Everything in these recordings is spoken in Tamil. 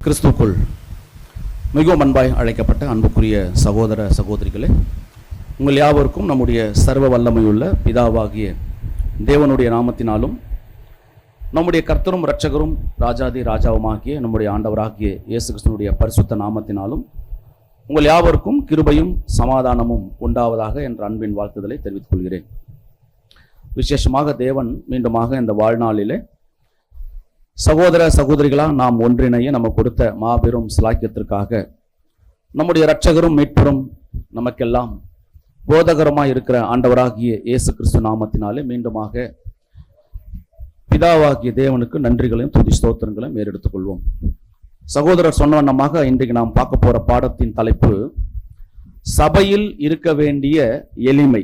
கிறிஸ்துவுக்குள் மிகவும் அன்பாய் அழைக்கப்பட்ட அன்புக்குரிய சகோதர சகோதரிகளே, உங்கள் யாவருக்கும் நம்முடைய சர்வ வல்லமையுள்ள பிதாவாகிய தேவனுடைய நாமத்தினாலும் நம்முடைய கர்த்தரும் இரட்சகரும் ராஜாதி ராஜாவுமாகிய நம்முடைய ஆண்டவராகிய இயேசு கிறிஸ்துவினுடைய பரிசுத்த நாமத்தினாலும் உங்கள் யாவருக்கும் கிருபையும் சமாதானமும் உண்டாவதாக என்ற அன்பின் வாழ்த்துதலை தெரிவித்துக் கொள்கிறேன். விசேஷமாக தேவன் மீண்டுமாக இந்த வாழ்நாளிலே சகோதர சகோதரிகளா நாம் ஒன்றிணைய நம்ம கொடுத்த மாபெரும் சிலாக்கியத்திற்காக நம்முடைய இரட்சகரும் மீட்பரும் நமக்கெல்லாம் போதகரமாய் இருக்கிற ஆண்டவராகிய இயேசு கிறிஸ்து நாமத்தினாலே மீண்டுமாக பிதாவாகிய தேவனுக்கு நன்றிகளையும் துதி ஸ்தோத்திரங்களையும் ஏறெடுத்துக் கொள்வோம். சகோதரர் சொன்ன வண்ணமாக இன்றைக்கு நாம் பார்க்க போற பாடத்தின் தலைப்பு சபையில் இருக்க வேண்டிய எளிமை.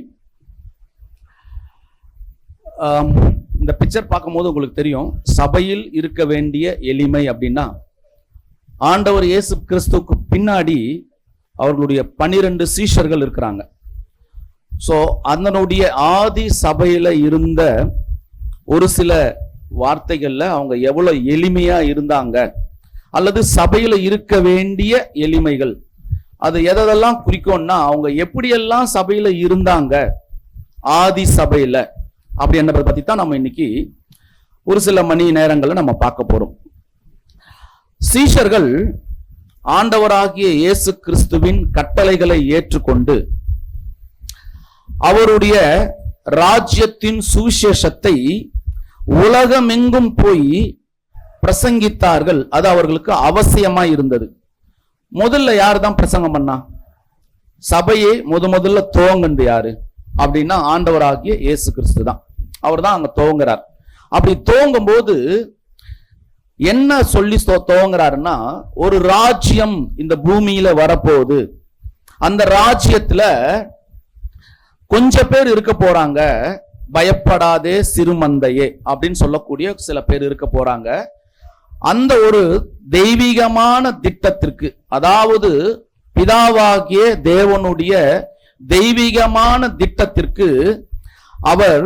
இந்த பிக்சர் பார்க்கும்போது உங்களுக்கு தெரியும், சபையில் இருக்க வேண்டிய எளிமை அப்படின்னா ஆண்டவர் இயேசு கிறிஸ்துவுக்கு பின்னாடி அவர்களுடைய 12 சீஷர்கள் இருக்கிறாங்க. ஸோ அதனுடைய ஆதி சபையில இருந்த ஒரு சில வார்த்தைகள்ல அவங்க எவ்வளவு எளிமையா இருந்தாங்க, அல்லது சபையில இருக்க வேண்டிய எளிமைகள் அது எதெல்லாம் குறிக்கும்னா அவங்க எப்படியெல்லாம் சபையில இருந்தாங்க ஆதி சபையில அப்படி என்னதை பத்தி தான் நம்ம இன்னைக்கு ஒரு சில மணி நேரங்கள்ல நம்ம பார்க்க போறோம். சீஷர்கள் ஆண்டவராகிய இயேசு கிறிஸ்துவின் கட்டளைகளை ஏற்றுக்கொண்டு அவருடைய ராஜ்யத்தின் சுவிசேஷத்தை உலகமெங்கும் போய் பிரசங்கித்தார்கள். அது அவர்களுக்கு அவசியமா இருந்தது. முதல்ல யாரு தான் பிரசங்கம் பண்ணா? சபையை முதல்ல துவங்குனது யாரு அப்படின்னா ஆண்டவராகிய இயேசு கிறிஸ்து தான். அவர் தான் அங்க துவங்குறார். அப்படி துவங்கும் போது என்ன சொல்லி துவங்குறாருன்னா, ஒரு ராஜ்யம் இந்த பூமியில வரப்போகுது, அந்த ராஜ்யத்துல கொஞ்சம் பேர் இருக்க போறாங்க, பயப்படாதே சிறுமந்தையே அப்படின்னு சொல்லக்கூடிய சில பேர் இருக்க போறாங்க. அந்த ஒரு தெய்வீகமான திட்டத்திற்கு, அதாவது பிதாவாகிய தேவனுடைய தெய்வீகமான திட்டத்திற்கு அவர்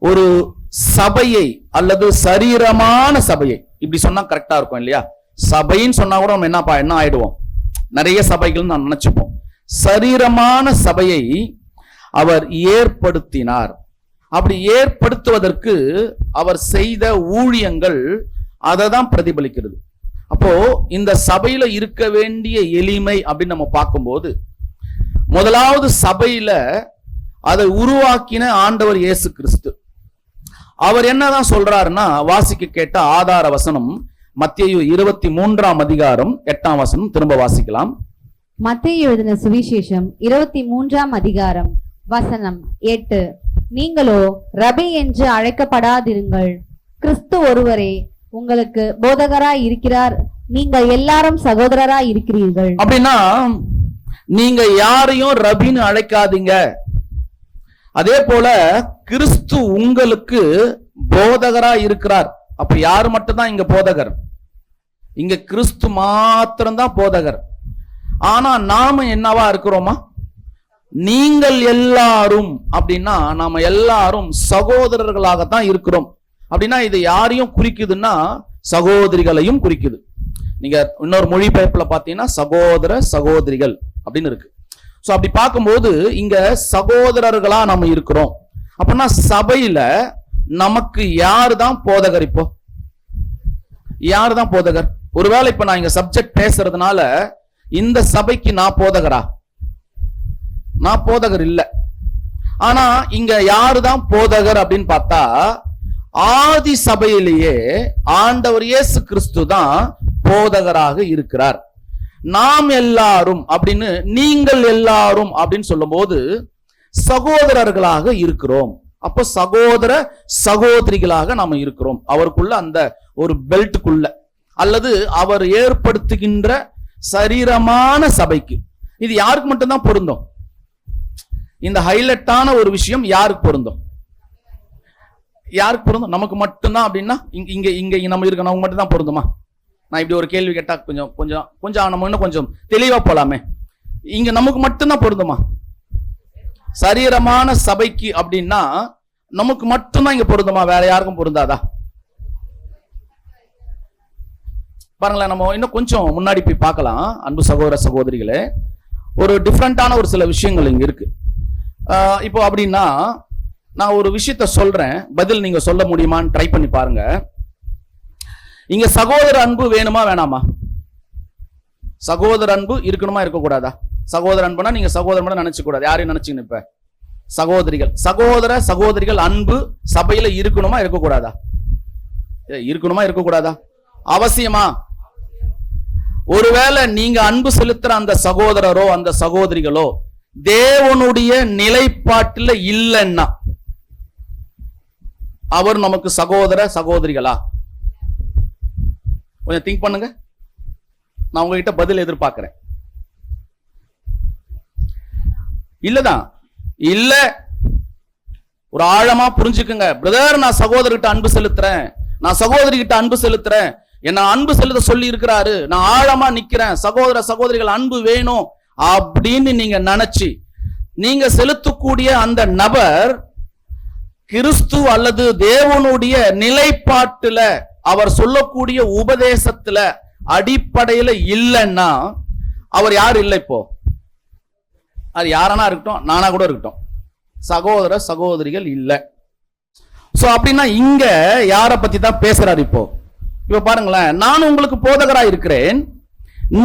ஒரு சபையை அல்லது சரீரமான சபையை, இப்படி சொன்னா கரெக்டா இருக்கும் இல்லையா? சபைன்னு சொன்னா கூட நம்ம என்ன ஆயிடுவோம், நிறைய சபைகள் நான் நினைச்சுப்போம். சரீரமான சபையை அவர் ஏற்படுத்தினார். அப்படி ஏற்படுத்துவதற்கு அவர் செய்த ஊழியங்கள் அதை தான் பிரதிபலிக்கிறது. அப்போ இந்த சபையில இருக்க வேண்டிய எளிமை அப்படின்னு நம்ம பார்க்கும்போது, முதலாவது சபையில அதை உருவாக்கின ஆண்டவர் இயேசு கிறிஸ்து. அவர் என்னதான் சொல்றாருன்னா, வாசிக்க கேட்ட ஆதார வசனம் மத்தேயு 23ஆம் அதிகாரம் 8ஆம் வசனம். திரும்ப வாசிக்கலாம். மத்தேயு எழுதின சுவிசேஷம் 23ஆம் அதிகாரம் வசனம் 8. நீங்களோ ரபி என்று அழைக்கப்படாதிருங்கள், கிறிஸ்து ஒருவரே உங்களுக்கு போதகராய் இருக்கிறார், நீங்கள் எல்லாரும் சகோதரராய் இருக்கிறீர்கள். அப்படின்னா நீங்க யாரையும் ரபின்னு அழைக்காதீங்க. அதே போல கிறிஸ்து உங்களுக்கு போதகரா இருக்கிறார். அப்ப யாரு மட்டும்தான் இங்க போதகர்? இங்க கிறிஸ்து மாத்திரம்தான் போதகர். ஆனா நாம என்னவா இருக்கிறோமா? நீங்கள் எல்லாரும் அப்படின்னா நாம எல்லாரும் சகோதரர்களாகத்தான் இருக்கிறோம். அப்படின்னா இது யாரையும் குறிக்குதுன்னா சகோதரிகளையும் குறிக்குது. நீங்க இன்னொரு மொழிபெயர்ப்புல பாத்தீங்கன்னா சகோதர சகோதரிகள் அப்படின்னு இருக்கு. சோ அப்படி பார்க்கும்போது இங்க சகோதரர்களா நம்ம இருக்கிறோம். அப்படின்னா சபையில நமக்கு யாரு தான் போதகர்? இப்போ யாரு தான் போதகர்? ஒருவேளை இப்ப நான் இங்க சப்ஜெக்ட் பேசுறதுனால இந்த சபைக்கு நான் போதகரா? நான் போதகர் இல்ல. ஆனா இங்க யாரு தான் போதகர் அப்படின்னு பார்த்தா, ஆதி சபையிலேயே ஆண்டவர் இயேசு கிறிஸ்து தான் போதகராக இருக்கிறார். நாம் எல்லாரும் அப்படின்னு, நீங்கள் எல்லாரும் அப்படின்னு சொல்லும் போது சகோதரர்களாக இருக்கிறோம். அப்ப சகோதர சகோதரிகளாக நாம இருக்கிறோம். அவருக்குள்ள அந்த ஒரு பெல்ட்டுக்குள்ள, அல்லது அவர் ஏற்படுத்துகின்ற சரீரமான சபைக்கு. இது யாருக்கு மட்டும்தான் பொருந்தும்? இந்த ஹைலைட்டான ஒரு விஷயம் யாருக்கு பொருந்தும்? யாருக்கு பொருந்தும்? நமக்கு மட்டும்தான் அப்படின்னா இங்க இங்க நம்ம இருக்க நமக்கு மட்டும் தான் பொருந்துமா? நான் இப்படி ஒரு கேள்வி கேட்டா கொஞ்சம் கொஞ்சம் கொஞ்சம் நம்ம இன்னும் கொஞ்சம் தெளிவா போலாமே. இங்க நமக்கு மட்டும்தான் பொருந்துமா? சரீரமான சபைக்கு அப்படின்னா நமக்கு மட்டும்தான் இங்க பொருந்துமா? வேற யாருக்கும் பொருந்தாதா? பாருங்களேன், நம்ம இன்னும் கொஞ்சம் முன்னாடி போய் பார்க்கலாம். அன்பு சகோதர சகோதரிகளே, ஒரு டிஃப்ரெண்டான ஒரு சில விஷயங்கள் இங்க இருக்கு. இப்போ அப்படின்னா நான் ஒரு விஷயத்த சொல்றேன், பதில் நீங்க சொல்ல முடியுமான்னு ட்ரை பண்ணி பாருங்க. இங்க சகோதர அன்பு வேணுமா வேணாமா? சகோதர அன்பு இருக்கணுமா இருக்கக்கூடாதா? சகோதர அன்புனா நீங்க சகோதரன் மட்டும் நினைச்சு கூடாது. யாரையும் நினைச்சுங்க. இப்ப சகோதரிகள், சகோதர சகோதரிகள் அன்பு சபையில இருக்கணுமா இருக்கக்கூடாதா? இருக்கணுமா இருக்கக்கூடாதா? அவசியமா? ஒருவேளை நீங்க அன்பு செலுத்துற அந்த சகோதரரோ அந்த சகோதரிகளோ தேவனுடைய நிலைப்பாட்டில் இல்லைன்னா அவர் நமக்கு சகோதர சகோதரிகளா? கொஞ்சம் திங்க் பண்ணுங்க. நான் உங்ககிட்ட பதில் எதிர்பார்க்கிறேன். இல்லதான் இல்ல. ஒரு ஆழமா புரிஞ்சுக்குங்க. பிரதர், நான் சகோதரர்கிட்ட அன்பு செலுத்துறேன், நான் சகோதரி கிட்ட அன்பு செலுத்துறேன், என்ன அன்பு செலுத்த சொல்லி இருக்கிறாரு, நான் ஆழமா நிக்கிறேன், சகோதர சகோதரிகள் அன்பு வேணும் அப்படின்னு நீங்க நினைச்சு நீங்க செலுத்தக்கூடிய அந்த நபர் கிறிஸ்து அல்லது தேவனுடைய நிலைப்பாட்டுல அவர் சொல்லக்கூடிய உபதேசத்துல அடிப்படையில இல்லைன்னா அவர் யார் இல்லை? இப்போ அது யாரானா இருக்கட்டும், நானா கூட இருக்கட்டும், சகோதர சகோதரிகள் இல்லை. சோ அப்படின்னா இங்க யார பத்தி தான் பேசுறாரு? இப்ப பாருங்களேன், நான் உங்களுக்கு போதகரா இருக்கிறேன்,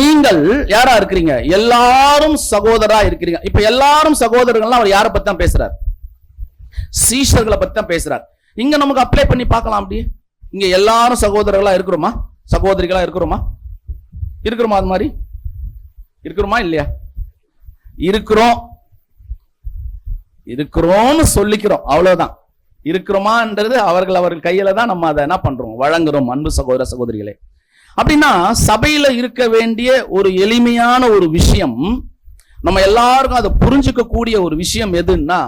நீங்கள் யாரா இருக்கிறீங்க? எல்லாரும் சகோதரா இருக்கிறீங்க. இப்ப எல்லாரும் சகோதரர்கள் அவர் யாரை பத்தி தான் பேசுறார்? சீஷர்களை பத்தி தான் பேசுறார். இங்க நமக்கு அப்ளை பண்ணி பார்க்கலாம். அப்படியே இங்க எல்லாரும் சகோதரர்களா இருக்கிறோமா? சகோதரிகளா இருக்கிறோமா? இருக்கிறோமா? அது மாதிரி இருக்கிறோமா இல்லையா? இருக்கிறோம். இருக்கிறோம்னு சொல்லிக்கிறோம், அவ்வளவுதான். இருக்கிறோமான்றது அவர்கள் கையில தான் நம்ம அதை என்ன பண்றோம், வழங்குறோம். அன்பு சகோதர சகோதரிகளே, அப்படின்னா சபையில இருக்க வேண்டிய ஒரு எளிமையான ஒரு விஷயம், நம்ம எல்லாருக்கும் அதை புரிஞ்சுக்க கூடிய ஒரு விஷயம் எதுன்னா,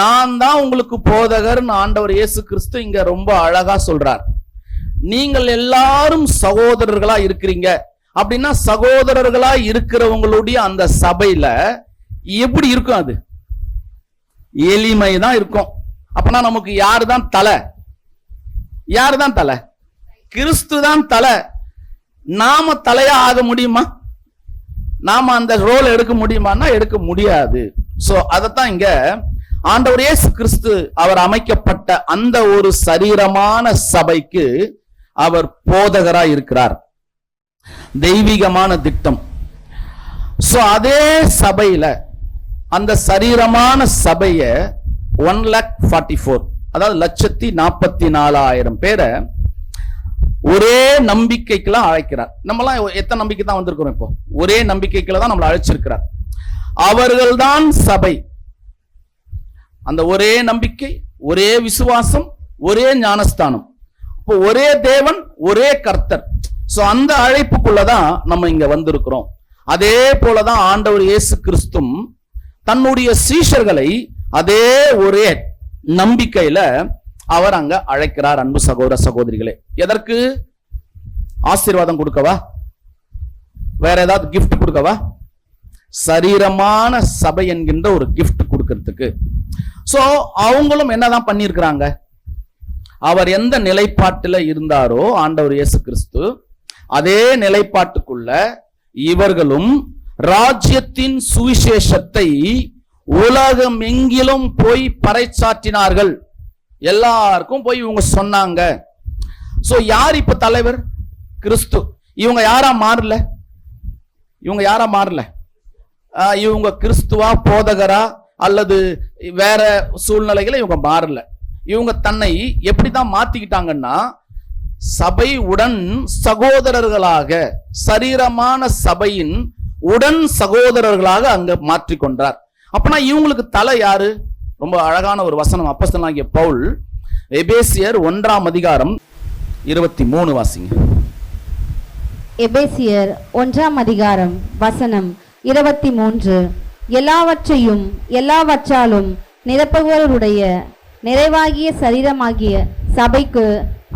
நான் தான் உங்களுக்கு போதகர் ஆண்டவர் இயேசு கிறிஸ்து இங்க ரொம்ப அழகா சொல்றார். நீங்கள் எல்லாரும் சகோதரர்களா இருக்கிறீங்க அப்படின்னா சகோதரர்களா இருக்கிறவங்களுடைய அந்த சபையில எப்படி இருக்கும்? அது எளிமைதான் இருக்கும். அப்பனா நமக்கு யாரு தான் தலை? யாரு தான் தலை? கிறிஸ்து தான் தலை. நாம தலையா ஆக முடியுமா? நாம அந்த ரோல் எடுக்க முடியுமான்னா எடுக்க முடியாது. சோ அதத்தான் இங்க ஆண்டவர் இயேசு கிறிஸ்து அவர் அமைக்கப்பட்ட அந்த ஒரு சரீரமான சபைக்கு அவர் போதகரா இருக்கிறார். தெய்வீகமான திட்டம். சோ அதே சபையில அந்த சரீரமான சபைய 1,44,000 அதாவது 1,44,000 பேரை ஒரே நம்பிக்கைக்கெல்லாம் அழைக்கிறார். நம்மலாம் எத்தனை நம்பிக்கை தான் வந்திருக்கிறோம்? இப்போ ஒரே நம்பிக்கைக்குள்ள தான் நம்மளை அழைச்சிருக்கிறார். அவர்கள்தான் சபை. அந்த ஒரே நம்பிக்கை, ஒரே விசுவாசம், ஒரே ஞானஸ்தானம், இப்போ ஒரே தேவன், ஒரே கர்த்தர். சோ அந்த அழைப்புக்குள்ளதான் நம்ம இங்க வந்திருக்கிறோம். அதே போலதான் ஆண்டவர் இயேசு கிறிஸ்துவும் தன்னுடைய சீஷர்களை அதே ஒரே நம்பிக்கையில அவர் அங்க அழைக்கிறார். அன்பு சகோதர சகோதரிகளே, எதற்கு? ஆசீர்வாதம் கொடுக்கவா? வேற ஏதாவது கிஃப்ட் கொடுக்கவா? சரீரமான சபை என்கின்ற ஒரு கிஃப்ட் கொடுக்கிறதுக்கு. சோ அவங்களும் என்னதான் பண்ணியிருக்கிறாங்க? அவர் எந்த நிலைப்பாட்டுல இருந்தாரோ ஆண்டவர் இயேசு கிறிஸ்து, அதே நிலைப்பாட்டுக்குள்ள இவர்களும் ராஜ்யத்தின் சுவிசேஷத்தை உலகம் எங்கிலும் போய் பறைசாற்றினார்கள். எல்லாருக்கும் போய் இவங்க சொன்னாங்க. சோ யார் இப்ப தலைவர்? கிறிஸ்து. இவங்க யாரா மாறல? இவங்க யாரா மாறல? இவங்க கிறிஸ்துவா, போதகரா அல்லது வேற சூழ்நிலைகளை இவங்க மாறல. இவங்க தன்னை எப்படிதான் மாத்திக்கிட்டாங்கன்னா, சபை உடன் சகோதரர்களாக, சரீரமான சபையின் உடன் சகோதரர்களாக அங்க மாற்றிக்கொண்டார். அப்பனா இவங்களுக்கு தலை யாரு? ரொம்ப அழகான ஒரு வசனம் அப்போஸ்தலனாகிய பவுல் எபேசியர் 1:23 வாசிங்க. எபேசியர் 1:23 எல்லாவற்றையும் எல்லாவற்றாலும் நிரப்புவருடைய நிறைவாகிய சரீரமாகிய சபைக்கு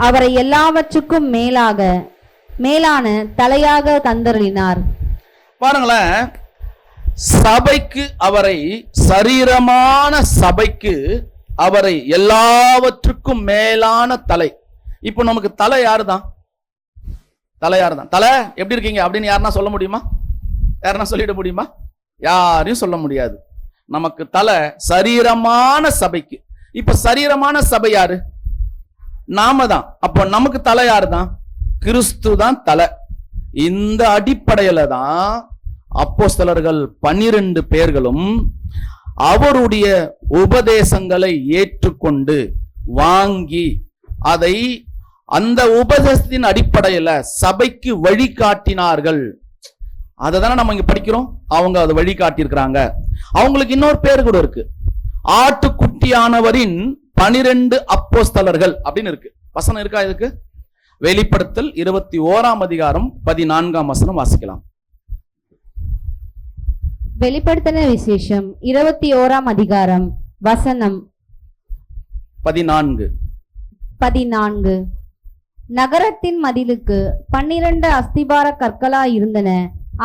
அவரை எல்லாவற்றுக்கும் மேலான தலையாக தந்தருளினார். பாருங்களேன், சபைக்கு அவரை, சரீரமான சபைக்கு அவரை எல்லாவற்றுக்கும் மேலான தலை. இப்போ நமக்கு தலை யாருதான்? தலை யார் தான்? தலை எப்படி இருக்கீங்க அப்படின்னு யாருன்னா சொல்ல முடியுமா? யாருன்னா சொல்லிட முடியுமா? யாரையும் சொல்ல முடியாது. நமக்கு தலை சரீரமான சபைக்கு. இப்ப சரீரமான சபை யாரு? நாம தான். அப்போ நமக்கு தலை யாரு தான்? கிறிஸ்து தான் தலை. இந்த அடிப்படையில தான் அப்போஸ்தலர்கள் 12 பேர்களும் அவருடைய உபதேசங்களை ஏற்றுக்கொண்டு வாங்கி அதை அந்த உபதேசத்தின் அடிப்படையில சபைக்கு வழிகாட்டினார்கள். அதை தானே நம்ம இங்க படிக்கிறோம். அவங்க அதை வழிகாட்டி இருக்கிறாங்க. அவங்களுக்கு இன்னொரு பேர் கூட இருக்கு, ஆட்டுக்குட்டியானவரின் 12 அப்போஸ்தலர்கள் அப்படின்னு இருக்கு. வசனம் இருக்கா இதுக்கு? வெளிப்படுத்தல் 21ஆம் அதிகாரம் 14ஆம் வசனம் வாசிக்கலாம். வெளிப்படுத்தின விசேஷம் 21ஆம் அதிகாரம் வசனம் 14. நகரத்தின் மதிலுக்கு 12 அஸ்திபார கற்களாய் இருந்தன.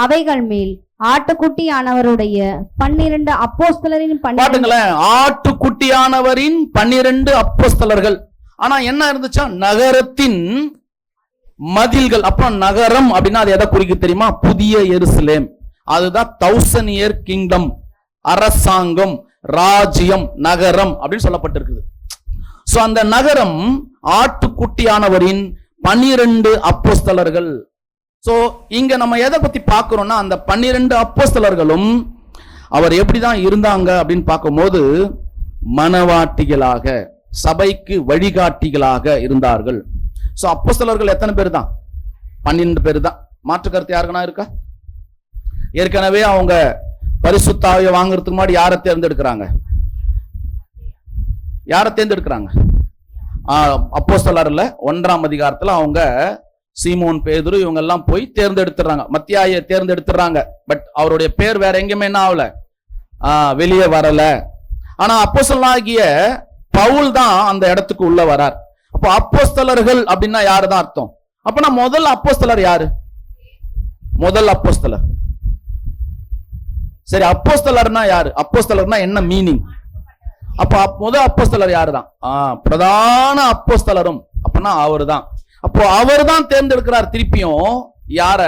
அவைகள் மேல் ஆட்டுக்குட்டியானவருடைய 12 அப்போஸ்தலரின் பாட்டுங்களேன், ஆட்டுக்குட்டியானவரின் 12 அப்போஸ்தலர்கள். ஆனா என்ன இருந்துச்சா? நகரத்தின் மதில்கள். அப்புறம் நகரம் அப்படின்னா அது எதை குறிக்க தெரியுமா? புதிய எருசலேம். அதுதான் 1000 year கிங்டம், அரசாங்கம், ராஜ்யம், நகரம் அப்படின்னு சொல்லப்பட்டிருக்குது. சோ அந்த நகரம் ஆட்டுக்குட்டியானவரின் 12 அப்போஸ்தலர்கள். சோ இங்க நம்ம எதை பத்தி பார்க்கிறோம்னா, அந்த 12 அப்போஸ்தலர்களும் அவர் எப்படிதான் இருந்தாங்க அப்படின்னு பார்க்கும்போது மனவாட்டிகளாக, சபைக்கு வழிகாட்டிகளாக இருந்தார்கள். சோ அப்போஸ்தலர்கள் எத்தனை பேர் தான்? 12 பேர் தான். மாற்று கருத்து யாருக்குன்னா இருக்கா? ஏற்கனவே அவங்க பரிசுத்த ஆவியை வாங்குறதுக்கு முன்னாடி யாரை தேர்ந்தெடுக்கிறாங்க? அப்போஸ்தலர்ல 1ஆம் அதிகாரத்துல அவங்க சீமோன், பேதுரு இவங்க எல்லாம் போய் தேர்ந்தெடுத்துறாங்க. மத்தியாயை தேர்ந்தெடுத்துறாங்க. பட் அவருடைய பேர் வேற எங்கேயுமே என்ன ஆகல, வெளியே வரல. ஆனா அப்போஸ்தலனாகிய பவுல் தான் அந்த இடத்துக்கு உள்ள வரார். அப்போ அப்போஸ்தலர்கள் அப்படின்னா யாருதான் அர்த்தம்? அப்பனா முதல் அப்போஸ்தலர் யாரு? முதல் அப்போஸ்தலர். சரி, அப்போஸ்தலர்னா யாரு? அப்போஸ்தலர்னா என்ன மீனிங்? அப்ப முதல் அப்போஸ்தலர் யாருதான்? பிரதான அப்போஸ்தலரும் அப்பனா அவரு தான். அப்போ அவர் தான் தேர்ந்தெடுக்கிறார். திருப்பியும் யார?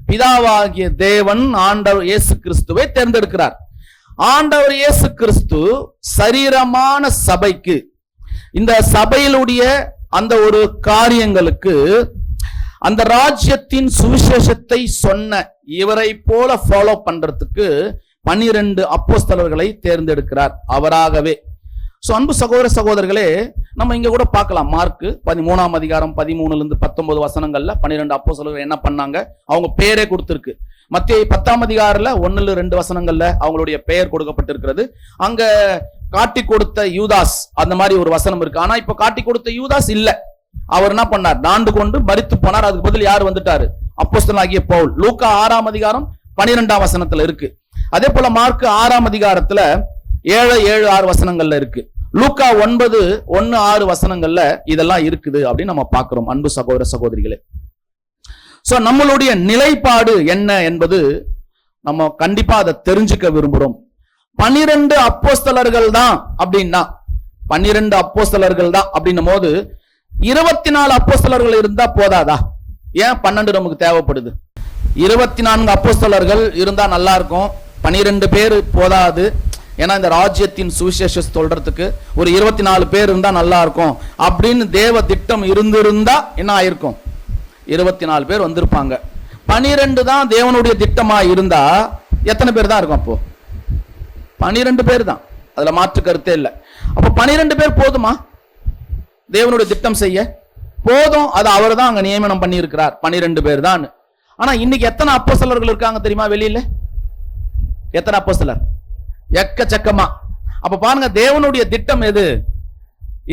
பிதாவாகிய தேவன் ஆண்டவர் இயேசு கிறிஸ்துவை தேர்ந்தெடுக்கிறார். ஆண்டவர் இயேசு கிறிஸ்து சரீரமான சபைக்கு, இந்த சபையிலுடைய அந்த ஒரு காரியங்களுக்கு, அந்த ராஜ்யத்தின் சுவிசேஷத்தை சொன்ன இவரை போல ஃபாலோ பண்றதுக்கு 12 அப்போஸ்தலர்களை தேர்ந்தெடுக்கிறார் அவராகவே. சோ அன்பு சகோதர சகோதரர்களே, நம்ம இங்க கூட பார்க்கலாம். மார்க் 13ஆம் அதிகாரம் 13 19 வசனங்கள்ல 12 அப்போஸ்தலர்கள் என்ன பண்ணாங்க, அவங்க பேரே கொடுத்திருக்கு. மத்தேயு 10ஆம் அதிகாரத்துல 1-2 வசனங்கள்ல அவங்களுடைய பெயர் கொடுக்கப்பட்டிருக்கிறது. அங்க காட்டி கொடுத்த யூதாஸ் அந்த மாதிரி ஒரு வசனம் இருக்கு. ஆனா இப்ப காட்டி கொடுத்த யூதாஸ் இல்ல. அவர் என்ன பண்ணார்? நாண்டு கொண்டு மரித்து போனார். அதுக்கு பதில் யார் வந்துட்டாரு? அப்போஸ்தலனாகிய பவுல். லூக்கா 6ஆம் அதிகாரம் 12ஆம் வசனத்துல இருக்கு. அதே போல மார்க் 6ஆம் அதிகாரத்துல 7-6 வசனங்கள்ல இருக்கு. லூக்கா 9:1-6 வசனங்கள்ல இதெல்லாம் இருக்குது அப்படின்னு நம்ம பார்க்கிறோம். அன்பு சகோதர சகோதரிகளே, சோ நம்மளுடைய நிலைப்பாடு என்ன என்பது நம்ம கண்டிப்பா அதை தெரிஞ்சுக்க விரும்புறோம். 12 அப்போஸ்தலர்கள் தான் அப்படின்னா, 12 அப்போஸ்தலர்கள் தான் அப்படின்னும் போது 24 அப்போஸ்தலர்கள் இருந்தா போதாதா? ஏன் 12 நமக்கு தேவைப்படுது? 24 அப்போஸ்தலர்கள் இருந்தா நல்லா இருக்கும். 12 பேர் போதாது. ஏன்னா இந்த ராஜ்யத்தின் சுவிசேஷம் சொல்றதுக்கு ஒரு 24 பேர் இருந்தா நல்லா இருக்கும் அப்படின்னு தேவ திட்டம் இருந்திருந்தா என்ன ஆயிருக்கும்? 24 பேர் வந்திருப்பாங்க. 12 தான் தேவனுடைய திட்டமா இருந்தா எத்தனை பேர் தான் இருக்கும்? அப்போ 12 பேர் தான். அதுல மாற்று கருத்தே இல்லை. அப்போ 12 பேர் போதுமா தேவனுடைய திட்டம் செய்ய? போதும். அது அவர் தான் அங்க நியமனம் பண்ணி இருக்கிறார். 12 பேர் தான். ஆனா இன்னைக்கு எத்தனை அப்போஸ்தலர்கள் இருக்காங்க தெரியுமா? வெளியில எத்தனை அப்போஸ்தலர்? எக்கச்சக்கமா. அப்ப பாருங்க, தேவனுடைய திட்டம் எது?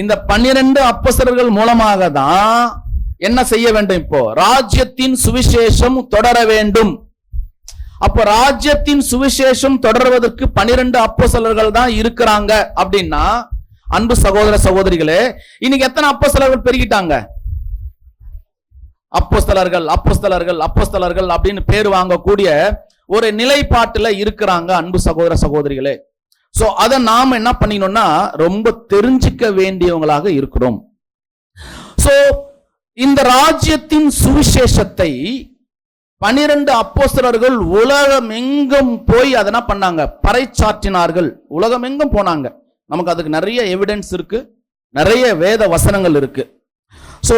இந்த 12 அப்போஸ்தலர்கள் மூலமாக தான் என்ன செய்ய வேண்டும்? இப்போ ராஜ்யத்தின் சுவிசேஷம் தொடர வேண்டும். அப்போ ராஜ்யத்தின் சுவிசேஷம் தொடர்வதற்கு 12 அப்போஸ்தலர்கள் தான் இருக்கிறாங்க அப்படின்னா, அன்பு சகோதர சகோதரிகளே, இன்னைக்கு எத்தனை அப்போஸ்தலர்கள் பெருகிட்டாங்க? அப்போஸ்தலர்கள் அப்போஸ்தலர்கள் அப்போஸ்தலர்கள் அப்படின்னு பேர் வாங்கக்கூடிய ஒரு நிலைப்பாட்டுல இருக்கிறாங்க அன்பு சகோதர சகோதரிகளே. சோ அதை நாம என்ன பண்ணிக்கணும்னா ரொம்ப தெரிஞ்சுக்க வேண்டியவங்களாக இருக்கிறோம். சோ இந்த ராஜ்யத்தின் சுவிசேஷத்தை 12 அப்போஸ்தலர்கள் உலகமெங்கும் போய் அதனா பண்ணாங்க, பறைசாற்றினார்கள். உலகமெங்கும் போனாங்க. நமக்கு அதுக்கு நிறைய எவிடன்ஸ் இருக்கு, நிறைய வேத வசனங்கள் இருக்கு. சோ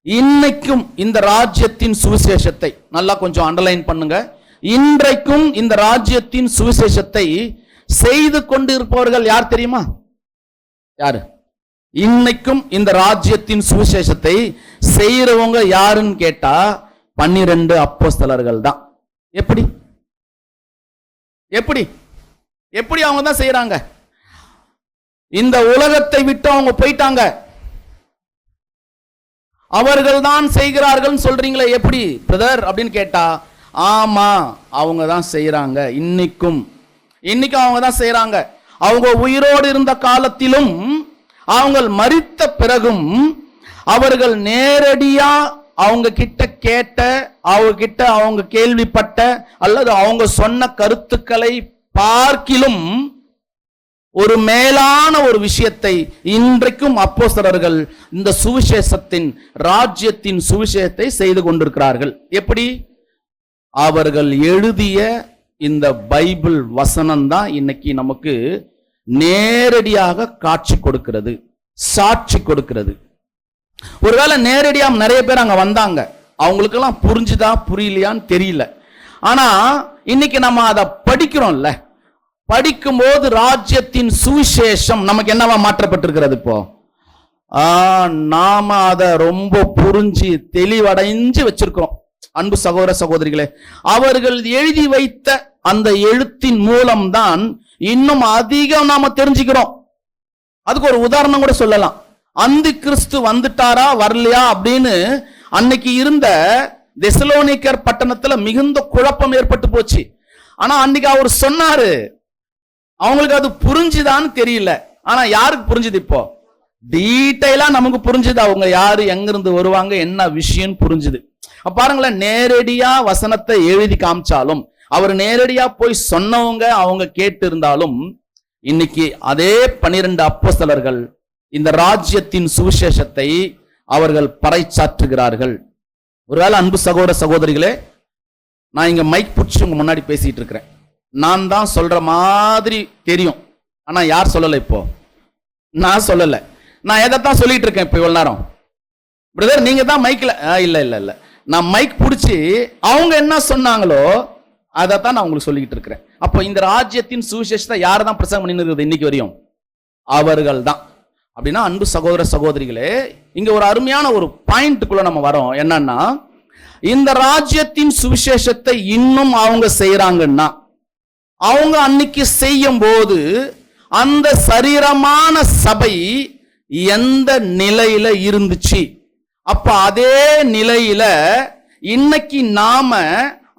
இன்னைக்கும் இந்த ராஜ்யத்தின் சுவிசேஷத்தை நல்லா கொஞ்சம் அண்டர்லைன் பண்ணுங்க. இன்றைக்கும் இந்த ராஜ்யத்தின் சுவிசேஷத்தை செய்து கொண்டிருப்பவர்கள் யார் தெரியுமா? யாரு? இன்னைக்கும் இந்த ராஜ்யத்தின் சுவிசேஷத்தை செய்யறவங்க யாருன்னு கேட்டா 12 அப்போஸ்தலர்கள் தான். எப்படி எப்படி எப்படி அவங்க தான் செய்யறாங்க? இந்த உலகத்தை விட்டு அவங்க போயிட்டாங்க, அவர்கள் தான் செய்கிறார்கள் சொல்றீங்களே எப்படி பிரதர் அப்படின்னு கேட்டா, ஆமா அவங்க தான் செய்யறாங்க. இன்னைக்கும் அவங்க தான் செய்யறாங்க. அவங்க உயிரோடு இருந்த காலத்திலும் அவங்க மரித்த பிறகும் அவர்கள் நேரடியா அவங்க கிட்ட கேட்ட, அவங்க கிட்ட அவங்க கேள்விப்பட்ட அல்லது அவங்க சொன்ன கருத்துக்களை பார்க்கிலும் ஒரு மேலான ஒரு விஷயத்தை இன்றைக்கும் அப்போஸ்தலர்கள் இந்த சுவிசேஷத்தின் ராஜ்யத்தின் சுவிசேஷத்தை செய்து கொண்டிருக்கிறார்கள். எப்படி? அவர்கள் எழுதிய இந்த பைபிள் வசனம் தான் இன்னைக்கு நமக்கு நேரடியாக காட்சி கொடுக்கிறது, சாட்சி கொடுக்கிறது. ஒருவேளை நேரடியா நிறைய பேர் அங்க வந்தாங்க, அவங்களுக்கெல்லாம் புரிஞ்சுதா புரியலையான்னு தெரியல. ஆனா இன்னைக்கு நம்ம அதை படிக்கிறோம்ல, படிக்கும்போது ராஜ்யத்தின் சுவிசேஷம் நமக்கு என்னவா மாற்றப்பட்டிருக்கிறது? இப்போ நாம அதை ரொம்ப புரிஞ்சு தெளிவடைஞ்சு வச்சிருக்கிறோம். அன்பு சகோதர சகோதரிகளே, அவர்கள் எழுதி வைத்த அந்த எழுத்தின் மூலம்தான் இன்னும் அதிகம் நாம தெரிஞ்சுக்கிறோம். அதுக்கு ஒரு உதாரணம் கூட சொல்லலாம். அந்தி கிறிஸ்து வந்துட்டாரா வரலையா அப்படின்னு அன்னைக்கு இருந்த தெசலோனிக்கர் பட்டணத்துல மிகுந்த குழப்பம் ஏற்பட்டு போச்சு. ஆனா அன்னைக்கு அவர் சொன்னாரு, அவங்களுக்கு அது புரிஞ்சுதான்னு தெரியல. ஆனா யாருக்கு புரிஞ்சுது? இப்போ டீடைலா நமக்கு புரிஞ்சுது, அவங்க யாரு, எங்கிருந்து வருவாங்க, என்ன விஷயம் புரிஞ்சுது. பாருங்களேன், நேரடியா வசனத்தை எழுதி காமிச்சாலும், அவர் நேரடியா போய் சொன்னவங்க அவங்க கேட்டு இருந்தாலும், இன்னைக்கு அதே 12 அப்போஸ்தலர்கள் இந்த ராஜ்யத்தின் சுவிசேஷத்தை அவர்கள் பறைசாற்றுகிறார்கள். ஒருவேளை அன்பு சகோதர சகோதரிகளே, நான் இங்க மைக் பிடிச்சி உங்க முன்னாடி பேசிட்டு இருக்கிறேன். நான் தான் சொல்ற மாதிரி தெரியும், ஆனா யார் சொல்லல? இப்போ நான் சொல்லல, நான் எதைத்தான் சொல்லிட்டு இருக்கேன் இப்போ இவ்வளவு நேரம். பிரதர் நீங்க தான் மைக்ல, இல்ல இல்ல இல்ல, நான் மைக் பிடிச்சி அவங்க என்ன சொன்னாங்களோ அதைத்தான் நான் உங்களுக்கு சொல்லிக்கிட்டு இருக்கிறேன். அப்போ இந்த ராஜ்யத்தின் சுவிசேஷத்தை யார் தான் பிரசங்கம் பண்ணி இருக்குது இன்னைக்கு வரையும்? அவர்கள் தான். அப்படின்னா அன்பு சகோதர சகோதரிகளே, இங்க ஒரு அருமையான ஒரு பாயிண்ட்டுக்குள்ள நம்ம வரோம். என்னன்னா, இந்த ராஜ்யத்தின் சுவிசேஷத்தை இன்னும் அவங்க செய்யறாங்கன்னா, அவங்க அன்னைக்கு செய்யும் போது அந்த சரீரமான சபை எந்த நிலையில இருந்துச்சு, அப்ப அதே நிலையில இன்னைக்கு நாம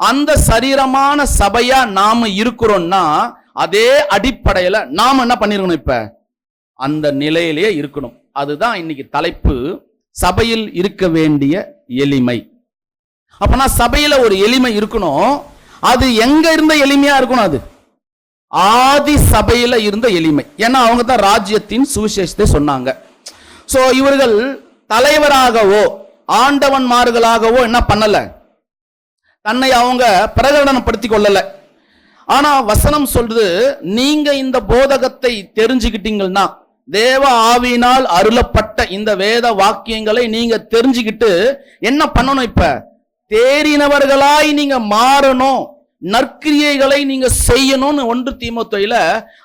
அந்த சரீரமான சபையா நாம இருக்கிறோம்னா, அதே அடிப்படையில நாம என்ன பண்ணிருக்கணும்? இப்ப அந்த நிலையிலேயே இருக்கணும். அதுதான் இன்னைக்கு தலைப்பு, சபையில் இருக்க வேண்டிய எளிமை. அப்பனா சபையில ஒரு எளிமை இருக்கணும். அது எங்க இருந்த எளிமையா இருக்கணும்? அது ஆதி சபையில இருந்த எளிமை. ஏன்னா அவங்க தான் ராஜ்யத்தின் சுவிசேஷத்தை சொன்னாங்க. சோ இவர்கள் தலைவராகவோ ஆண்டவன்மார்களாகவோ என்ன பண்ணல, தன்னை அவங்க பிரகடனப்படுத்திக் கொள்ளல. ஆனா வசனம் சொல்றது, நீங்க இந்த போதகத்தை தெரிஞ்சுக்கிட்டீங்கன்னா, தேவ ஆவியினால் அருளப்பட்ட இந்த வேத வாக்கியங்களை நீங்க தெரிஞ்சுக்கிட்டு என்ன பண்ணணும்? இப்ப தேறினவர்களாய் நீங்க மாறணும், நற்கிரியைகளை நீங்க செய்யணும்னு 1 தீமோத்தேயுல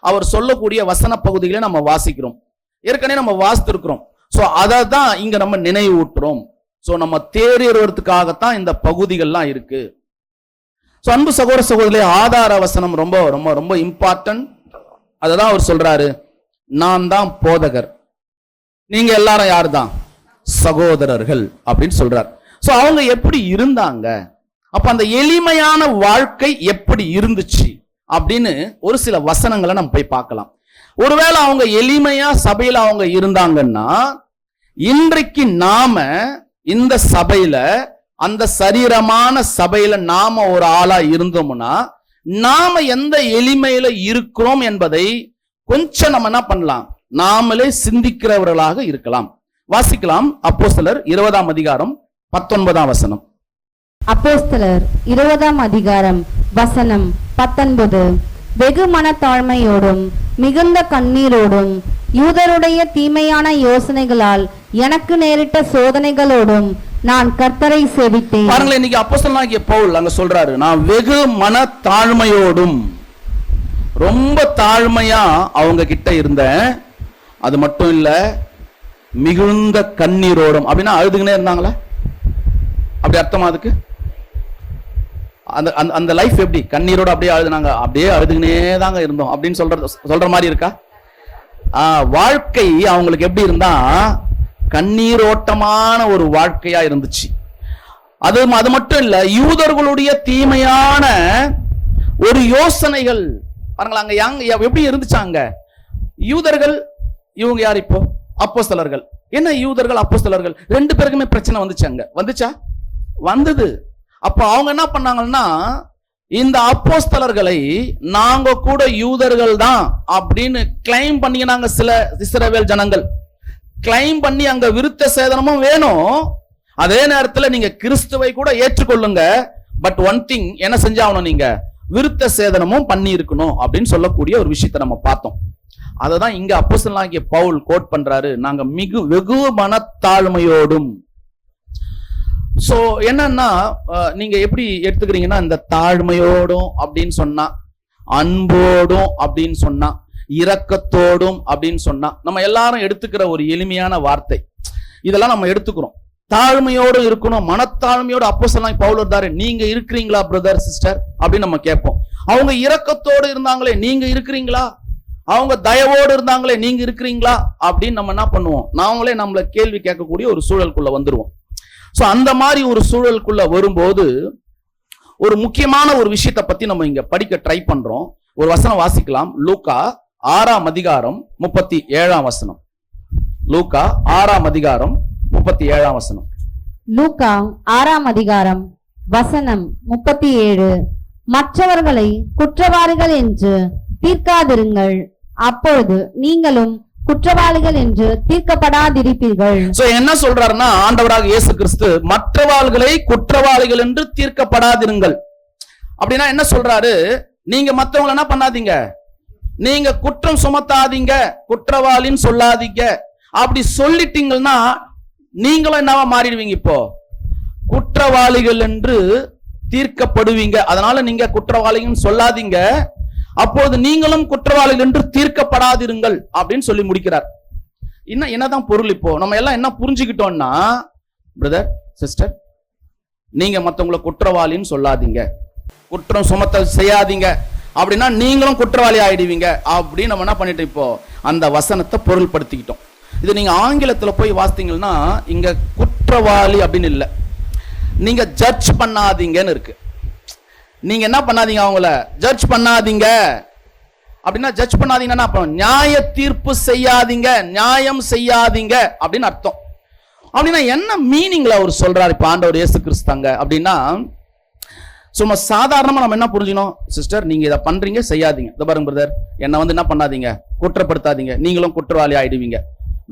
அவர் சொல்லக்கூடிய வசன பகுதிகளை நம்ம வாசிக்கிறோம். ஏற்கனவே நம்ம வாசித்திருக்கிறோம். சோ அதை தான் இங்க நம்ம நினைவூட்டுறோம். சோ நம்ம தேறியறதுக்காகத்தான் இந்த பகுதிகள்லாம் இருக்கு. சோ அன்பு சகோதர சகோதரிகளே, ஆதார வசனம் ரொம்ப ரொம்ப ரொம்ப இம்பார்ட்டன்ட். அததான் அவர் சொல்றாரு, நான் தான் போதகர், நீங்க எல்லாரும் யாரு தான்? சகோதரர்கள் அப்படின்னு சொல்றார். சோ அவங்க எப்படி இருந்தாங்க, அப்ப அந்த எளிமையான வாழ்க்கை எப்படி இருந்துச்சு அப்படின்னு ஒரு சில வசனங்களை நம்ம போய் பார்க்கலாம். ஒருவேளை அவங்க எளிமையா சபையில அவங்க இருந்தாங்கன்னா, இன்றைக்கு நாம இந்த சபையில, அந்த சரீரமான சபையில நாம ஒரு ஆளா இருந்தோம்னா, நாம எந்த எளிமையில இருக்கிறோம் என்பதை கொஞ்சம் நம்ம என்ன பண்ணலாம், நாமளே சிந்திக்கிறவர்களாக இருக்கலாம். வாசிக்கலாம். அப்போஸ்தலர் 20ஆம் அதிகாரம் 19ஆம் வசனம். அப்போஸ்தலர் 20ஆம் அதிகாரம் வசனம் 19. வெகு மனத்தாழ்மையோடும் மிகுந்த கண்ணீரோடும் யூதருடைய தீமையான யோசனைகளால் எனக்கு நேரிட்ட சோதனைகளோடும் நான் கர்த்தரை சேவித்தேன். பாருங்களேன், இன்னைக்கு அப்போஸ்தலனாகிய பவுல் அங்க சொல்றாரு, நான் வெகு மனத்தாழ்மையோடும், ரொம்ப தாழ்மையா அவங்க கிட்ட இருந்தேன். அது மட்டும் இல்ல, மிகுந்த கண்ணீரோடும். அப்படின்னா அழுதுகினே இருந்தாங்களா? அப்படி அர்த்தமா அதுக்கு? அந்த அந்த லைஃப் எப்படி? கண்ணீரோட அப்படியே அழுதுனாங்க, அப்படியே அழுதுகினே தாங்க இருந்தோம் அப்படின்னு சொல்ற மாதிரி இருக்கா? வாழ்க்கை அவங்களுக்கு எப்படி இருந்தா கண்ணீரோட்டமான ஒரு வாழ்க்கையா இருந்துச்சு. அது மட்டும் இல்ல, யூதர்களுடைய தீமையான ஒரு யோசனைகள் பாருங்களா அங்க எப்படி இருந்துச்சாங்க. யூதர்கள் இவங்க யார் இப்போ? அப்போஸ்தலர்கள். என்ன யூதர்கள் அப்போஸ்தலர்கள் ரெண்டு பேருக்குமே பிரச்சனை வந்துச்சாங்க. வந்துச்சா? வந்தது. அப்ப அவங்க என்ன பண்ணாங்கன்னா, இந்த அப்போஸ்தலர்களை நாங்க கூட யூதர்கள் தான் அப்படின்னு கிளைம் பண்ணினாங்க. சில இஸ்ரவேல் ஜனங்கள் கிளைம் பண்ணி அங்க விருத்த சேதனமும் வேணும், அதே நேரத்துல நீங்க கிறிஸ்துவை கூட ஏற்றுக்கொள்ளுங்க, பட் ஒன் திங் என்ன செஞ்சாகணும், நீங்க விருத்த சேதனமும் பண்ணி இருக்கணும் அப்படின்னு சொல்லக்கூடிய ஒரு விஷயத்தை நம்ம பார்த்தோம். அததான் இங்க அப்போஸ்தலனாகிய பவுல் கோட் பண்றாரு, நாங்க வெகு மனத்தாழ்மையோடும். சோ என்னன்னா, நீங்க எப்படி எடுத்துக்கிறீங்கன்னா, இந்த தாழ்மையோடும் அப்படின்னு சொன்னா, அன்போடும் அப்படின்னு சொன்னா, இரக்கத்தோடும் அப்படின்னு சொன்னா, நம்ம எல்லாரும் எடுத்துக்கிற ஒரு எளிமையான வார்த்தை. இதெல்லாம் நம்ம எடுத்துக்கிறோம். தாழ்மையோடு இருக்கணும், மனத்தாழ்மையோடு அப்போஸ்தலனாகிய பவுல் இருந்தாரு. நீங்க இருக்கிறீங்களா பிரதர் சிஸ்டர் அப்படின்னு நம்ம கேட்போம். அவங்க இரக்கத்தோடு இருந்தாங்களே, நீங்க இருக்கிறீங்களா? அவங்க தயவோடு இருந்தாங்களே, நீங்க இருக்கிறீங்களா அப்படின்னு நம்ம என்ன பண்ணுவோம், நாமளே நம்மள கேள்வி கேட்கக்கூடிய ஒரு சூழலுக்குள்ள வந்துருவோம். சோ அந்த மாதிரி ஒரு சூழலுக்குள்ள வரும்போது ஒரு முக்கியமான ஒரு விஷயத்தை பத்தி நம்ம இங்க படிக்க ட்ரை பண்றோம். ஒரு வசனம் வாசிக்கலாம். லூக்கா 6ஆம் அதிகாரம் 37ஆம் வசனம். லூக்கா 6ஆம் அதிகாரம் 37ஆம் வசனம். லூக்கா 6ஆம் அதிகாரம் வசனம் 37. மற்றவர்களை குற்றவாளிகள் என்று தீர்க்காதிருங்கள், அப்பொழுது நீங்களும் குற்றவாளிகள் என்று தீர்க்கப்படாதிருப்பீர்கள். சோ என்ன சொல்றாருன்னா, ஆண்டவராக இயேசு கிறிஸ்து மற்றவாளிகளை குற்றவாளிகள் என்று தீர்க்கப்படாதிருங்கள் அப்படின்னா என்ன சொல்றாரு? நீங்க மற்றவங்களை என்ன பண்ணாதீங்க, நீங்க குற்றம் சுமத்தாதீங்க, குற்றவாளின்னு சொல்லாதீங்க. அப்படி சொல்லிட்டீங்கன்னா நீங்களும் என்னவா மாறிடுவீங்க, இப்போ குற்றவாளிகள் என்று தீர்க்கப்படுவீங்க. அதனால நீங்க குற்றவாளின்னு சொல்லாதீங்க, அப்போது நீங்களும் குற்றவாளிகள் என்று தீர்க்கப்படாதிருங்கள் அப்படின்னு சொல்லி முடிக்கிறார். என்னதான் பொருள்? இப்போ நம்ம எல்லாம் என்ன புரிஞ்சுக்கிட்டோம்னா, பிரதர் சிஸ்டர், நீங்க மத்தவங்களை குற்றவாளின்னு சொல்லாதீங்க, குற்றம் சுமத்த செய்யாதீங்க, அப்படின்னா நீங்களும் குற்றவாளி ஆயிடுவீங்க அப்படின்னு நம்ம என்ன பண்ணிட்டு இப்போ அந்த வசனத்தை பொருள்படுத்திக்கிட்டோம். இது நீங்க ஆங்கிலத்துல போய் வாசித்தீங்கன்னா இங்க குற்றவாளி அப்படின்னு இல்லை, நீங்க ஜட்ஜ் பண்ணாதீங்கன்னு இருக்கு. நீங்க என்ன பண்ணாதீங்க, அவங்கள ஜட்ஜ் பண்ணாதீங்க. அப்படின்னா ஜட்ஜ் பண்ணாதீங்கன்னா நியாய தீர்ப்பு செய்யாதீங்க, நியாயம் செய்யாதீங்க அப்படின்னு அர்த்தம். அப்படின்னா என்ன மீனிங்ல அவர் சொல்றாரு இப்ப ஆண்டவர் இயேசு கிறிஸ்துங்க அப்படின்னா, சும்மா சாதாரணமா நம்ம என்ன புரிஞ்சுக்கணும், சிஸ்டர் நீங்க இதை பண்றீங்க செய்யாதீங்க, இதை பாருங்க பிரதர், என்ன வந்து என்ன பண்ணாதீங்க, குற்றப்படுத்தாதீங்க, நீங்களும் குற்றவாளி ஆயிடுவீங்க.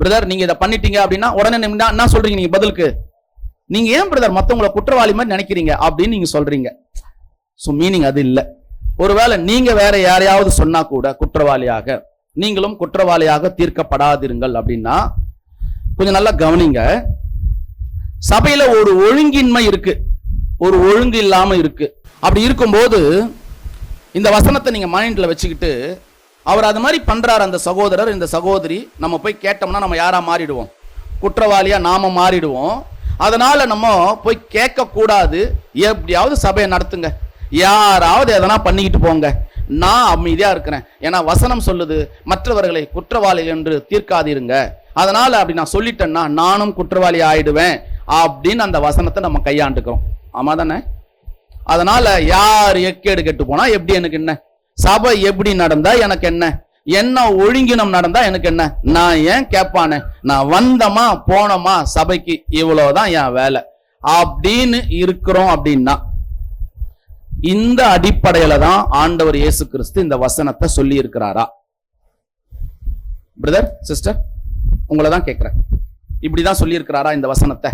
பிரதர் நீங்க இதை பண்ணிட்டீங்க அப்படின்னா உடனே என்ன சொல்றீங்க நீங்க பதிலுக்கு, நீங்க ஏன் பிரதர் மத்தவங்களை குற்றவாளி மாதிரி நினைக்கிறீங்க அப்படின்னு நீங்க சொல்றீங்க. சோ மீனிங் அது இல்ல. ஒருவேளை நீங்க வேற யாரையாவது சொன்னா கூட குற்றவாளியாக, நீங்களும் குற்றவாளியாக தீர்க்கப்படாதிருங்கள் அப்படின்னா கொஞ்சம் நல்லா கவனிங்க. சபையில ஒரு ஒழுங்கின்மை இருக்கு, ஒரு ஒழுங்கு இல்லாம இருக்கு. அப்படி இருக்கும்போது இந்த வசனத்தை நீங்க மைண்ட்ல வச்சுக்கிட்டு, அவர் அது மாதிரி பண்றாரு அந்த சகோதரர், இந்த சகோதரி, நம்ம போய் கேட்டோம்னா நம்ம யாரா மாறிடுவோம், குற்றவாளியா நாம மாறிடுவோம். அதனால நம்ம போய் கேட்க கூடாது, எப்படியாவது சபையை நடத்துங்க, யாராவது எதனா பண்ணிக்கிட்டு போங்க, நான் அமைதியா இருக்கிறேன், ஏன்னா வசனம் சொல்லுது மற்றவர்களை குற்றவாளிகள் என்று தீர்க்காதிருங்க, அதனால அப்படி நான் சொல்லிட்டேன்னா நானும் குற்றவாளி ஆயிடுவேன் அப்படின்னு அந்த வசனத்தை நம்ம கையாண்டுக்கிறோம். ஆமா தானே? அதனால யார் எக்கேடு கெட்டு போனா எப்படி எனக்கு என்ன, சபை எப்படி நடந்தா எனக்கு என்ன, என்ன ஒழுங்கினம் நடந்தா எனக்கு என்ன, நான் ஏன் கேட்பானே, நான் வந்தமா போனோமா சபைக்கு, இவ்வளவுதான் என் வேலை அப்படின்னு இருக்கிறோம். அப்படின்னா இந்த அடிப்படையில தான் ஆண்டவர் இயேசு கிறிஸ்து இந்த வசனத்தை சொல்லி இருக்கிறாரா? பிரதர் சிஸ்டர் உங்களை தான் கேட்கிறேன், இப்படிதான் சொல்லி இருக்கிறாரா இந்த வசனத்தை?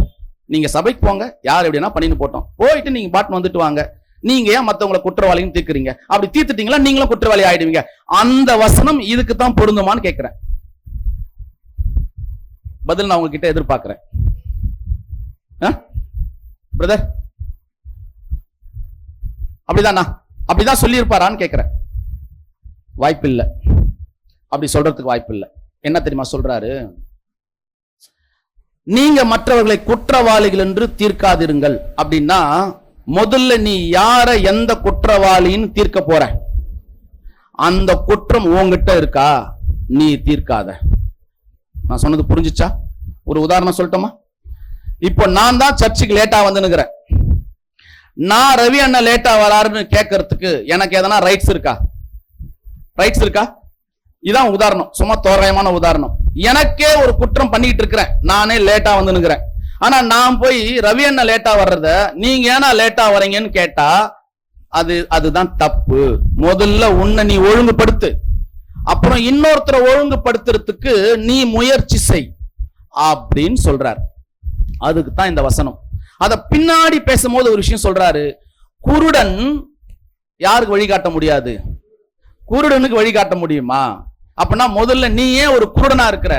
நீங்க சபைக்கு போங்க, யார் எப்படின்னா பண்ணிட்டு போட்டோம், போயிட்டு நீங்க பாட்டு வந்துட்டு வாங்க, நீங்க ஏன் மத்தவங்களை குற்றவாளின்னு தீர்க்கிறீங்க? அப்படி தீர்த்துட்டீங்களா நீங்களும் குற்றவாளி ஆயிடுவீங்க. அந்த வசனம் இதுக்கு தான் பொருந்துமான்னு கேட்கிறேன். பதில் நான் உங்ககிட்ட எதிர்பார்க்கிறேன். பிரதர் அப்படிதானா? அப்படிதான் சொல்லி இருப்பாரான்னு கேட்கிறேன். வாய்ப்பு இல்லை, அப்படி சொல்றதுக்கு வாய்ப்பு இல்லை. என்ன தெரியுமா சொல்றாரு? நீங்க மற்றவர்களை குற்றவாளிகள் என்று தீர்க்காதிருங்கள் அப்படின்னா, முதல்ல நீ யார எந்த குற்றவாளின்னு தீர்க்க போற? அந்த குற்றம் உன்கிட்ட இருக்கா, நீ தீர்க்காத. நான் சொன்னது புரிஞ்சுச்சா? ஒரு உதாரணம் சொல்லட்டுமா? இப்போ நான் தான் சர்ச்சுக்கு லேட்டா வந்துனுக்கிறேன். நான் ரவி அண்ணன் லேட்டா வராருன்னு கேட்கறதுக்கு எனக்கு எதனா ரைட்ஸ் இருக்கா? ரைட்ஸ் இருக்கா? இதான் உதாரணம், சும்மா தோராயமான உதாரணம். எனக்கே ஒரு குற்றம் பண்ணிட்டு இருக்கிறேன், நானே லேட்டா வந்துனுக்கிறேன். ஆனா நான் போய் ரவி அண்ணன் லேட்டா வர்றத நீங்க ஏன்னா லேட்டா வரீங்கன்னு கேட்டா அதுதான் தப்பு. முதல்ல உன்னை நீ ஒழுங்குபடுத்து, அப்புறம் இன்னொருத்தரை ஒழுங்குபடுத்துறதுக்கு நீ முயற்சி செய் அப்படின்னு சொல்றாரு. அதுக்கு தான் இந்த வசனம். அத பின்னாடி பேசும்போது ஒரு விஷயம் சொல்றாரு. குருடன் யாருக்கு வழிகாட்ட முடியாது? குருடனுக்கு வழிகாட்ட முடியுமா? அப்படின்னா முதல்ல நீ ஏன் ஒரு குருடனா இருக்கிற,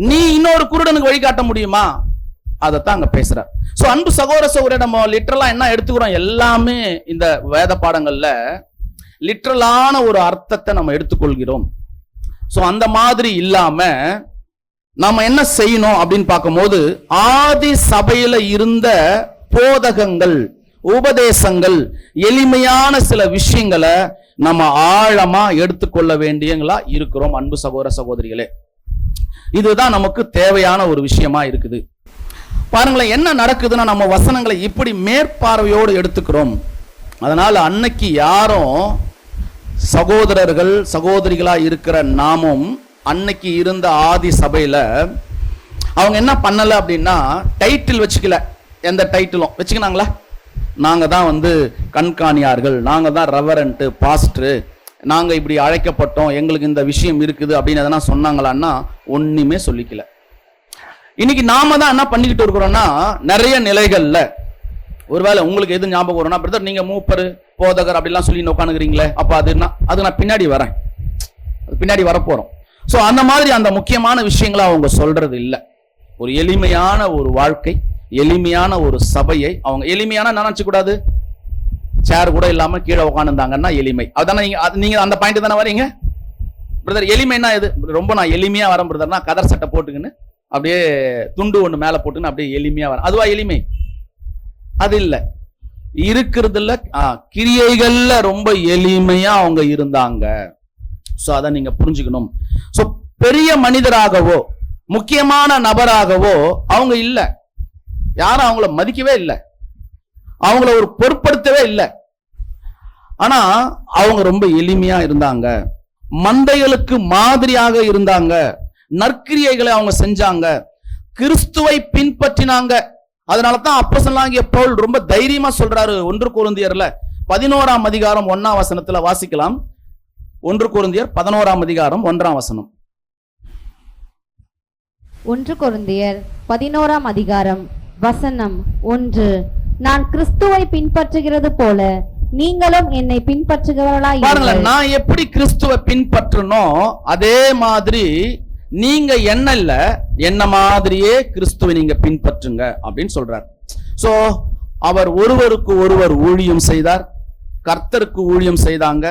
நீ இன்னொரு குருடனுக்கு வழிகாட்ட முடியுமா? அதைத்தான் அங்க பேசுறார். சோ அன்பு சகோதர சகோதரி, நம்ம லிட்டரலா என்ன எடுத்துக்கிறோம்? எல்லாமே இந்த வேத பாடங்கள்ல லிட்டரலான ஒரு அர்த்தத்தை நம்ம எடுத்துக்கொள்கிறோம். சோ அந்த மாதிரி இல்லாம நம்ம என்ன செய்யணும் அப்படின்னு பார்க்கும்போது, ஆதி சபையில இருந்த போதகங்கள், உபதேசங்கள், எளிமையான சில விஷயங்களை நம்ம ஆழமா எடுத்துக்கொள்ள வேண்டியங்களா இருக்கிறோம். அன்பு சகோதர சகோதரிகளே, இதுதான் நமக்கு தேவையான ஒரு விஷயமா இருக்குது. பாருங்களேன், என்ன நடக்குதுன்னா நம்ம வசனங்களை இப்படி மேற்பார்வையோடு எடுத்துக்கிறோம். அதனால அன்னைக்கு யாரும் சகோதரர்கள் சகோதரிகளா இருக்கிற நாமும் அன்னைக்கு இருந்த ஆதி சபையில அவங்க என்ன பண்ணல அப்படின்னா, டைட்டில் வச்சுக்கல. எந்த டைட்டிலும் வச்சுக்கினாங்களா? நாங்க தான் கண்காணியார்கள், நாங்க தான் ரெவரண்ட் பாஸ்டர், நாங்க இப்படி அழைக்கப்பட்டோம், எங்களுக்கு இந்த விஷயம் இருக்குது அப்படின்னு எதனா சொன்னாங்களான்னா ஒண்ணுமே சொல்லிக்கல. இன்னைக்கு நாம தான் என்ன பண்ணிக்கிட்டு இருக்கிறோம்னா, நிறைய நிலைகள்ல ஒருவேளை உங்களுக்கு எது ஞாபகம் வரும்னா, பிரதர் நீங்க மூப்பர் போதகர் அப்படிலாம் சொல்லி உட்காந்துக்கிறீங்களே, அப்ப அது நான் பின்னாடி வரேன், பின்னாடி வரப்போறோம். சோ அந்த மாதிரி அந்த முக்கியமான விஷயங்களை அவங்க சொல்றது இல்லை. ஒரு எளிமையான ஒரு வாழ்க்கை, எளிமையான ஒரு சபையை அவங்க எளிமையான நினைச்சு கூடாது. சேர் கூட இல்லாம கீழே உட்காந்துருந்தாங்கன்னா எளிமை. அதான நீங்க அந்த பாயிண்ட் தானே வரீங்க? பிரதர் எளிமைன்னா எது? ரொம்ப நான் எளிமையா வரேன் பிரதர்னா, கதர் சட்டை போட்டுக்கின்னு அப்படியே துண்டு ஒண்ணு மேல போட்டுன்னு அப்படியே எளிமையா வரேன், அதுவா எளிமை? அது இல்ல. இருக்கிறதுல கிரியைகள்ல ரொம்ப எளிமையா அவங்க இருந்தாங்க. சோ அதை நீங்க புரிஞ்சுக்கணும். சோ பெரிய மனிதராகவோ முக்கியமான நபராகவோ அவங்க இல்ல. யாரும் அவங்கள மதிக்கவே இல்லை, அவங்கள ஒரு பொருட்படுத்தவே இல்லை. ஆனா அவங்க ரொம்ப எளிமையா இருந்தாங்க, மந்தைகளுக்கு மாதிரியாக இருந்தாங்க, நற்கிரியைகளை அவங்க செஞ்சாங்க, கிறிஸ்துவை பின்பற்றினாங்க. அதனாலதான் அப்போஸ்தலனாகிய பவுல் ரொம்ப தைரியமா சொல்றாரு. 1 கொரிந்தியர்ல 11ஆம் அதிகாரம் 1ஆம் வசனத்துல வாசிக்கலாம். 1 கொரிந்தியர் 11ஆம் அதிகாரம் 1ஆம் வசனம். 1 கொரிந்தியர் 11ஆம் அதிகாரம் வசனம் 1. நான் கிறிஸ்துவை பின்பற்றுகிறது போல நீங்களும் என்னை பின்பற்றுகிறவர்களாய் பாருங்களேன், நான் எப்படி கிறிஸ்துவை பின்பற்றணும் அதே மாதிரி நீங்க என்ன மாதிரியே கிறிஸ்துவை நீங்க பின்பற்றுங்க அப்படின்னு சொல்றார். சோ அவர் ஒருவருக்கு ஒருவர் ஊழியம் செய்தார், கர்த்தருக்கு ஊழியம் செய்தாங்க,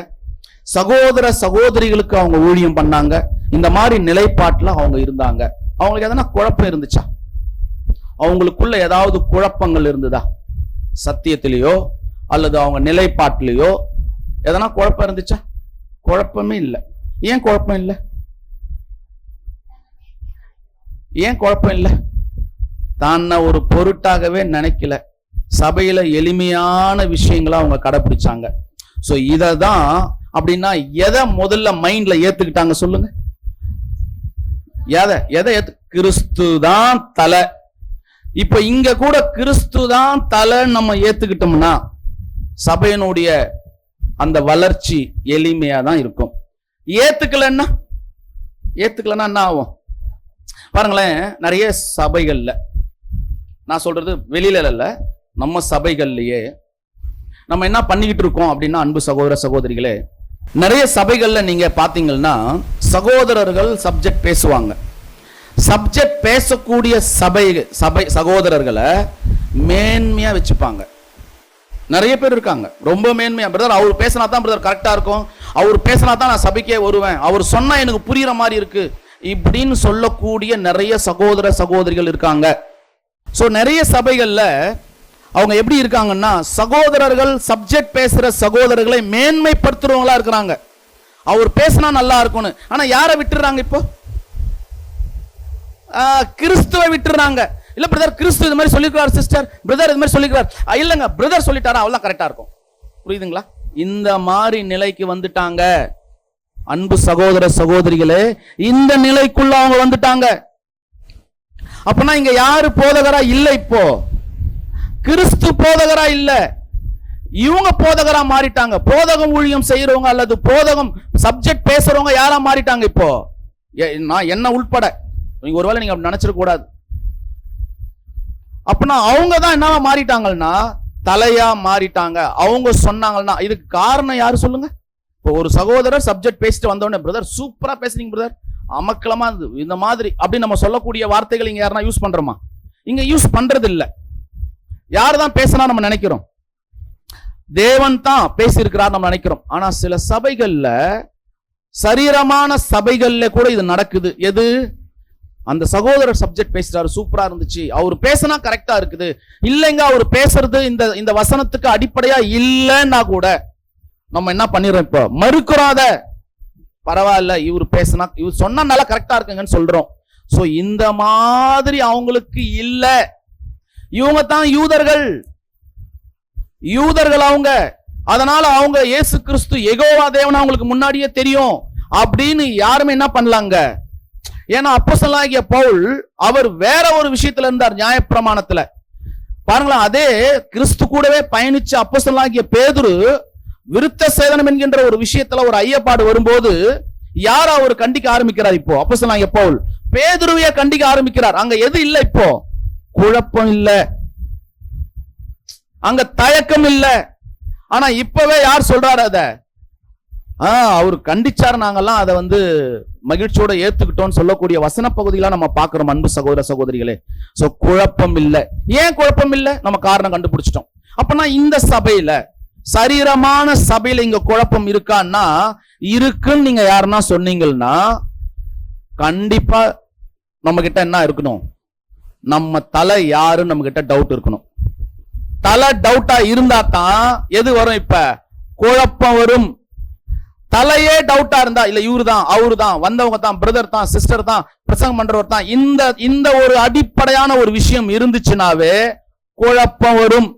சகோதர சகோதரிகளுக்கு அவங்க ஊழியம் பண்ணாங்க. இந்த மாதிரி நிலைப்பாட்டுல அவங்க இருந்தாங்க. அவங்களுக்கு எதனா குழப்பம் இருந்துச்சா? அவங்களுக்குள்ள ஏதாவது குழப்பங்கள் இருந்ததா? சத்தியத்திலேயோ அல்லது அவங்க நிலைப்பாட்டிலேயோ எதனா குழப்பம் இருந்துச்சா? குழப்பமே இல்லை. ஏன் குழப்பம் இல்லை? ஏன் குழப்பம் இல்லை? தான ஒரு பொருட்டாகவே நினைக்கல. சபையில எளிமையான விஷயங்களை அவங்க கடைபிடிச்சாங்க. சோ இததான் அப்படின்னா எதை முதல்ல மைண்ட்ல ஏத்துக்கிட்டாங்க சொல்லுங்க? எதை கிறிஸ்து தான் தலை. இப்ப இங்க கூட கிறிஸ்து தான் தலை நம்ம ஏத்துக்கிட்டோம்னா சபையினுடைய அந்த வளர்ச்சி எளிமையா தான் இருக்கும். ஏத்துக்கலன்னா என்ன ஆகும்? பாருங்களேன், நிறைய சபைகள்ல, நான் சொல்றது வெளியில இல்ல, நம்ம சபைகள்லயே நம்ம என்ன பண்ணிக்கிட்டு இருக்கோம் அப்படின்னா, அன்பு சகோதர சகோதரிகளே, நிறைய சபைகள்ல நீங்க பாத்தீங்கன்னா சகோதரர்கள் சப்ஜெக்ட் பேசுவாங்க. சப்ஜெக்ட் பேசக்கூடிய சபை சகோதரர்களை மேன்மையா வச்சுப்பாங்க. நிறைய பேர் இருக்காங்க ரொம்ப மேன்மையா, பிரதர் அவர் பேசினா தான் பிரதர் கரெக்டா இருக்கும், அவர் பேசினா தான் நான் சபைக்கே வருவேன், அவர் சொன்னா எனக்கு புரியுற மாதிரி இருக்கு இப்படின்னு சொல்லக்கூடிய நிறைய சகோதர சகோதரிகள் இருக்காங்க. சோ நிறைய சபைகள்ல அவங்க எப்படி இருக்காங்கன்னா, சகோதரர்கள் சப்ஜெக்ட் பேசுற சகோதரர்களை மேன்மைப்படுத்துறவங்களா இருக்கிறாங்க. அவர் பேசினா நல்லா இருக்கும்னு. ஆனா யாரை விட்டுறாங்க இப்போ? கிறிஸ்துவை விட்டுறாங்க. இல்ல பிரதர் கிறிஸ்து இது மாதிரி சொல்லிக்கிறார், சிஸ்டர் பிரதர் இது மாதிரி சொல்லிக்கிறார், இல்லங்க பிரதர் சொல்லிட்டாரா அவ்வளவு கரெக்டா இருக்கும். புரியுதுங்களா? இந்த மாதிரி நிலைக்கு வந்துட்டாங்க. அன்பு சகோதர சகோதரிகளே, இந்த நிலைக்குள்ள அவங்க வந்துட்டாங்க. அப்பனா இங்க யாரு போதகரா இல்ல? இப்போ கிறிஸ்து போதகரா இல்ல, இவங்க போதகரா மாறிட்டாங்க. போதகம் ஊழியம் செய்யறவங்க அல்லது போதகம் சப்ஜெக்ட் பேசுறவங்க யாரா மாறிட்டாங்க இப்போ? நான் என்ன உள்பட. நீங்க ஒருவேளை நீங்க அப்படி நினைச்சிட கூடாது. அப்பனா அவங்க தான் என்னவா மாறிட்டாங்கன்னா தலையா மாறிட்டாங்க. அவங்க சொன்னாங்கன்னா இதுக்கு காரணம் யாரு சொல்லுங்க? இப்போ ஒரு சகோதரர் சப்ஜெக்ட் பேசிட்டு வந்தோடனே, பிரதர் சூப்பரா பேசுறீங்க பிரதர், அமக்கலமா இந்த மாதிரி அப்படி நம்ம சொல்லக்கூடிய வார்த்தைகள் இங்க யாருன்னா யூஸ் பண்றோமா? இங்க யூஸ் பண்றது இல்ல. யாரு தான் பேசினா நம்ம நினைக்கிறோம், தேவன் தான் பேசி இருக்கிறார் நம்ம நினைக்கிறோம். ஆனா சில சபைகள்ல, சரீரமான சபைகள்ல கூட இது நடக்குது. எது? அந்த சகோதரர் சப்ஜெக்ட் பேசுறாரு, சூப்பரா இருந்துச்சு, அவர் பேசினா கரெக்டா இருக்குது, இல்லைங்க அவர் பேசுறது இந்த வசனத்துக்கு அடிப்படையா இல்லைன்னா கூட நம்ம என்ன பண்ணிடுறோம், இப்போ மறுக்கிறோம். பரவாயில்ல, இவர் பேசினா இவர் சொன்னா நல்லா கரெக்டா இருக்குங்கன்னு சொல்றோம். சோ இந்த மாதிரி அவங்களுக்கு இல்ல. இவங்க தான் யூதர்கள் அவங்க. அதனால அவங்க இயேசு கிறிஸ்து யெகோவா தேவன் அவங்களுக்கு முன்னாடியே தெரியும் அப்படின்னு யாருமே என்ன பண்ணலாங்க. ஏன்னா அப்போஸ்தலனாகிய பவுல் அவர் வேற ஒரு விஷயத்துல இருந்தார், நியாயப்பிரமாணத்துல. பாருங்களேன், அதே கிறிஸ்து கூடவே பயணிச்ச அப்போஸ்தலனாகிய பேதுரு விருத்த சேதனம் என்கின்ற ஒரு விஷயத்துல ஒரு ஐயப்பாடு வரும்போது யார் அவர் கண்டிக்க ஆரம்பிக்கிறார்? இப்போ அப்போஸ்தலனாகிய பவுல் பேதுருவையே கண்டிக்க ஆரம்பிக்கிறார். அங்க எது இல்ல? இப்போ குழப்பம் இல்ல, அங்க தயக்கம் இல்ல. ஆனா இப்பவே யார் சொல்றாரு அத? அவர் கண்டிச்சார், நாங்கெல்லாம் அதை மகிழ்ச்சியோட ஏத்துக்கிட்டோம்னு சொல்லக்கூடிய வசன பகுதிகளா நம்ம பாக்குறோம். அன்பு சகோதர சகோதரிகளே, சோ குழப்பம் இல்ல. ஏன் குழப்பம் இல்ல? நம்ம காரணம் கண்டுபிடிச்சிட்டோம். அப்பனா இந்த சபையில, சரீரமான சபையில இங்க குழப்பம் இருக்கான்னா இருக்குன்னு நீங்க யாருன்னா சொன்னீங்கன்னா, கண்டிப்பா நம்ம கிட்ட என்ன இருக்கணும்? நம்ம தலை யாருன்னு நம்ம கிட்ட டவுட் இருக்கணும். தலை டவுட்டா இருந்தா தான் எது வரும்? இப்ப குழப்பம் வரும். தலையே டவுட்டா இருந்தா, இல்ல இவரு தான் அவரு தான் வந்தவங்க தான் பிரதர் தான் சிஸ்டர் தான் பிரசங்கம் பண்றவர் தான், இந்த ஒரு அடிப்படையான ஒரு விஷயம் இருந்துச்சுனாவே குழப்பம் வரும்.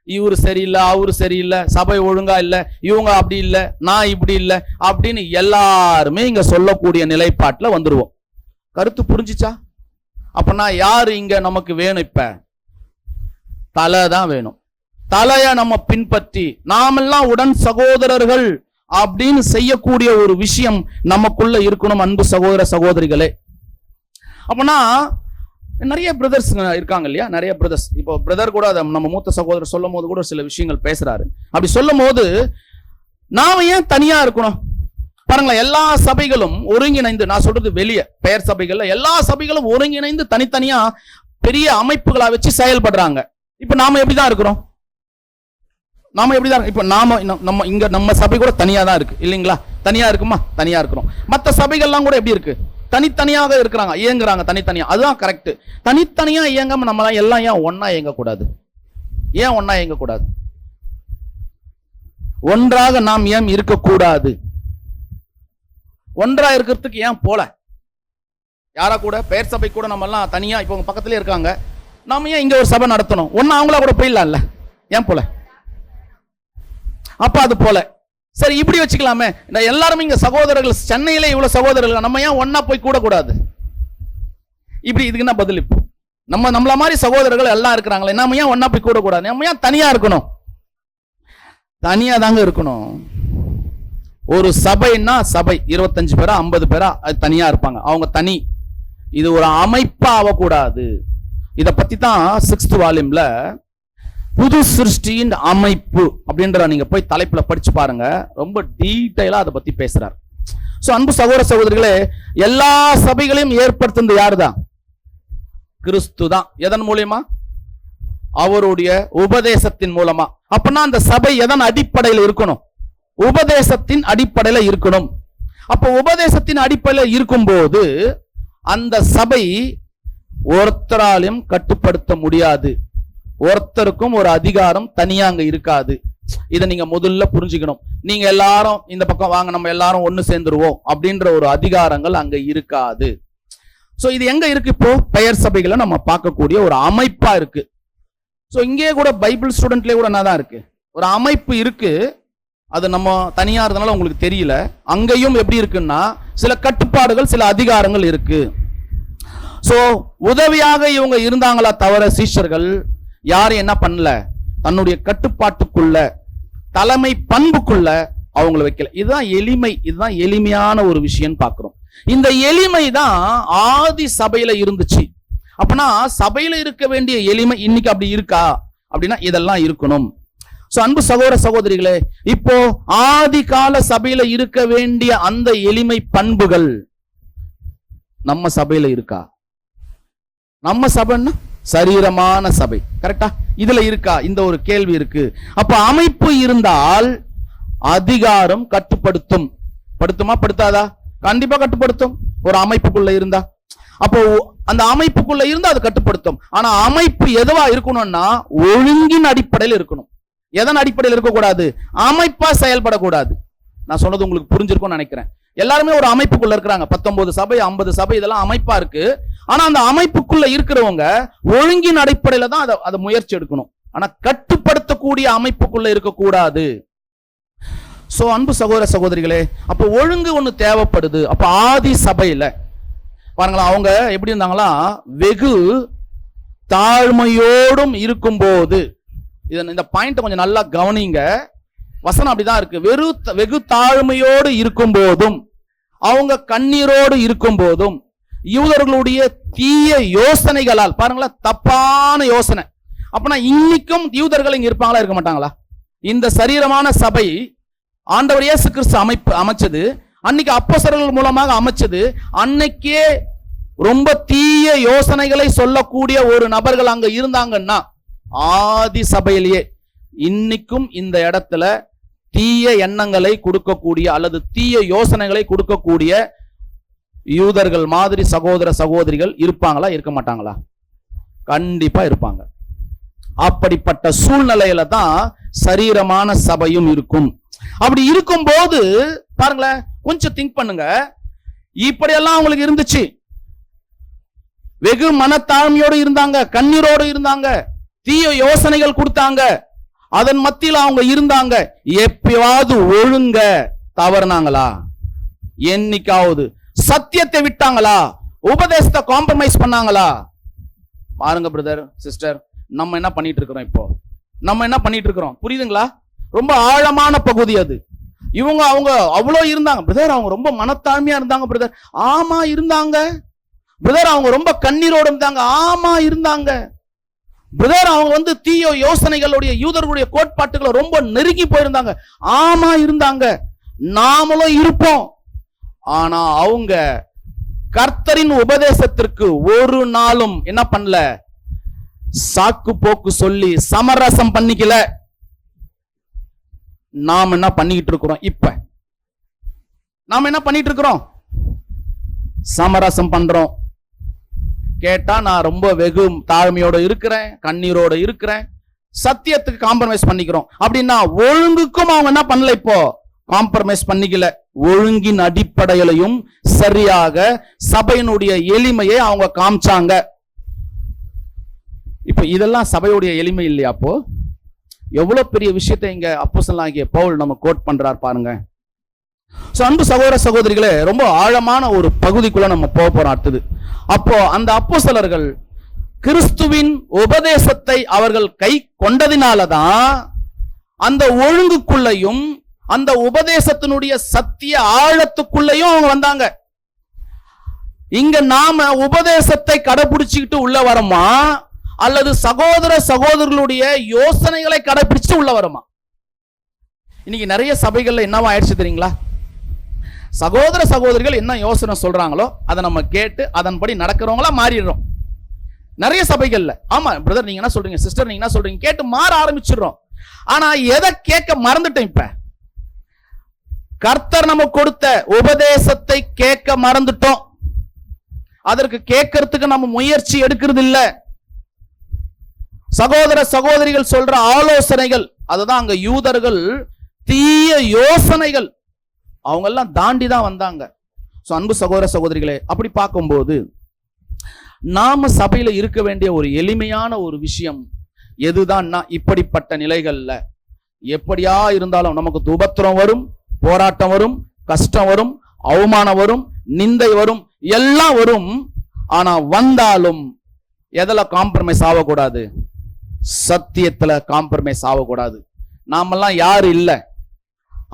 இவரு சரியில்லை, அவரு சரியில்லை, சபை ஒழுங்கா இல்ல, இவங்க அப்படி இல்ல, நான் இப்படி இல்ல அப்படின்னு எல்லாருமே இங்க சொல்லக்கூடிய நிலைப்பாட்டுல வந்துருவோம். கருத்து புரிஞ்சுச்சா? அப்பனா யாரு இங்க நமக்கு வேணும்? இப்ப தலை தான் வேணும். தலைய நம்ம பின்பற்றி நாமெல்லாம் உடன் சகோதரர்கள் அப்படின்னு செய்யக்கூடிய ஒரு விஷயம் நமக்குள்ள இருக்கணும். அன்பு சகோதர சகோதரிகளே, அப்பனா நிறைய பிரதர்ஸ் இருக்காங்க இல்லையா? நிறைய பிரதர்ஸ். இப்போ பிரதர் கூட நம்ம மூத்த சகோதரர் சொல்லும் போது கூட சில விஷயங்கள் பேசுறாரு. அப்படி சொல்லும் போது நாம ஏன் தனியா இருக்கணும்? பாருங்களேன், எல்லா சபைகளும் ஒருங்கிணைந்து, நான் சொல்றது வெளியே பெயர் சபைகள்ல எல்லா சபைகளும் ஒருங்கிணைந்து தனித்தனியா பெரிய அமைப்புகளா வச்சு செயல்படுறாங்க. இப்ப நாம எப்படிதான் இருக்கிறோம்? நாம எப்படிதான்? இப்ப நம்ம இங்க நம்ம சபை கூட தனியா தான் இருக்கு இல்லைங்களா? தனியா இருக்குமா? தனியா இருக்கிறோம். மற்ற சபைகள்லாம் கூட எப்படி இருக்கு? தனித்தனியாக இருக்கிறாங்க, இயங்குறாங்க தனித்தனியா. அதுதான் கரெக்ட். தனித்தனியா இயங்காம நம்ம எல்லாம் ஏன் ஒன்னா இயங்க கூடாது? ஏன் ஒன்னா இயங்க கூடாது? ஒன்றாக நாம் ஏன் இருக்கக்கூடாது? ஒன்றா இருக்கிறதுக்கு ஏன் போல? யாரா கூட பெயர் சபை கூட நம்ம எல்லாம் தனியா, இப்போ உங்க பக்கத்திலே இருக்காங்க, நாம ஏன் இங்க ஒரு சபை நடத்தணும்? ஒன்னா அவங்களா கூட போயிடலாம்ல, ஏன் போல? அப்ப அது போல சரி, இப்படி வச்சுக்கலாமே. எல்லாருமே இங்க சகோதரர்கள், சென்னையில இவ்வளவு சகோதரர்கள், நம்ம ஏன் ஒன்னா போய் கூட கூடாது? இப்படி இதுக்கு என்ன பதில்? இப்போ நம்மள மாதிரி சகோதரர்கள் எல்லாம் இருக்கிறாங்களே, நம்ம ஏன் ஒன்னா போய் கூட கூடாது? நம்ம ஏன் தனியா இருக்கணும்? தனியா தாங்க இருக்கணும். ஒரு சபைன்னா சபை 25 பேரா 50 பேரா அது தனியா இருப்பாங்க, அவங்க தனி. இது ஒரு அமைப்பா ஆகக்கூடாது. இத பத்தி தான் 6th வால்யூம்ல புது சிருஷ்டியின் அமைப்பு அப்படின்ற நீங்க போய் தலைப்புல படிச்சு பாருங்க. ரொம்ப டீடைலா அதை பத்தி பேசுறார். சோ அன்பு சகோதர சகோதரிகளே, எல்லா சபைகளையும் ஏற்படுத்துறது யாருதான்? கிறிஸ்து தான். எதன் மூலமா? அவருடைய உபதேசத்தின் மூலமா. அப்பனா அந்த சபை எதன் அடிப்படையில் இருக்கணும்? உபதேசத்தின் அடிப்படையில இருக்கணும். அப்ப உபதேசத்தின் அடிப்படையில் இருக்கும்போது அந்த சபை ஒருத்தராலையும் கட்டுப்படுத்த முடியாது. ஒருத்தருக்கும் ஒரு அதிகாரம் தனியா அங்க இருக்காது. இதை நீங்க முதல்ல புரிஞ்சுக்கணும். நீங்க எல்லாரும் இந்த பக்கம் வாங்க, நம்ம எல்லாரும் ஒண்ணு சேர்ந்துருவோம் அப்படின்ற ஒரு அதிகாரங்கள் அங்க இருக்காது. சோ இது எங்க இருக்கு? இப்போ பெயர் சபைகளை நம்ம பார்க்கக்கூடிய ஒரு அமைப்பா இருக்கு. சோ இங்கே கூட பைபிள் ஸ்டூடெண்ட்லயே கூட என்னதான் இருக்கு? ஒரு அமைப்பு இருக்கு. அது நம்ம தனியா இருந்தனால உங்களுக்கு தெரியல. அங்கேயும் எப்படி இருக்குன்னா சில கட்டுப்பாடுகள், சில அதிகாரங்கள் இருக்கு. சோ உதவியாக இவங்க இருந்தாங்களா தவிர சீஷர்கள் யாரும் என்ன பண்ணல, தன்னுடைய கட்டுப்பாட்டுக்குள்ள, தலைமை பண்புக்குள்ள அவங்கள வைக்கல. இதுதான் எளிமை. இதுதான் எளிமையான ஒரு விஷயம் பார்க்கிறோம். இந்த எளிமை தான் ஆதி சபையில இருந்துச்சு. அப்பனா சபையில இருக்க வேண்டிய எளிமை இன்னைக்கு அப்படி இருக்கா அப்படின்னா இதெல்லாம் இருக்கணும். சோ அன்பு சகோதர சகோதரிகளே, இப்போ ஆதி கால சபையில இருக்க வேண்டிய அந்த எளிமை பண்புகள் நம்ம சபையில இருக்கா? நம்ம சபைன்னா சரீரமான சபை, கரெக்டா? இதுல இருக்கா? இந்த ஒரு கேள்வி இருக்கு. அப்ப அமைப்பு இருந்தால் அதிகாரம் கட்டுப்படுத்தும். படுத்துமா படுத்தாதா? கண்டிப்பா கட்டுப்படுத்தும். ஒரு அமைப்புக்குள்ள இருந்தா, அப்போ அந்த அமைப்புக்குள்ள இருந்தா அது கட்டுப்படுத்தும். ஆனா அமைப்பு எதுவா இருக்கணும்னா ஒழுங்கின் அடிப்படையில் இருக்கணும். எதன் அடிப்படையில் இருக்கக்கூடாது? அமைப்பா செயல்படக்கூடாது. நான் சொன்னது உங்களுக்கு புரிஞ்சிருக்கும்னு நினைக்கிறேன். எல்லாருமே ஒரு அமைப்புக்குள்ள இருக்கிறாங்க. 19 சபை, 50 சபை, இதெல்லாம் அமைப்பா இருக்கு. ஆனா அந்த அமைப்புக்குள்ள இருக்கிறவங்க ஒழுங்கின் அடிப்படையில தான் அதை முயற்சி எடுக்கணும். ஆனா கட்டுப்படுத்தக்கூடிய அமைப்புக்குள்ள இருக்கக்கூடாது. சோ அன்பு சகோதர சகோதரிகளே, அப்ப ஒழுங்கு ஒண்ணு தேவைப்படுது. அப்ப ஆதி சபையில பாருங்களா, அவங்க எப்படி இருந்தாங்களா? வெகு தாழ்மையோடும் இருக்கும்போது, இந்த பாயிண்ட் கொஞ்சம் நல்லா கவனிங்க. வசனம் அப்படிதான் இருக்கு. வெகு தாழ்மையோடு இருக்கும் போதும், அவங்க கண்ணீரோடு இருக்கும் போதும், யூதர்களுடைய தீய யோசனைகளால், பாருங்களா, தப்பான யோசனை. அப்பனா இன்னைக்கும் யூதர்கள் இங்க இருப்பாங்களா? இருக்க மாட்டாங்களா? இந்த சரீரமான சபை ஆண்டவர் இயேசு கிறிஸ்து அமைச்சது, அன்னைக்கு அப்போஸ்தலர்கள் மூலமாக அமைச்சது. அன்னைக்கே ரொம்ப தீய யோசனைகளை சொல்லக்கூடிய ஒரு நபர்கள் அங்க இருந்தாங்கன்னா ஆதி சபையிலேயே இன்னைக்கும் இந்த இடத்துல தீய எண்ணங்களை கொடுக்கக்கூடிய அல்லது தீய யோசனைகளை கொடுக்கக்கூடிய யூதர்கள் மாதிரி சகோதர சகோதரிகள் இருப்பாங்களா? இருக்க மாட்டாங்களா? கண்டிப்பா இருப்பாங்க. அப்படிப்பட்ட சூழ்நிலையில தான் சரீரமான சபையும் இருக்கும். அப்படி இருக்கும்போது பாருங்களேன், கொஞ்சம் திங்க் பண்ணுங்க. இப்படியெல்லாம் அவங்களுக்கு இருந்துச்சு. வெகு மனத்தாழ்மையோடு இருந்தாங்க, கண்ணீரோடு இருந்தாங்க, தீய யோசனைகள் கொடுத்தாங்க. அதன் மத்தியில் அவங்க இருந்தாங்க. எப்பயாவது ஒழுங்க தவறுனாங்களா? என்னைக்காவது சத்தியத்தை விட்டாங்களா? உபதேசத்தை காம்ப்ரமைஸ் பண்ணாங்களா? பாருங்க பிரதர் சிஸ்டர், நம்ம என்ன பண்ணிட்டு இருக்கிறோம்? இப்போ நம்ம என்ன பண்ணிட்டு இருக்கிறோம்? புரியுதுங்களா? ரொம்ப ஆழமான பகுதி அது. அவங்க அவ்வளோ இருந்தாங்க பிரதர். அவங்க ரொம்ப மனத்தாழ்மையா இருந்தாங்க பிரதர். ஆமா இருந்தாங்க பிரதர். அவங்க ரொம்ப கண்ணீரோடு இருந்தாங்க. ஆமா இருந்தாங்க பிரதர். அவங்க தீய யோசனைகளுடைய யூதர்களுடைய கோட்பாட்டுகளை ரொம்ப நெருங்கி போயிருந்தாங்க. ஆமா இருந்தாங்க. நாமளும் இருப்போம். ஆனா அவங்க கர்த்தரின் உபதேசத்திற்கு ஒரு நாளும் என்ன பண்ணல? சாக்கு போக்கு சொல்லி சமரசம் பண்ணிக்கல. நாம் என்ன பண்ணிட்டு இருக்கிறோம்? இப்ப நாம என்ன பண்ணிட்டு இருக்கிறோம்? சமரசம் பண்றோம். கேட்டா நான் ரொம்ப வெகு தாழ்மையோட இருக்கிறேன், கண்ணீரோட இருக்கிறேன், சத்தியத்துக்கு காம்ப்ரமைஸ் பண்ணிக்கிறோம். அப்படின்னா ஒழுங்குக்கும் அவங்க என்ன பண்ணல? இப்போ காம்ப்ரமைஸ் பண்ணிக்கல. ஒழுங்கின் அடிப்படையிலையும் சரியாக சபையினுடைய எளிமையை அவங்க காமிச்சாங்க. இப்ப இதெல்லாம் சபையுடைய எளிமை இல்லையா? அப்போ எவ்வளவு பெரிய விஷயத்தை இங்க அப்போஸ்தலனாகிய பவுல் நம்ம கோட் பண்றார் பாருங்க. அன்பு சகோதர சகோதரிகளே, ரொம்ப ஆழமான ஒரு பகுதிக்குள்ள நம்ம போக போறோம் அடுத்தது. அப்போ அந்த அப்போஸ்தலர்கள் கிறிஸ்துவின் உபதேசத்தை அவர்கள் கை கொண்டதினாலதான் அந்த ஒழுங்குக்குள்ளையும் அந்த உபதேசத்தினுடைய சத்திய ஆழத்துக்குள்ளையும் அவங்க வந்தாங்க. இங்க நாம உபதேசத்தை கடைபிடிச்சுக்கிட்டு உள்ள வரோமா, அல்லது சகோதர சகோதரர்களுடைய யோசனைகளை கடைபிடிச்சு உள்ள வரோமா? இன்னைக்கு நிறைய சபைகள்ல என்னவா ஆயிடுச்சு தெரியுங்களா? சகோதர சகோதரிகள் என்ன யோசனை சொல்றாங்களோ அதை நம்ம கேட்டு அதன்படி நடக்கிறவங்களா மாறிடுறோம் நிறைய சபைகள்ல. ஆமா பிரதர் நீங்க என்ன சொல்றீங்க, சிஸ்டர் நீங்க என்ன சொல்றீங்க கேட்டு மாற ஆரம்பிச்சிடுறோம். ஆனா எதை கேட்க மறந்துட்டோம். இப்ப கர்த்தர் நம்ம கொடுத்த உபதேசத்தை கேட்க மறந்துட்டோம். அதற்கு கேட்கறதுக்கு நம்ம முயற்சி எடுக்கிறது இல்ல. சகோதர சகோதரிகள் சொல்ற ஆலோசனைகள், அதுதான் அங்க யூதர்கள் தீய யோசனைகள் அவங்க எல்லாம் தாண்டி தான் வந்தாங்க. அன்பு சகோதர சகோதரிகளே, அப்படி பார்க்கும்போது நாம சபையில இருக்க வேண்டிய ஒரு எளிமையான ஒரு விஷயம் எதுதான்னா, இப்படிப்பட்ட நிலைகள்ல எப்படியா இருந்தாலும் நமக்கு உபத்திரம் வரும், போராட்டம் வரும், கஷ்டம் வரும், அவமானம் வரும், நிந்தை வரும், எல்லாம் வரும். ஆனா வந்தாலும் எதுல காம்ப்ரமைஸ் ஆகக்கூடாது? சத்தியத்துல காம்ப்ரமைஸ் ஆகக்கூடாது. நாமெல்லாம் யாரு இல்ல,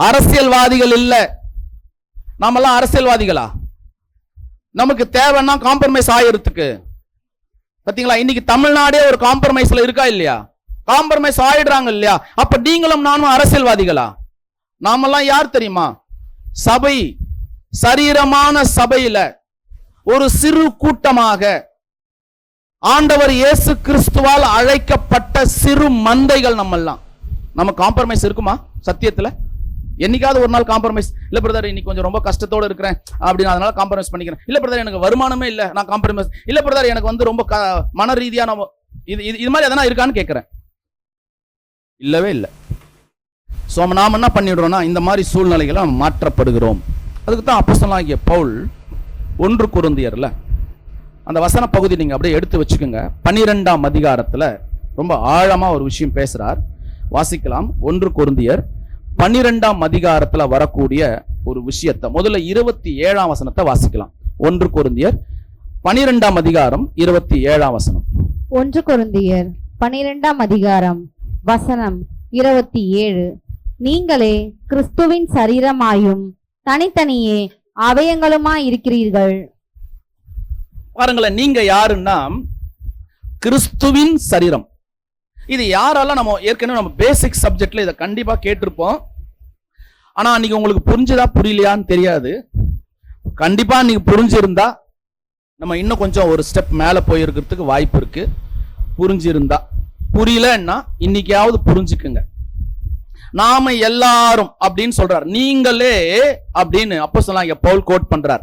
அரசியல்வாதிகள் இல்ல. நாமெல்லாம் அரசியல்வாதிகளா? நமக்கு தேவைன்னா காம்ப்ரமைஸ் ஆயிரத்துக்கு. பாத்தீங்களா, இன்னைக்கு தமிழ்நாடே ஒரு காம்ப்ரமைஸ்ல இருக்கா இல்லையா? காம்ப்ரமைஸ் ஆயிடுறாங்க இல்லையா? அப்ப நீங்களும் நானும் அரசியல்வாதிகளா? நாமெல்லாம் யார் தெரியுமா? சபை, சரீரமான சபையில ஒரு சிறு கூட்டமாக ஆண்டவர் இயேசு கிறிஸ்துவால் அழைக்கப்பட்ட சிறு மந்தைகள் நம்மெல்லாம். நம்ம காம்ப்ரமைஸ் இருக்குமா சத்தியத்துல? என்னைக்காவது ஒரு நாள் காம்ப்ரமைஸ் இல்ல பிரதர் இன்னைக்கு கொஞ்சம் ரொம்ப கஷ்டத்தோட இருக்கிறேன் அப்படின்னு அதனால காம்ப்ரமைஸ் பண்ணிக்கிறேன். இல்ல பிரதர் எனக்கு வருமானமே இல்ல நான் காம்ப்ரமைஸ். இல்ல பிரதர் எனக்கு வந்து ரொம்ப மன ரீதியா நம்ம இது மாதிரி எதனா இருக்கான்னு கேட்கிறேன். இல்லவே இல்லை. சோ நாம என்ன பண்ணிடுறோம்னா இந்த மாதிரி சூழ்நிலைகளை மாற்றப்படுகிறோம். அதுக்கு தான் அப்போஸ்தலனாகிய பவுல் 1 கொரிந்தியர்ல அந்த வசன பகுதி நீங்க அப்படியே எடுத்து வச்சுக்கோங்க. 12ஆம் அதிகாரத்துல ரொம்ப ஆழமா ஒரு விஷயம் பேசுறார். வாசிக்கலாம். 1 கொரிந்தியர் 12ஆம் அதிகாரத்துல வரக்கூடிய ஒரு விஷயத்தை முதல்ல 27ஆம் வசனத்தை வாசிக்கலாம். 1 கொரிந்தியர் 12ஆம் அதிகாரம் 27ஆம் வசனம். 1 கொரிந்தியர் 12ஆம் அதிகாரம் வசனம் 27. நீங்களே கிறிஸ்துவின் சரீரமாயும் தனித்தனியே அவயங்களுமாய் இருக்கிறீர்கள். பாருங்களேன், நீங்க யாருன்னா கிறிஸ்துவின் சரீரம். இது யாரெல்லாம் நம்ம ஏற்கனவே நம்ம பேசிக் சப்ஜெக்ட்ல இதை கண்டிப்பா கேட்டிருப்போம். ஆனா அன்னைக்கு உங்களுக்கு புரிஞ்சுதா புரியலையான்னு தெரியாது. கண்டிப்பா நீங்க புரிஞ்சிருந்தா நம்ம இன்னும் கொஞ்சம் ஒரு ஸ்டெப் மேல போயிருக்கிறதுக்கு வாய்ப்பு இருக்கு. புரிஞ்சிருந்தா, புரியலன்னா இன்னைக்காவது புரிஞ்சுக்குங்க. நாம எல்லாரும் அப்படின்னு சொல்றார், நீங்களே அப்படின்னு அப்போஸ்தலனாகிய பவுல் கோட் பண்றார்.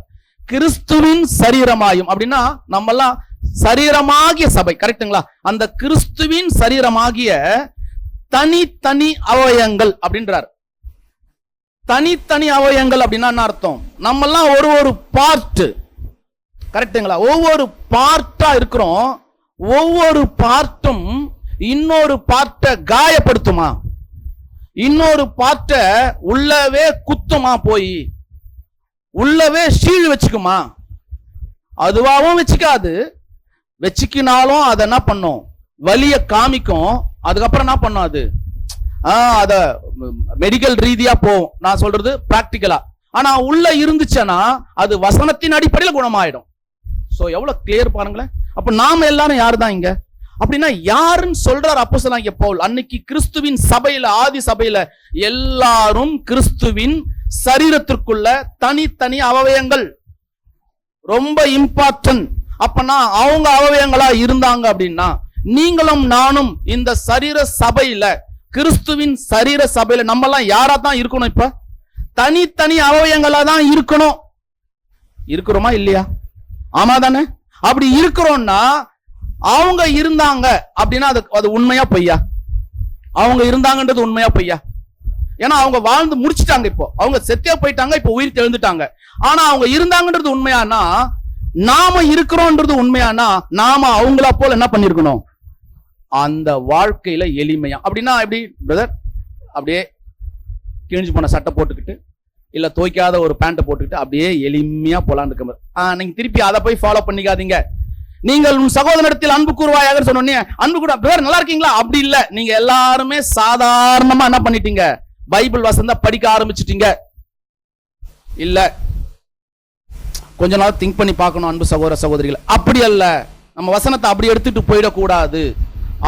கிறிஸ்துவின் சரீரமாயும் அப்படின்னா நம்ம எல்லாம் சரீரமாகிய சபை, கரெக்டுங்களா? அந்த கிறிஸ்துவின் சரீரமாகிய தனித்தனி அவயங்கள் அப்படின்றார். தனித்தனி அவயங்கள் அப்படின்னா என்ன அர்த்தம்? நம்ம எல்லாம் ஒரு பார்ட், கரெக்டுங்களா? ஒவ்வொரு பார்ட்டா இருக்கிறோம். ஒவ்வொரு பார்ட்டும் இன்னொரு பார்ட்டை காயப்படுத்துமா? இன்னொரு பார்ட்டை உள்ளவே குத்துமா? போய் உள்ளவே ஷீல் வச்சுக்குமா? அதுவாவும் வச்சுக்காது. வச்சுக்கினாலும் அதை என்ன பண்ணும்? வலிய காமிக்கும். அதுக்கப்புறம் என்ன பண்ணும்? அது அத மெடிக்கல் ரீதியா போகும். நான் சொல்றது பிராக்டிக்கலா. ஆனா உள்ள இருந்துச்சுன்னா அது வசனத்தின் அடிப்படையில் குணமாயிடும். சோ எவ்வளவு கிளியர் பாருங்களேன். அப்ப நாம எல்லாரும் யாரு தான் இங்க அப்படின்னா யாருன்னு சொல்றார் அப்போஸ்தலனாகிய பவுல். அன்னைக்கு கிறிஸ்துவின் சபையில, ஆதி சபையில எல்லாரும் கிறிஸ்துவின் சரீரத்திற்குள்ள தனித்தனி அவயங்கள். ரொம்ப இம்பார்ட்டன்ட். அப்பனா அவங்க அவயங்களா இருந்தாங்க அப்படின்னா நீங்களும் நானும் இந்த சரீர சபையில, கிறிஸ்துவின் சரீர சபையில நம்ம எல்லாம் யாரா தான் இருக்கணும்? இப்ப தனித்தனி அவயங்களா தான் இருக்கணும். இருக்கிறோமா இல்லையா? ஆமா தானே? அப்படி இருக்கிறோம்னா அவங்க இருந்தாங்க அப்படின்னா அது உண்மையா பொய்யா? அவங்க இருந்தாங்கன்றது உண்மையா பொய்யா? ஏன்னா அவங்க வாழ்ந்து முடிச்சுட்டாங்க. இப்போ அவங்க செத்தே போயிட்டாங்க, இப்போ உயிர் தெழுந்துட்டாங்க. ஆனா அவங்க இருந்தாங்கன்றது உண்மையானா, நாம இருக்கிறோம்ன்றது உண்மையானா, நாம அவங்களா போல என்ன பண்ணிருக்கணும்? அந்த வாழ்க்கையில எளிமையா. அப்படின்னா எப்படி பிரதர்? அப்படியே கிழிஞ்சு போன சட்டை போட்டுக்கிட்டு இல்ல துவைக்காத ஒரு பேண்ட்டை போட்டுக்கிட்டு அப்படியே எளிமையா போலான்னு இருக்க. நீங்க திருப்பி அதை போய் ஃபாலோ பண்ணிக்காதீங்க. நீங்கள் உன் சகோதரத்தில் அன்பு கூறுவாயாக சொன்னோன்னே அன்பு கூட பிரதர் நல்லா இருக்கீங்களா? அப்படி இல்ல. நீங்க எல்லாருமே சாதாரணமா என்ன பண்ணிட்டீங்க? பைபிள் வசனத்தை படிக்க ஆரம்பிச்சிட்டீங்க. இல்ல கொஞ்ச நாள் திங்க் பண்ணி பார்க்கணும் அன்பு சகோதர சகோதரிகள். அப்படி அல்ல, நம்ம வசனத்தை அப்படி எடுத்துட்டு போயிடக்கூடாது.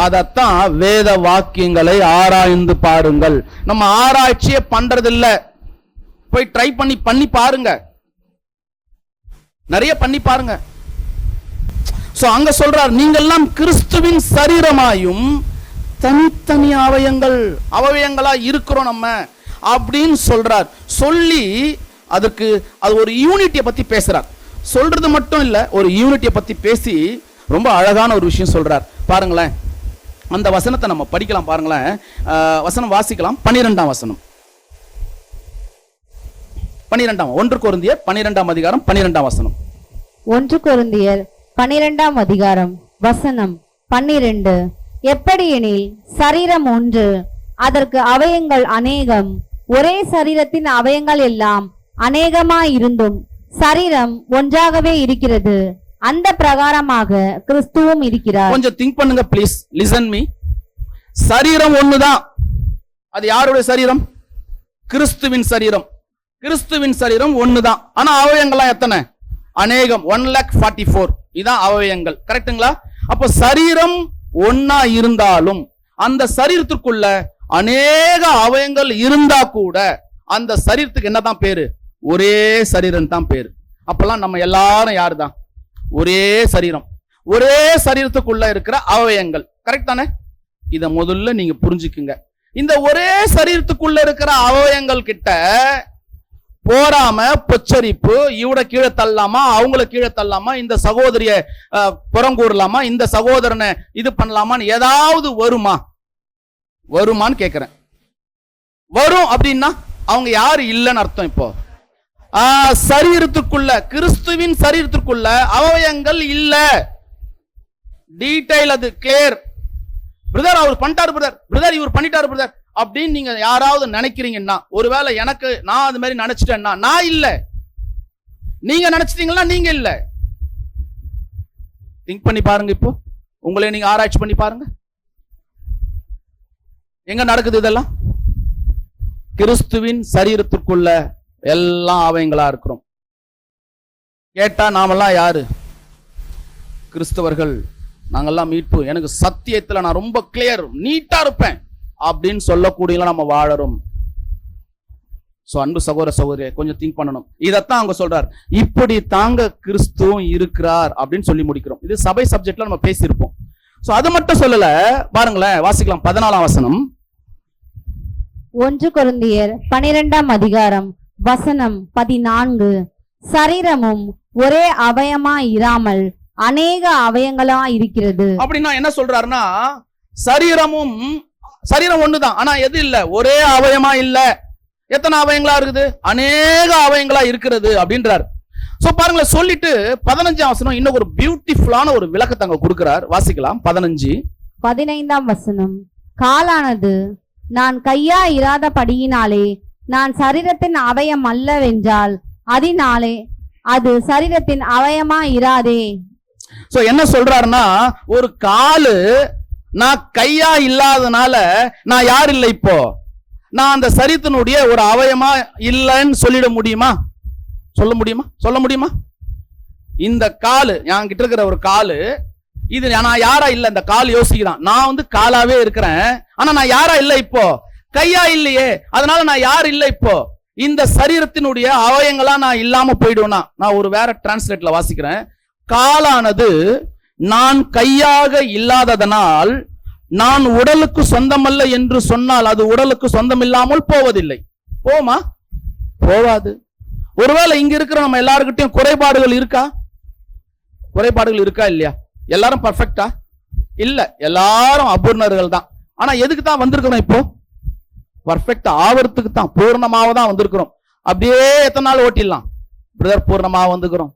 அதத்தான் வேத வாக்கியங்களை ஆராய்ந்து பாருங்கள். நம்ம ஆராய்ச்சியே பண்றதில்ல. போய் ட்ரை பண்ணி பாருங்க, நிறைய பண்ணி பாருங்க. சோ அங்க சொல்றார், நீங்கெல்லாம் கிறிஸ்துவின் சரீரமாயும் தனித்தனி அவயங்களா இருக்கிறோம் நம்ம அப்படின்னு சொல்றார். சொல்லி அதுக்கு அது ஒரு யூனிட்டியை பத்தி பேசுறார். சொல்றது மட்டும் இல்ல, ஒரு யூனிட்டியை பத்தி பேசி ரொம்ப அழகான ஒரு விஷயம் சொல்றார். பாருங்களேன், அந்த வசனத்தை நம்ம படிக்கலாம். பாருங்களேன், வசனம் வாசிக்கலாம். 12ஆம் வசனம், 1 கொரிந்தியர் 12ஆம் அதிகாரம் 12ஆம் வசனம். 1 கொரிந்தியர் 12ஆம் அதிகாரம் வசனம் 12. எப்படியெனில் சரீரம் ஒன்று, அதற்கு அவயங்கள் அநேகம், ஒரே சரீரத்தின் அவயங்கள் எல்லாம் அநேகமாயிருந்தும் சரீரம் ஒன்றாகவே இருக்கிறது. அந்த பிரகாரமாக கிறிஸ்துவும் இருக்கிறார். கொஞ்சம் திங்க் பண்ணுங்க ப்ளீஸ், லிசன் மீ. சரீரம் ஒண்ணுதான். அது யாருடைய சரீரம்? கிறிஸ்துவின் சரீரம். கிறிஸ்துவின் சரீரம் ஒண்ணுதான். ஆனா அவயங்கள்லாம் எத்தனை? அநேகம். 1,44,000 இதான் அவயங்கள். கரெக்ட்டுங்களா? அப்ப சரீரம் ஒன்னா இருந்தாலும் அந்த சரீரத்துக்குள்ள அநேக அவயங்கள் இருந்தா கூட அந்த சரீரத்துக்கு என்னதான் பேரு? ஒரே சரீரம் தான் பேரு. அப்பெல்லாம் நம்ம எல்லாரும் யாரு தான்? ஒரே சரீரம். ஒரே சரீரத்துக்குள்ள இருக்கிற அவயங்கள். கரெக்ட் தானே? இத முதல்ல நீங்க புரிஞ்சுக்குங்க. இந்த ஒரே சரீரத்துக்குள்ள இருக்கிற அவயங்கள் கிட்ட போராம பொச்சரிப்பு, இவட கீழே தள்ளலாமா, அவங்கள கீழே தள்ளலாமா, இந்த சகோதரிய புறங்கூறலாமா, இந்த சகோதரனை இது பண்ணலாமான்னு ஏதாவது வருமான்னு கேக்குறேன். வரும் அப்படின்னா அவங்க யாரு இல்லைன்னு அர்த்தம். இப்போ சரீரத்துக்குள்ள, கிறிஸ்துவின் சரீரத்துக்குள்ள அவயங்கள் இல்ல. டீடைல் அது கிளியர். பிரதர் அவர் பண்ணிட்டாரு, பிரதர் இவர் பண்ணிட்டாரு பிரதர் அப்படின்னு நீங்க யாராவது நினைக்கிறீங்கன்னா, ஒருவேளை எனக்கு நான் அது மாதிரி நினைச்சிட்டேன்னா நான் இல்ல, நீங்க நினைச்சிட்டீங்கன்னா நீங்க இல்ல. திங்க் பண்ணி பாருங்க. இப்போ உங்களே நீங்க ஆராய்ச்சி பண்ணி பாருங்க. எங்க நடக்குது இதெல்லாம்? கிறிஸ்துவின் சரீரத்துக்குள்ள எல்லாம் அவயங்களா இருக்கிறோம். கேட்டா நாமெல்லாம் யாரு? கிறிஸ்தவர்கள். நாங்கெல்லாம் மீட்பு, எனக்கு சத்தியத்துல நான் ரொம்ப கிளியர், நீட்டா இருப்பேன் அப்படின்னு சொல்லக்கூடிய நம்ம வாழறோம். சோ அன்பு சகோதர சகோதரி, கொஞ்சம் திங்க் பண்ணணும். இதத்தான் அவங்க சொல்றார், இப்படி தாங்க கிறிஸ்துவும் இருக்கிறார் அப்படின்னு சொல்லி முடிக்கிறோம். இது சபை சப்ஜெக்ட்ல நம்ம பேசியிருப்போம். சோ அது மட்டும் சொல்லல. பாருங்களேன், வாசிக்கலாம் 14ஆம் வசனம். 1 கொரிந்தியர் 12ஆம் அதிகாரம் வசனம் 14. சரீரமும் ஒரே அவயமா இராமல் அநேக அவயங்களா இருக்கிறது. அப்படின்னா என்ன சொல்றாருன்னா, சரீரம் ஒண்ணுதான், ஆனா எது இல்ல? ஒரே அவயமா இல்ல. எத்தனை அவயங்களா இருக்குது? அநேக அவயங்களா இருக்கிறது அப்படின்றார். சோ பாருங்களேன், சொல்லிட்டு 15ஆம் வசனம் இன்னும் ஒரு பியூட்டிஃபுல்லான ஒரு விளக்கத்தை அங்க கொடுக்கிறார். வாசிக்கலாம் 15. 15ஆம் வசனம். காலானது நான் கையா இராதபடியினாலே நான் சரீரத்தின் அவயம் அல்லவென்றால் அதனாலே அது சரீரத்தின் அவயமா இராதே. சோ என்ன சொல்றாருன்னா, ஒரு காலு நான் கையா இல்லாதனால நான் யார் இல்லை? இப்போ நான் அந்த சரீரத்தினுடைய ஒரு அவயமா இல்லைன்னு சொல்லிட முடியுமா? சொல்ல முடியுமா? இந்த காலு, என்கிட்ட இருக்கிற ஒரு காலு, இது நான் யாரா இல்ல? இந்த கால் யோசிக்கிறான், நான் காலாவே இருக்கிறேன், ஆனா நான் யாரா இல்ல? இப்போ கையா இல்லையே, அதனால நான் யார் இல்ல? இப்போ இந்த சரீரத்தினுடைய அவயங்களா நான் இல்லாம போயிடுவேனா? நான் ஒரு வேற டிரான்ஸ்லேட்ல வாசிக்கிறேன். காலானது நான் கையாக இல்லாததனால் நான் உடலுக்கு சொந்தமல்ல என்று சொன்னால் அது உடலுக்கு சொந்தம் இல்லாமல் போவதில்லை. போமா? போவாது. ஒருவேளை இங்க இருக்கிற நம்ம எல்லாருக்கிட்டையும் குறைபாடுகள் இருக்கா இல்லையா? எல்லாரும் பர்ஃபெக்டா இல்ல, எல்லாரும் அபூர்ணர்கள் தான். ஆனா எதுக்கு தான் வந்திருக்கிறோம்? இப்போ பர்ஃபெக்ட் ஆவறதுக்கு தான், பூர்ணமாவ தான் வந்திருக்கிறோம். அப்படியே எத்தனை நாள் ஓட்டிடலாம்? பிரதர் பூர்ணமாக வந்திருக்கிறோம்,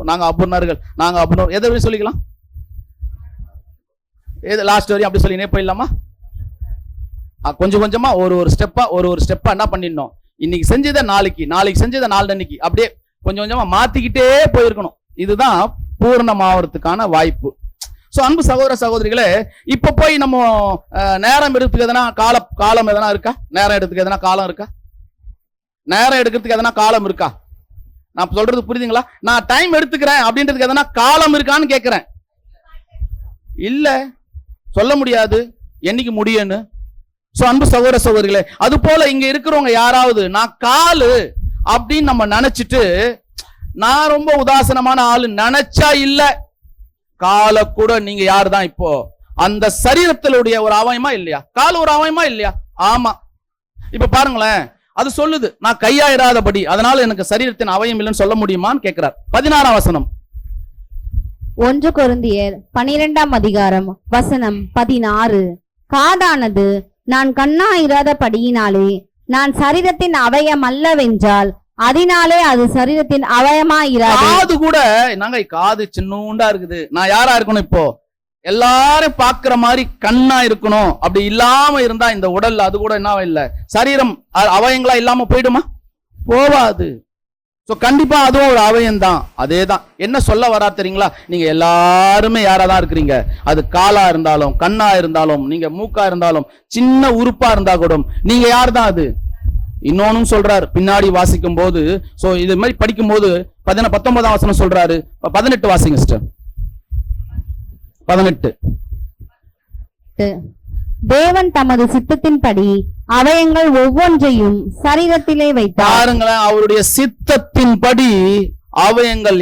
நாங்க அபூர்ணர்கள், நாங்க அபூர்ணர், எதை சொல்லிக்கலாம்? லாஸ்ட் வரையும் அப்படி சொல்லினே போயிடலாமா? கொஞ்சம் கொஞ்சமா ஒரு ஸ்டெப்பா என்ன பண்ணிடணும்? இன்னைக்கு செஞ்சதை நாளைக்கு செஞ்சதை நாளன்னைக்கு, அப்படியே கொஞ்சம் கொஞ்சமா மாத்திக்கிட்டே போயிருக்கணும். இதுதான் பூர்ணமாவதுக்கான வாய்ப்பு. சோ அன்பு சகோதர சகோதரிகளே, இப்ப போய் நம்ம நேரம் எடுத்துக்கு எதனா காலம் எதனா இருக்கா? நேரம் எடுத்துக்கு எதனா காலம் இருக்கா? நேரம் எடுக்கிறதுக்கு எதனா காலம் இருக்கா? நான் சொல்றது புரியுதுங்களா? நான் டைம் எடுத்துக்கிறேன் அப்படின்றதுக்கு எதனா காலம் இருக்கான்னு கேட்கிறேன். இல்ல, சொல்ல முடியாது என்னைக்கு முடியும்னு. சோ அன்பு சகோதர சகோதரிகளே, அது போல இங்க இருக்கிறவங்க யாராவது நான் காலு அப்படின்னு நம்ம நினைச்சிட்டு, நான் ரொம்ப உதாசனமான ஆளு நினைச்சா இல்ல, கால கூட நீங்க யாரு தான் இப்போ அந்த சரீரத்திலுடைய ஒரு அவயமா இல்லையா? கால் ஒரு அவயமா இல்லையா? ஆமா. இப்ப பாருங்களேன், அது சொல்லுது நான் கையாயிராதபடி அதனால எனக்கு சரீரத்தின் அவயம் இல்லைன்னு சொல்ல முடியுமான்னு கேட்கிறார். 16ஆம் வசனம். 1 கொரிந்தியர் 12ஆம் அதிகாரம் வசனம் 16. காதானது நான் கண்ணாயிராதபடியினாலே நான் சரீரத்தின் அவயம் அல்லவென்றால் அதனாலே அது சரீரத்தின் அவயமாயிராது. காது கூட நாங்க காது சின்னூண்டா இருக்குது, நான் யாரா இருக்கணும் இப்போ? எல்லாரும் பாக்குற மாதிரி கண்ணா இருக்கணும். அப்படி இல்லாம இருந்தா இந்த உடல் அது கூட என்ன இல்ல, சரீரம் அவயங்களா இல்லாம போயிடுமா? போவாது. சோ கண்டிப்பா அதுவும் ஒரு அவயம் தான். அதே தான் என்ன சொல்ல வரா தெரியுங்களா? நீங்க எல்லாருமே யாராதான் இருக்கிறீங்க. அது காலா இருந்தாலும் கண்ணா இருந்தாலும் நீங்க மூக்கா இருந்தாலும் சின்ன உறுப்பா இருந்தா கூட நீங்க யார் தான் அது. இன்னொன்னு சொல்றாரு பின்னாடி வாசிக்கும் போது. சோ இது மாதிரி படிக்கும் போது 19ஆம் வசனம் சொல்றாரு. 18 வாசிங்க சிஸ்டர். 18. தேவன் தமது சித்தத்தின்படி அவயங்கள் ஒவ்வொன்றையும் சரீரத்திலே வைத்தார். பாருங்களேன், அவருடைய சித்தத்தின்படி அவயங்கள்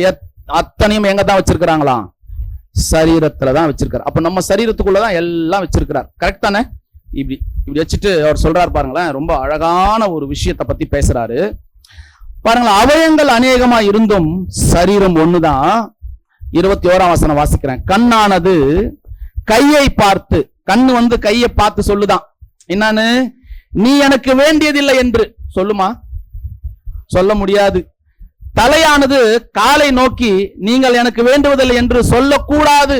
அத்தனையும் எங்க தான் வச்சிருக்கிறாங்களாம்? சரீரத்துல தான் வச்சிருக்காரு. அப்ப நம்ம சரீரத்துக்குள்ளதான் எல்லாம் வச்சிருக்கிறார். கரெக்ட் தானே? இப்படி இப்படி வச்சுட்டு அவர் சொல்றாரு பாருங்களேன், ரொம்ப அழகான ஒரு விஷயத்தை பத்தி பேசுறாரு பாருங்களேன். அவயங்கள் அநேகமா இருந்தும் சரீரம் ஒண்ணுதான். 21ஆம் வசனம் வாசிக்கிறேன். கண்ணானது கையை பார்த்து, கண்ணு கையை பார்த்து சொல்லுதான் என்னன்னு, நீ எனக்கு வேண்டியதில்லை என்று சொல்லுமா? சொல்ல முடியாது. தலையானது காலை நோக்கி நீங்கள் எனக்கு வேண்டுவதில்லை என்று சொல்லக்கூடாது.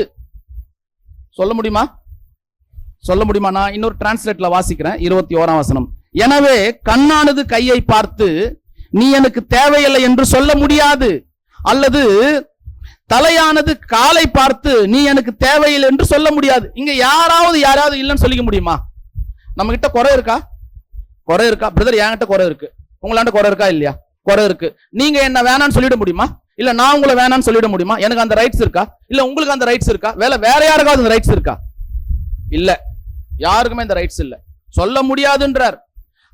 சொல்ல முடியுமா? சொல்ல முடியுமா? நான் இன்னொரு டிரான்ஸ்லேட்ல வாசிக்கிறேன். 21ஆம் வசனம். எனவே கண்ணானது கையை பார்த்து நீ எனக்கு தேவையில்லை என்று சொல்ல முடியாது. அல்லது தலையானது காலை பார்த்து நீ எனக்கு தேவையில்லை என்று சொல்ல முடியாது. இங்க யாராவது இல்லைன்னு சொல்லிக்க முடியுமா? நம்ம கிட்ட குறை இருக்கா? குறை இருக்கா? பிரதர் என்கிட்ட குறை இருக்கு, உங்களாண்ட குறை இருக்கா இல்லையா? குறை இருக்கு. நீங்க என்ன வேணான்னு சொல்லிட முடியுமா? இல்ல நான் உங்களை வேணான்னு சொல்லிட முடியுமா? எனக்கு அந்த ரைட்ஸ் இருக்கா? இல்ல உங்களுக்கு அந்த ரைட்ஸ் இருக்கா? வேற யாருக்காவது அந்த ரைட்ஸ் இருக்கா? இல்ல, யாருக்குமே இந்த ரைட்ஸ் இல்ல. சொல்ல முடியாதுன்றார்.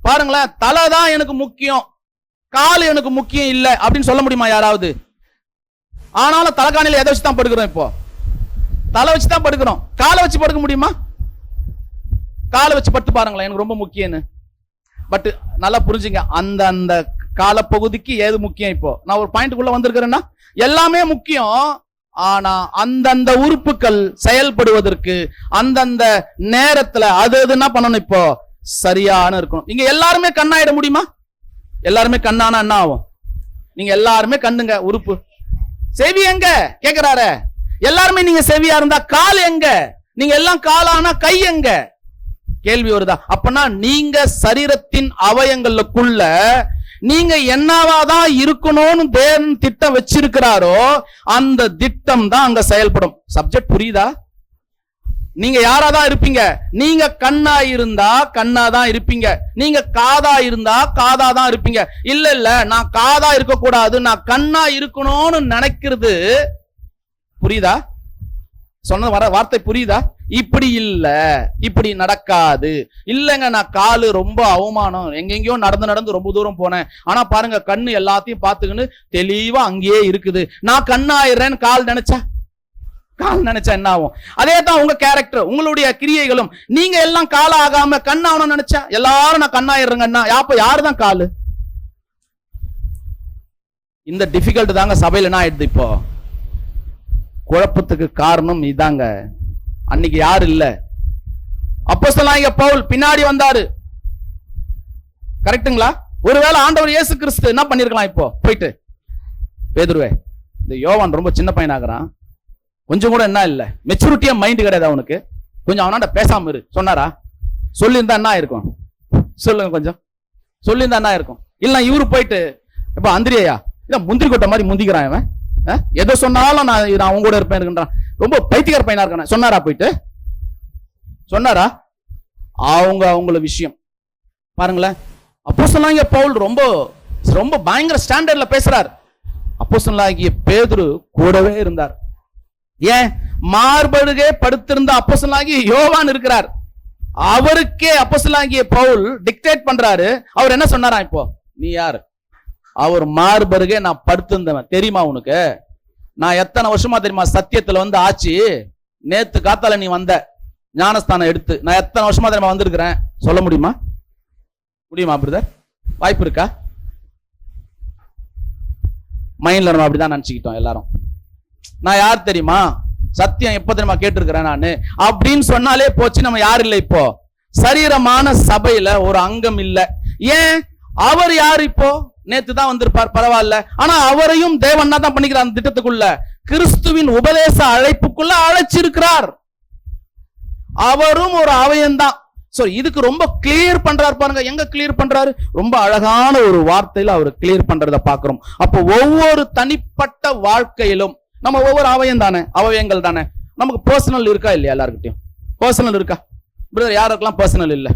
பாருங்களேன், தலை தான் எனக்கு முக்கியம், கால் எனக்கு முக்கியம் இல்ல அப்படின்னு சொல்ல முடியுமா யாராவது? ஆனாலும் தலைகாணியில எதை வச்சு தான் படுக்கிறோம்? இப்போ தலை வச்சு தான் படுக்கிறோம். காலை வச்சு படுக்க முடியுமா? காலை வச்சு படுத்து பாருங்களேன், எனக்கு ரொம்ப முக்கியம்னு. பட் நல்லா புரிஞ்சுங்க, அந்த காலப்பகுதிக்கு ஏது முக்கியம்? இப்போ நான் ஒரு பாயிண்ட்டுக்குள்ள வந்திருக்கிறேன்னா எல்லாமே முக்கியம். ஆனா அந்தந்த உறுப்புகள் செயல்படுவதற்கு அந்தந்த நேரத்துல அது என்ன பண்ணணும்? இப்போ சரியான இருக்கணும். இங்க எல்லாருமே கண்ணாயிட முடியுமா? எல்லாருமே கண்ணானா என்ன ஆகும்? நீங்க எல்லாருமே கண்ணுங்க உறுப்பு. செவி எங்க கேக்குறாரு? எல்லாருமே நீங்க செவியா இருந்தா கால் எங்க? நீங்க எல்லாம் காலானா கை எங்க? கேள்வி வருதா? அப்பனா நீங்க சரீரத்தின் அவயங்களுக்குள்ள நீங்க என்னவாதான் இருக்கணும்னு தேவன் திட்டம் வச்சிருக்கிறாரோ அந்த திட்டம் தான் அங்க செயல்படும். சப்ஜெக்ட் புரியுதா? நீங்க யாராதான் இருப்பீங்க? நீங்க கண்ணா இருந்தா கண்ணாதான் இருப்பீங்க. நீங்க காதா இருந்தா காதாதான் இருப்பீங்க. இல்ல நான் காதா இருக்க கூடாது, நான் கண்ணா இருக்கணும்னு நினைக்கிறது புரியுதா? சொன்ன வார்த்தை புரியுதா? இப்படி இல்ல, இப்படி நடக்காது. இல்லங்க நான் காலு ரொம்ப அவமானம், எங்கெங்கயோ நடந்து ரொம்ப தூரம் போனேன், ஆனா பாருங்க கண்ணு எல்லாத்தையும் பாத்துக்கின்னு தெளிவா அங்கேயே இருக்குது. நான் கண்ணாயிடுறேன்னு கால் நினைச்சா என்ன ஆகும்? அதே தான் உங்க கேரக்டர், உங்களுடைய கிரியைகளும். நீங்க எல்லாம் கால ஆகாம கண்ணாகணும்னு நினைச்சா எல்லாரும் நான் கண்ணாயிடுறேங்கன்னா அப்ப யாருதான் காலு? இந்த டிஃபிகல்ட் தாங்க சபையில என்ன ஆயிடுது இப்போ. குழப்பத்துக்கு காரணம் இதாங்க. அன்னைக்கு யாரு இல்ல, அப்போஸ்தலனாகிய பவுல் பின்னாடி வந்தாரு. கரெக்ட்டுங்களா? ஒருவேளை ஆண்டவர் இயேசு கிறிஸ்து என்ன பண்ணிருக்கலாம்? இப்போ போயிட்டு பேதுருவே, இந்த யோவான் ரொம்ப சின்ன பையனாகிறான், கொஞ்சம் கூட என்ன இல்ல, மெச்சூரிட்டியா மைண்ட் கிடையாது அவனுக்கு, கொஞ்சம் அவனாண்ட பேசாம இரு சொன்னாரா? சொல்லியிருந்தா என்ன இருக்கும்? சொல்லுங்க, கொஞ்சம் சொல்லியிருந்தா என்ன இருக்கும்? இல்ல இவரு போயிட்டு இப்ப அந்திரியா இல்ல முந்திரி கொட்டை மாதிரி முந்திக்கிறான் இவன், எதை சொன்னாலும் நான் அவங்க கூட இருப்பேன், ரொம்ப பைத்தியக்கார பையனா இருக்கான சொன்னாரா? போயிட்டு சொன்னாரா? அவங்கள விஷயம் பாருங்களேன். அப்போஸ்தலனாகிய பவுல் ரொம்ப ரொம்ப பயங்கர ஸ்டாண்டர்ட்ல பேசுறார். அப்போஸ்தலனாகிய பேதுரு கூடவே இருந்தார். ஏன்? மார்பருகே படுத்திருந்த அப்போஸ்தலனாகிய யோவான் இருக்கிறார். அவருக்கே அப்போஸ்தலனாகிய பவுல் டிக்டேட் பண்றாரு. அவர் என்ன சொன்னாரா? இப்போ நீ யாரு? அவர் மார்பருகே நான் படுத்திருந்தவன். தெரியுமா உனக்கு? நான் எத்தனை வருஷமா தெரியுமா சத்தியத்துல வந்து ஆச்சு? நேத்து காத்தால நீ வந்த ஞானஸ்தானம் எடுத்து நான் எத்தனை வருஷமா தெரியுமா வந்திருக்கிறேன்? சொல்ல முடியுமா? முடியுமா பிரதர்? வாய்ப்பு இருக்கா? மைண்ட்ல நம்ம அப்படிதான் நினைச்சுக்கிட்டோம் எல்லாரும். நான் யார் தெரியுமா? சத்தியம் எப்ப தெரியுமா கேட்டிருக்கிறேன் நானு அப்படின்னு சொன்னாலே போச்சு. நம்ம யார் இல்லை, இப்போ சரீரமான சபையில ஒரு அங்கம் இல்ல. ஏன்? அவர் யார்? இப்போ நேத்து தான் வந்திருப்பார், பரவாயில்ல. ஆனா அவரையும் தேவன் தான் பண்ணிக்கிறார். அந்த திட்டத்துக்குள்ள கிறிஸ்துவின் உபதேச அழைப்புக்குள்ள அழைச்சிருக்கிறார். அவரும் ஒரு அவயம்தான். சோ இதுக்கு ரொம்ப கிளியர் பண்றாரு பாருங்க. எங்க கிளியர் பண்றாரு? ரொம்ப அழகான ஒரு வார்த்தையில அவர் கிளியர் பண்றத பாக்குறோம். அப்போ ஒவ்வொரு தனிப்பட்ட வாழ்க்கையிலும் நம்ம ஒவ்வொரு அவயம் தானே, அவயங்கள் தானே. நமக்கு பர்சனல் இருக்கா இல்லையா? எல்லாருக்கிட்டையும் பர்சனல் இருக்கா? பிரதர் யாருக்கெல்லாம் பர்சனல் இல்ல?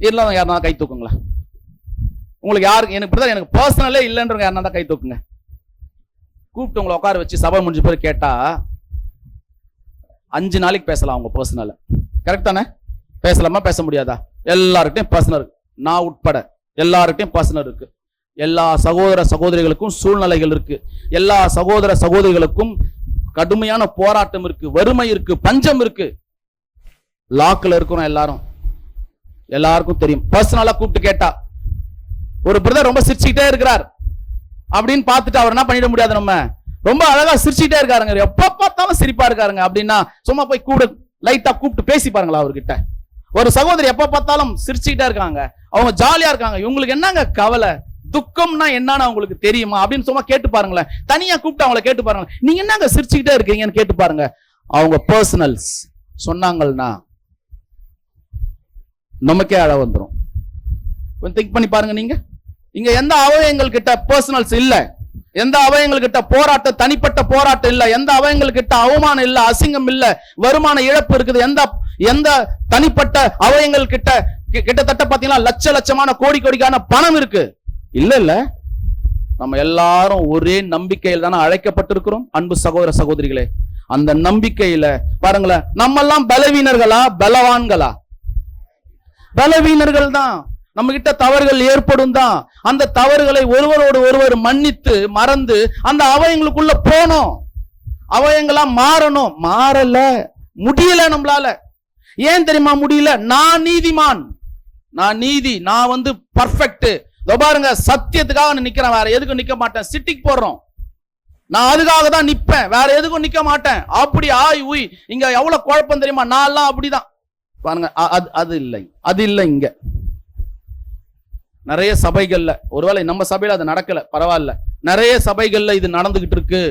இல்லாத யாருனா கை தூக்குங்களா? உங்களுக்கு யாருக்கு? எனக்கு பிரதர் எனக்கு பர்சனலே இல்லைன்றவங்க யாருனா தான் கை தூக்குங்க. கூப்பிட்டு உங்களை உட்கார வச்சு சபை முடிஞ்ச பேர் கேட்டா 5 நாளைக்கு பேசலாம் அவங்க பர்சனல. கரெக்ட் தானே? பேசலாமா? பேச முடியாதா? எல்லார்கிட்டையும் பர்சனல் இருக்கு. நான் உட்பட எல்லார்கிட்டையும் பர்சனல் இருக்கு. எல்லா சகோதர சகோதரிகளுக்கும் சூழ்நிலைகள் இருக்கு. எல்லா சகோதர சகோதரிகளுக்கும் கடுமையான போராட்டம் இருக்கு, வறுமை இருக்கு, பஞ்சம் இருக்கு. லாக்ல இருக்கிறோம் எல்லாரும். எல்லாருக்கும் தெரியும். பர்சனலா கூப்பிட்டு கேட்டா ஒரு பிரதர் ரொம்ப சிரிச்சுக்கிட்டே இருக்கிறார் அப்படின்னு பார்த்துட்டு அவர் என்ன பண்ணிட முடியாது. நம்ம ரொம்ப அழகா சிரிச்சுக்கிட்டே இருக்காருங்க, எப்ப பார்த்தாலும் சிரிப்பா இருக்காருங்க அப்படின்னா சும்மா போய் கூட லைட்டா கூப்பிட்டு பேசி பாருங்களா அவர்கிட்ட. ஒரு சகோதரி எப்ப பார்த்தாலும் சிரிச்சுக்கிட்டே இருக்காங்க, அவங்க ஜாலியா இருக்காங்க, இவங்களுக்கு என்னங்க கவலை, துக்கம்னா என்னன்னு அவங்களுக்கு தெரியுமா அப்படின்னு சும்மா கேட்டு பாருங்களேன். தனியா கூப்பிட்டு அவங்கள கேட்டு பாருங்க, நீங்க என்னங்க சிரிச்சுக்கிட்டே இருக்கீங்கன்னு கேட்டு பாருங்க. அவங்க பர்சனல்ஸ் சொன்னாங்கன்னா நமக்கே அழ வந்துடும். கொஞ்சம் திங்க் பண்ணி பாருங்க. நீங்க இங்க எந்த அவயங்கள் கிட்ட பர்சனல்ஸ் இல்ல, எந்த அவயங்கள் கிட்ட போராட்டம், தனிப்பட்ட போராட்டம் இல்ல, எந்த அவயங்கள் கிட்ட அவமானம் இல்ல, அசிங்கம் இல்ல, வருமான இழப்பு இருக்குது, எந்த தனிப்பட்ட அவயங்கள் கிட்ட கிட்டத்தட்ட பாத்தீங்கன்னா லட்ச லட்சமான கோடி கோடிக்கான பணம் இருக்கு? இல்ல. நம்ம எல்லாரும் ஒரே நம்பிக்கையில் தானே அழைக்கப்பட்டிருக்கிறோம் அன்பு சகோதர சகோதரிகளே. அந்த நம்பிக்கையில பாருங்களேன், நம்ம எல்லாம் பலவீனர்களா பலவான்களா? பலவீனர்கள் தான். நம்ம கிட்ட தவறுகள் ஏற்படும் தான். அந்த தவறுகளை ஒருவரோடு ஒருவர் மன்னித்து மறந்து அந்த அவயங்களுக்குள்ள போனோம், அவயங்களா மாறணும். மாறல, முடியல நம்மளால. ஏன் தெரியுமா முடியல? நான் நீதிமான், நான் நீதி, நான் வந்து பர்ஃபெக்ட். பாருங்க, சத்தியத்துக்காக நிக்கிறேன், வேற எதுக்கும் நிக்க மாட்டேன். சிட்டிக்கு போடுறோம், நான் அதுக்காக தான் நிப்பேன், வேற எதுக்கும் நிக்க மாட்டேன். அப்படி ஆய் உய் இங்க எவ்வளவு குழப்பம் தெரியுமா? நான் எல்லாம் அப்படிதான் பாருங்க. அது இல்லை, அது இல்லை. இங்க நிறைய சபைகள்ல, ஒருவேளை நம்ம சபையில அது நடக்கல, பரவாயில்ல, நிறைய சபைகள்ல இது நடந்துகிட்டு இருக்கு.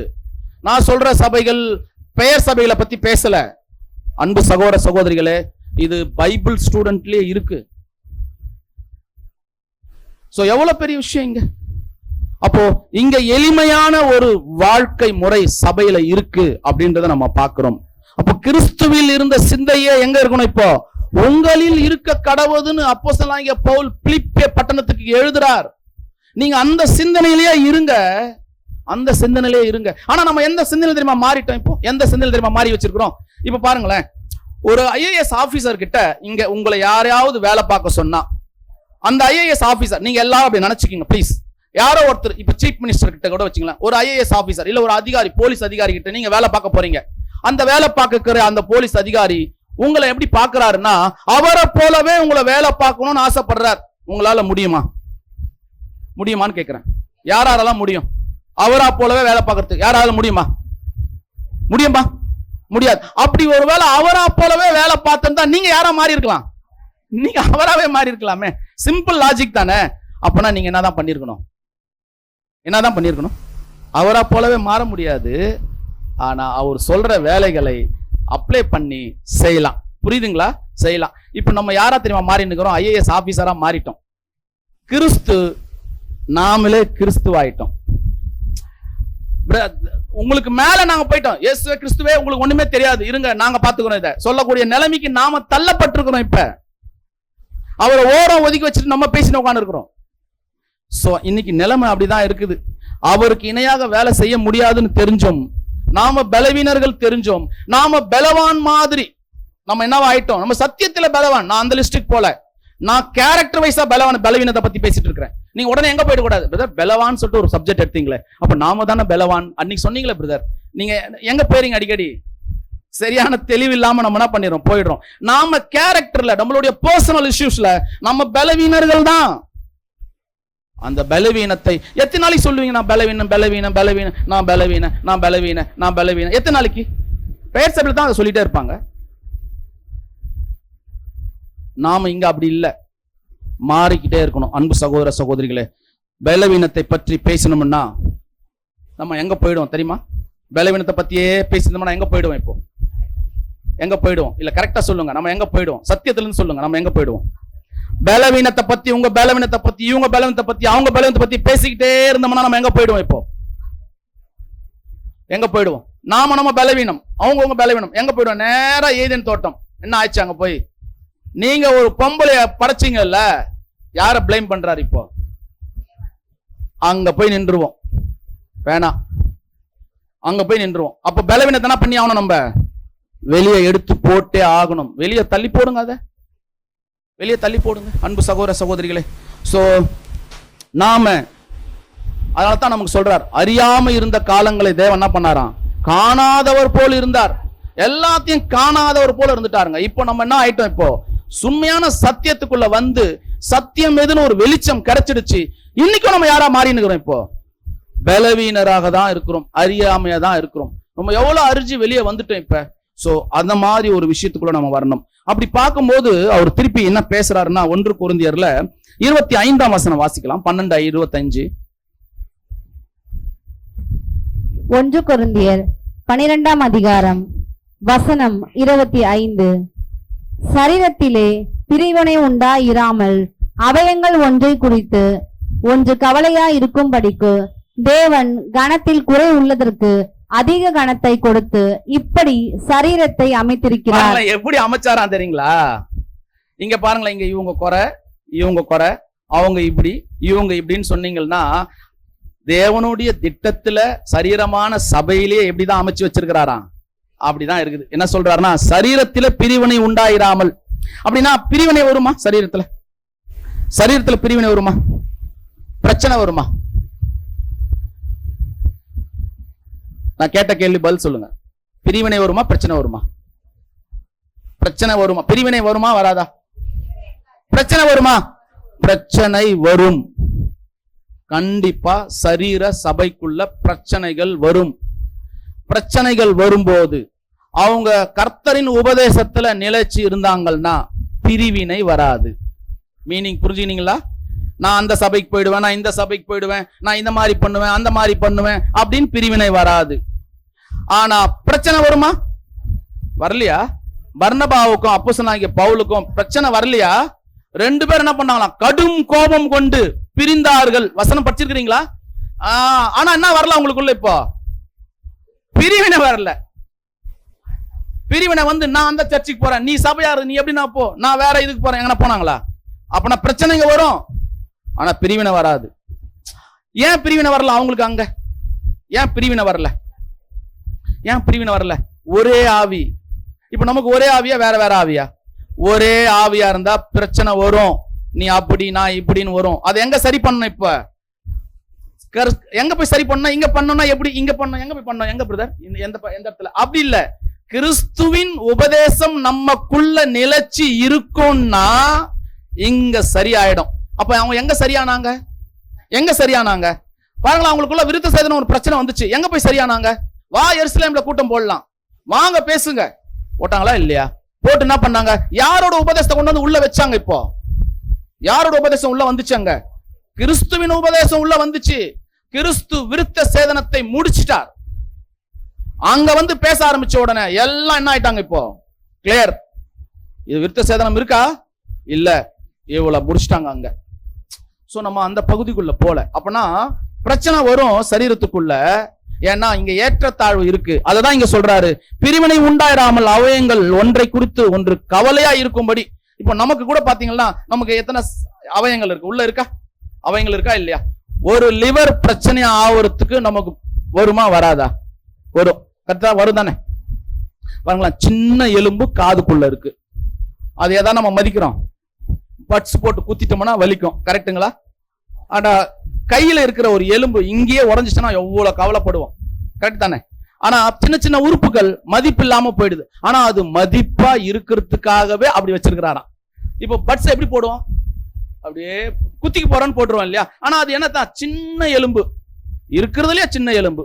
நான் சொல்ற சபைகள் பெயர் சபைகளை பத்தி பேசல அன்பு சகோதர சகோதரிகளே, இது பைபிள் ஸ்டூடெண்ட்லயே இருக்கு. சோ எவ்வளவு பெரிய விஷயம் இங்க. அப்போ இங்க எளிமையான ஒரு வாழ்க்கை முறை சபையில இருக்கு அப்படின்றத நம்ம பார்க்கிறோம். அப்போ கிறிஸ்துவில் இருந்த சிந்தையே எங்க இருக்கணும்? இப்போ உங்களில் இருக்க கடவுதுன்னு அப்போஸ்தலனாகிய பவுல் பிலிப்பிய பட்டணத்துக்கு எழுதுறார். நீங்க அந்த சிந்தனையிலேயே இருங்க, அந்த சிந்தனையிலே இருங்க. ஆனா நம்ம எந்த சிந்தனை தெரியுமா மாறிட்டோம்? இப்போ எந்த சிந்தனை தெரியுமா மாறி வச்சிருக்கிறோம்? இப்ப பாருங்களேன், ஒரு ஐஏஎஸ் ஆபீசர் கிட்ட இங்க உங்களை யாரையாவது வேலை பார்க்க சொன்னா, அந்த ஐஏஎஸ் ஆபீசர், நீங்க எல்லாரும் அப்படி நினைச்சுக்கீங்க ப்ளீஸ், யாரோ ஒருத்தர், இப்ப சீஃப் மினிஸ்டர் கிட்ட கூட வச்சுக்கலாம், ஒரு ஐஏஎஸ் ஆபீசர் இல்ல ஒரு அதிகாரி, போலீஸ் அதிகாரி கிட்ட நீங்க வேலை பார்க்க போறீங்க. அந்த வேலை பார்க்கிற அந்த போலீஸ் அதிகாரி உங்களை எப்படி பார்க்கிறாருன்னா, அவரை போலவே உங்களை வேலை பார்க்கணும்னு ஆசைப்படுறார். உங்களால முடியுமா? முடியுமான்னு கேட்கிறேன். யாராலலாம் முடியும்? அவரா போலவே வேலை பார்க்கறதுக்கு யாரால முடியுமா? முடியுமா? முடியாது. அப்படி ஒருவேளை அவரா போலவே வேலை பார்த்திருந்தா நீங்க யாரா மாறி இருக்கலாம்? நீங்க அவராவே மாறி இருக்கலாமே. சிம்பிள் லாஜிக் தானே. அப்பனா நீங்க என்னதான் பண்ணிருக்கணும்? என்னதான் பண்ணிருக்கணும்? அவரா போலவே மாற முடியாது. ஆனா அவர் சொல்ற வேலைகளை அப்ளை பண்ணி செய்யலாம். புரியுதுங்களா? செய்யலாம். இப்ப நம்ம யாரா தெரியுமா மாறி நிக்கிறோம்? ஐஏஎஸ் ஆபீசரா மாறிட்டோம். கிறிஸ்து, நாமளே கிறிஸ்துவாயிட்டோம். உங்களுக்கு மேல நாங்க போயிட்டோம். இயேசுவே கிறிஸ்துவே உங்களுக்கு ஒண்ணுமே தெரியாது, இருங்க நாங்க பாத்துக்கிறோம். இதை சொல்லக்கூடிய நிலைமைக்கு நாம தள்ளப்பட்டிருக்கிறோம். இப்ப அவரை ஓரம் ஒதுக்கி வச்சுட்டு நம்ம பேசின உட்கார்ந்து இருக்கிறோம். சோ இன்னைக்கு நிலைமை அப்படிதான் இருக்குது. அவருக்கு இணையாக வேலை செய்ய முடியாதுன்னு தெரிஞ்சோம், நாம பலவீனர்கள் தெரிஞ்சோம், நாம பலவான் மாதிரி நம்ம என்னவா ஆயிட்டோம், நம்ம சத்தியத்துல பலவான். நான் அந்த லிஸ்டுக்கு போல, நான் கேரக்டர் வைஸா பலவீனத்தை பத்தி பேசிட்டு இருக்கிறேன். நீங்க உடனே எங்க போயிட கூடாது, பிரதர் பலவான் சொல்லிட்டு ஒரு சப்ஜெக்ட் எடுத்தீங்களே, அப்ப நாம தானே பலவான் அன்னைக்கு சொன்னீங்களே பிரதர், நீங்க எங்க போறீங்க அடிக்கடி? சரியான தெளிவு இல்லாம நம்ம என்ன பண்ணிடுறோம், போயிடுறோம். நாம கேரக்டர்ல, நம்மளுடைய பர்சனல் இஷ்யூஸ்ல நம்ம பலவீனர்கள் தான். அந்த பலவீனத்தை எத்தனை நாளைக்கு சொல்லுவீங்க? நான் பலவீனம் பலவீனம் பலவீனம், நான் பலவீனம் நான் பலவீனம் நான் பலவீனம். எத்தனை நாளைக்கு? பெயர் சபையில தான் அதை சொல்லிட்டே இருப்பாங்க. நாம இங்க அப்படி இல்லை, மாறிக்கிட்டே இருக்கணும். அன்பு சகோதர சகோதரிகளே, பலவீனத்தை பற்றி பேசணும்னா நம்ம எங்க போயிடுவோம் தெரியுமா? பலவீனத்தை பத்தியே பேசினோம்னா எங்க போயிடுவோம்? இப்போ எங்க போயிடுவோம்? இல்ல கரெக்டா சொல்லுங்க, நம்ம எங்க போயிடுவோம்? சத்தியத்துல இருந்து சொல்லுங்க, நம்ம எங்க போயிடுவோம்? பலவீனத்தை பத்தி, உங்க பலவீனத்தை பத்தி, இவங்க பலவீனத்தை பத்தி, அவங்க பலவீனத்தை பத்தி பேசிக்கிட்டே இருந்தோம்னா நம்ம எங்க போயிடுவோம்? இப்போ எங்க போயிடுவோம்? நம்ம பலவீனம், அவங்க பலவீனம், எங்க போயிடுவோம்? நேரா ஏதேன் தோட்டம். என்ன ஆச்சு அங்க போய்? நீங்க ஒரு பொம்பளைய படைச்சீங்கல்ல, யார பிளேம் பண்றாரு இப்போ? அங்க போய் நின்றுவோம். வேணாம், அங்க போய் நின்றுவோம். அப்ப பலவீனத்தை என்ன பண்ணி ஆகணும்? நம்ம வெளியே எடுத்து போட்டே ஆகணும். வெளியே தள்ளி போடுங்க, அதை வெளியே தள்ளி போடுங்க அன்பு சகோதர சகோதரிகளே. சோ நாம அதனால தான் நமக்கு சொல்றார், அறியாம இருந்த காலங்களை தேவன் என்ன பண்ணாராம்? காணாதவர் போல் இருந்தார். எல்லாத்தையும் காணாதவர் போல இருந்துட்டாருங்க. இப்போ நம்ம என்ன ஆயிட்டோம்? இப்போ உண்மையான சத்தியத்துக்குள்ள வந்து சத்தியம் எதுன்னு ஒரு வெளிச்சம் கிடைச்சிடுச்சு. இன்னைக்கும் நம்ம யாரா மாறி இருக்கிறோம்? இப்போ பலவீனராக தான் இருக்கிறோம், அறியாமையா தான் இருக்கிறோம். நம்ம எவ்வளவு அறிஞ்சு வெளியே வந்துட்டோம் இப்ப. சோ அந்த மாதிரி ஒரு விஷயத்துக்குள்ள நம்ம வரணும். அப்படி பார்க்கும்போது அவர் திருப்பி என்ன பேசுறாருன்னா, 1 கொரிந்தியர்ல 25ஆம் வசனம் வாசிக்கலாம். 12:25. 1 கொரிந்தியர் 12ஆம் அதிகாரம் வசனம் 25. சரீரத்திலே பிரிவினை உண்டாயிராமல் அவயங்கள் ஒன்றை குறித்து ஒன்று கவலையா இருக்கும்படிக்கு தேவன் கனத்தில் குறை உள்ளதற்கு அதிக கனத்தை கொடுத்து இப்படி சரீரத்தை அமைத்திருக்கிறார். எப்படி அமைச்சாராம் தெரியுங்களா? இங்க பாருங்களேன், இங்க இவங்க குறை, அவங்க இப்படி, இவங்க இப்படின்னு சொன்னீங்கன்னா, தேவனுடைய திட்டத்துல சரீரமான சபையிலேயே எப்படிதான் அமைச்சு வச்சிருக்கிறாராம்? அப்படிதான் இருக்குது. என்ன சொல்றாருன்னா, சரீரத்தில பிரிவினை உண்டாயிராமல். அப்படின்னா பிரிவினை வருமா? சரீரத்துல பிரிவினை வருமா? பிரச்சனை வருமா? நான் கேட்ட கேள்வி பதில் சொல்லுங்க. பிரிவினை வருமா? பிரச்சனை வருமா? பிரச்சனை வருமா? பிரிவினை வருமா வராதா? பிரச்சனை வருமா? பிரச்சனை வரும். கண்டிப்பா சரீர சபைக்குள்ள பிரச்சனைகள் வரும். பிரச்சனைகள் வரும்போது அவங்க கர்த்தரின் உபதேசத்துல நிலைச்சு இருந்தாங்கன்னா பிரிவினை வராது. மீனிங் புரிஞ்சுனீங்களா? நான் அந்த சபைக்கு போயிடுவேன், நான் இந்த சபைக்கு போயிடுவேன், நான் இந்த மாதிரி பண்ணுவேன், அந்த மாதிரி பண்ணுவேன் அப்படின்னு பிரிவினை வராது. ஆனா பிரச்சனை வருமா? வரலையா? பர்னபாவுக்கும் அப்போஸ்தலனாகிய பவுலுக்கும் பிரச்சனை வரலையா? 2 பேர் என்ன பண்ணாங்களாம்? கடும் கோபம் கொண்டு பிரிந்தார்கள். வசனம் படிச்சிருக்கிறீங்களா? ஆனா என்ன வரல உங்களுக்குள்ள? இப்போ பிரிவினை வரல. பிரிவினை வந்து நான் அந்த சர்ச்சுக்கு போறேன், நீ சபையாரு, நீ எப்படி நான் போ, நான் வேற இதுக்கு போறேன், எங்கன்னா போனாங்களா? அப்ப பிரச்சனைங்க வரும், ஆனா பிரிவினை வராது. ஏன் பிரிவினை வரல அவங்களுக்கு அங்க? ஏன் பிரிவினை வரல? ஏன் பிரிவினை வரல? ஒரே ஆவி. இப்ப நமக்கு ஒரே ஆவியா வேற வேற ஆவியா? ஒரே ஆவியா இருந்தா பிரச்சனை வரும். நீ அப்படி நான் இப்படின்னு வரும். அதை எங்க சரி பண்ணணும்? இப்ப எங்க போய் சரி பண்ண? இங்க பண்ணா எப்படி? இங்க பண்ண எங்க போய் பண்ணோம்? எங்க பிரதர்? எந்த இடத்துல? அப்படி இல்ல. கிறிஸ்துவின் உபதேசம் நமக்குள்ள நிலைச்சு இருக்கும்னா இங்க சரியாயிடும். அப்ப அவங்க எங்க சரியானாங்க? எங்க சரியானாங்க? பாருங்களா, அவங்களுக்குள்ள விருத்த சேதனம் ஒரு பிரச்சனை வந்துச்சு. எங்க போய் சரியானாங்க? வா எருசலேம்ல கூட்டம் போடலாம், வாங்க பேசுங்க. போட்டாங்களா இல்லையா? போட்டு என்ன பண்ணாங்க? யாரோட உபதேசத்தை கொண்டு வந்து உள்ள வச்சாங்க? இப்போ யாரோட உபதேசம் உள்ள வந்துச்சாங்க? கிறிஸ்துவின் உபதேசம் உள்ள வந்துச்சு. கிறிஸ்து விருத்த சேதனத்தை முடிச்சிட்டார். அங்க வந்து பேச ஆரம்பிச்ச உடனே எல்லாம் என்ன ஆயிட்டாங்க? இப்போ கிளியர். இது விருத்த சேதனம் இருக்கா? இல்ல, இவ்வளவு முடிச்சிட்டாங்க அங்க. சோ நம்ம அந்த பகுதிக்குள்ள போல. அப்பனா பிரச்சனை வரும் சரீரத்துக்குள்ள. ஏன்னா இங்க ஏற்றத்தாழ்வு இருக்கு. அததான் இங்க சொல்றாரு, பிரிவினை உண்டாயிராமல் அவயங்கள் ஒன்றை குறித்து ஒன்று கவலையா இருக்கும்படி. இப்ப நமக்கு கூட பாத்தீங்கன்னா நமக்கு எத்தனை அவயங்கள் இருக்கு? உள்ள இருக்கா? அவயங்கள் இருக்கா இல்லையா? ஒரு லிவர் பிரச்சனை ஆவறதுக்கு நமக்கு வருமா வராதா? வரும். கரெக்டா வரும் தானே? பாருங்களா, சின்ன எலும்பு காதுக்குள்ள இருக்கு. அது ஏதாவது நம்ம மதிக்கிறோம்? பட்ஸ் போட்டு குத்திட்டோம்னா வலிக்கும். கரெக்டுங்களா? ஆனா கையில இருக்கிற ஒரு எலும்பு இங்கேயே உடஞ்சிச்சுன்னா எவ்வளவு கவலைப்படுவோம். கரெக்ட் தானே? ஆனா சின்ன சின்ன உறுப்புகள் மதிப்பு இல்லாம போயிடுது. ஆனா அது மதிப்பா இருக்கிறதுக்காகவே அப்படி வச்சிருக்கிறாராம். இப்போ பட்ஸ் எப்படி போடுவோம்? அப்படியே குத்திக்கு போறோன்னு போட்டுருவோம் இல்லையா? ஆனா அது என்னத்தான், சின்ன எலும்பு, இருக்கிறதுலயே சின்ன எலும்பு,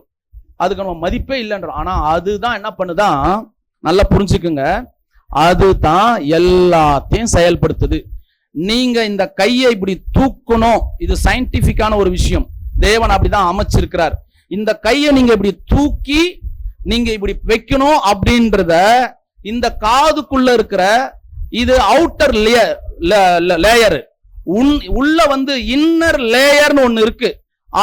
அதுக்கு நம்ம மதிப்பே இல்லைன்றோம். ஆனா அதுதான் என்ன பண்ணுதான், நல்லா புரிஞ்சுக்குங்க, அதுதான் எல்லாத்தையும் செயல்படுத்துது. நீங்க இந்த கையை இப்படி தூக்கணும், இது சயின்டிபிக்கான ஒரு விஷயம். தேவன் அப்படிதான் அமைச்சிருக்கிறார். இந்த கையை நீங்க இப்படி தூக்கி நீங்க இப்படி வைக்கணும் அப்படின்றத, இந்த காதுக்குள்ள இருக்கிற இது அவுட்டர் லேயர், உள்ள வந்து இன்னர் லேயர்னு ஒண்ணு இருக்கு.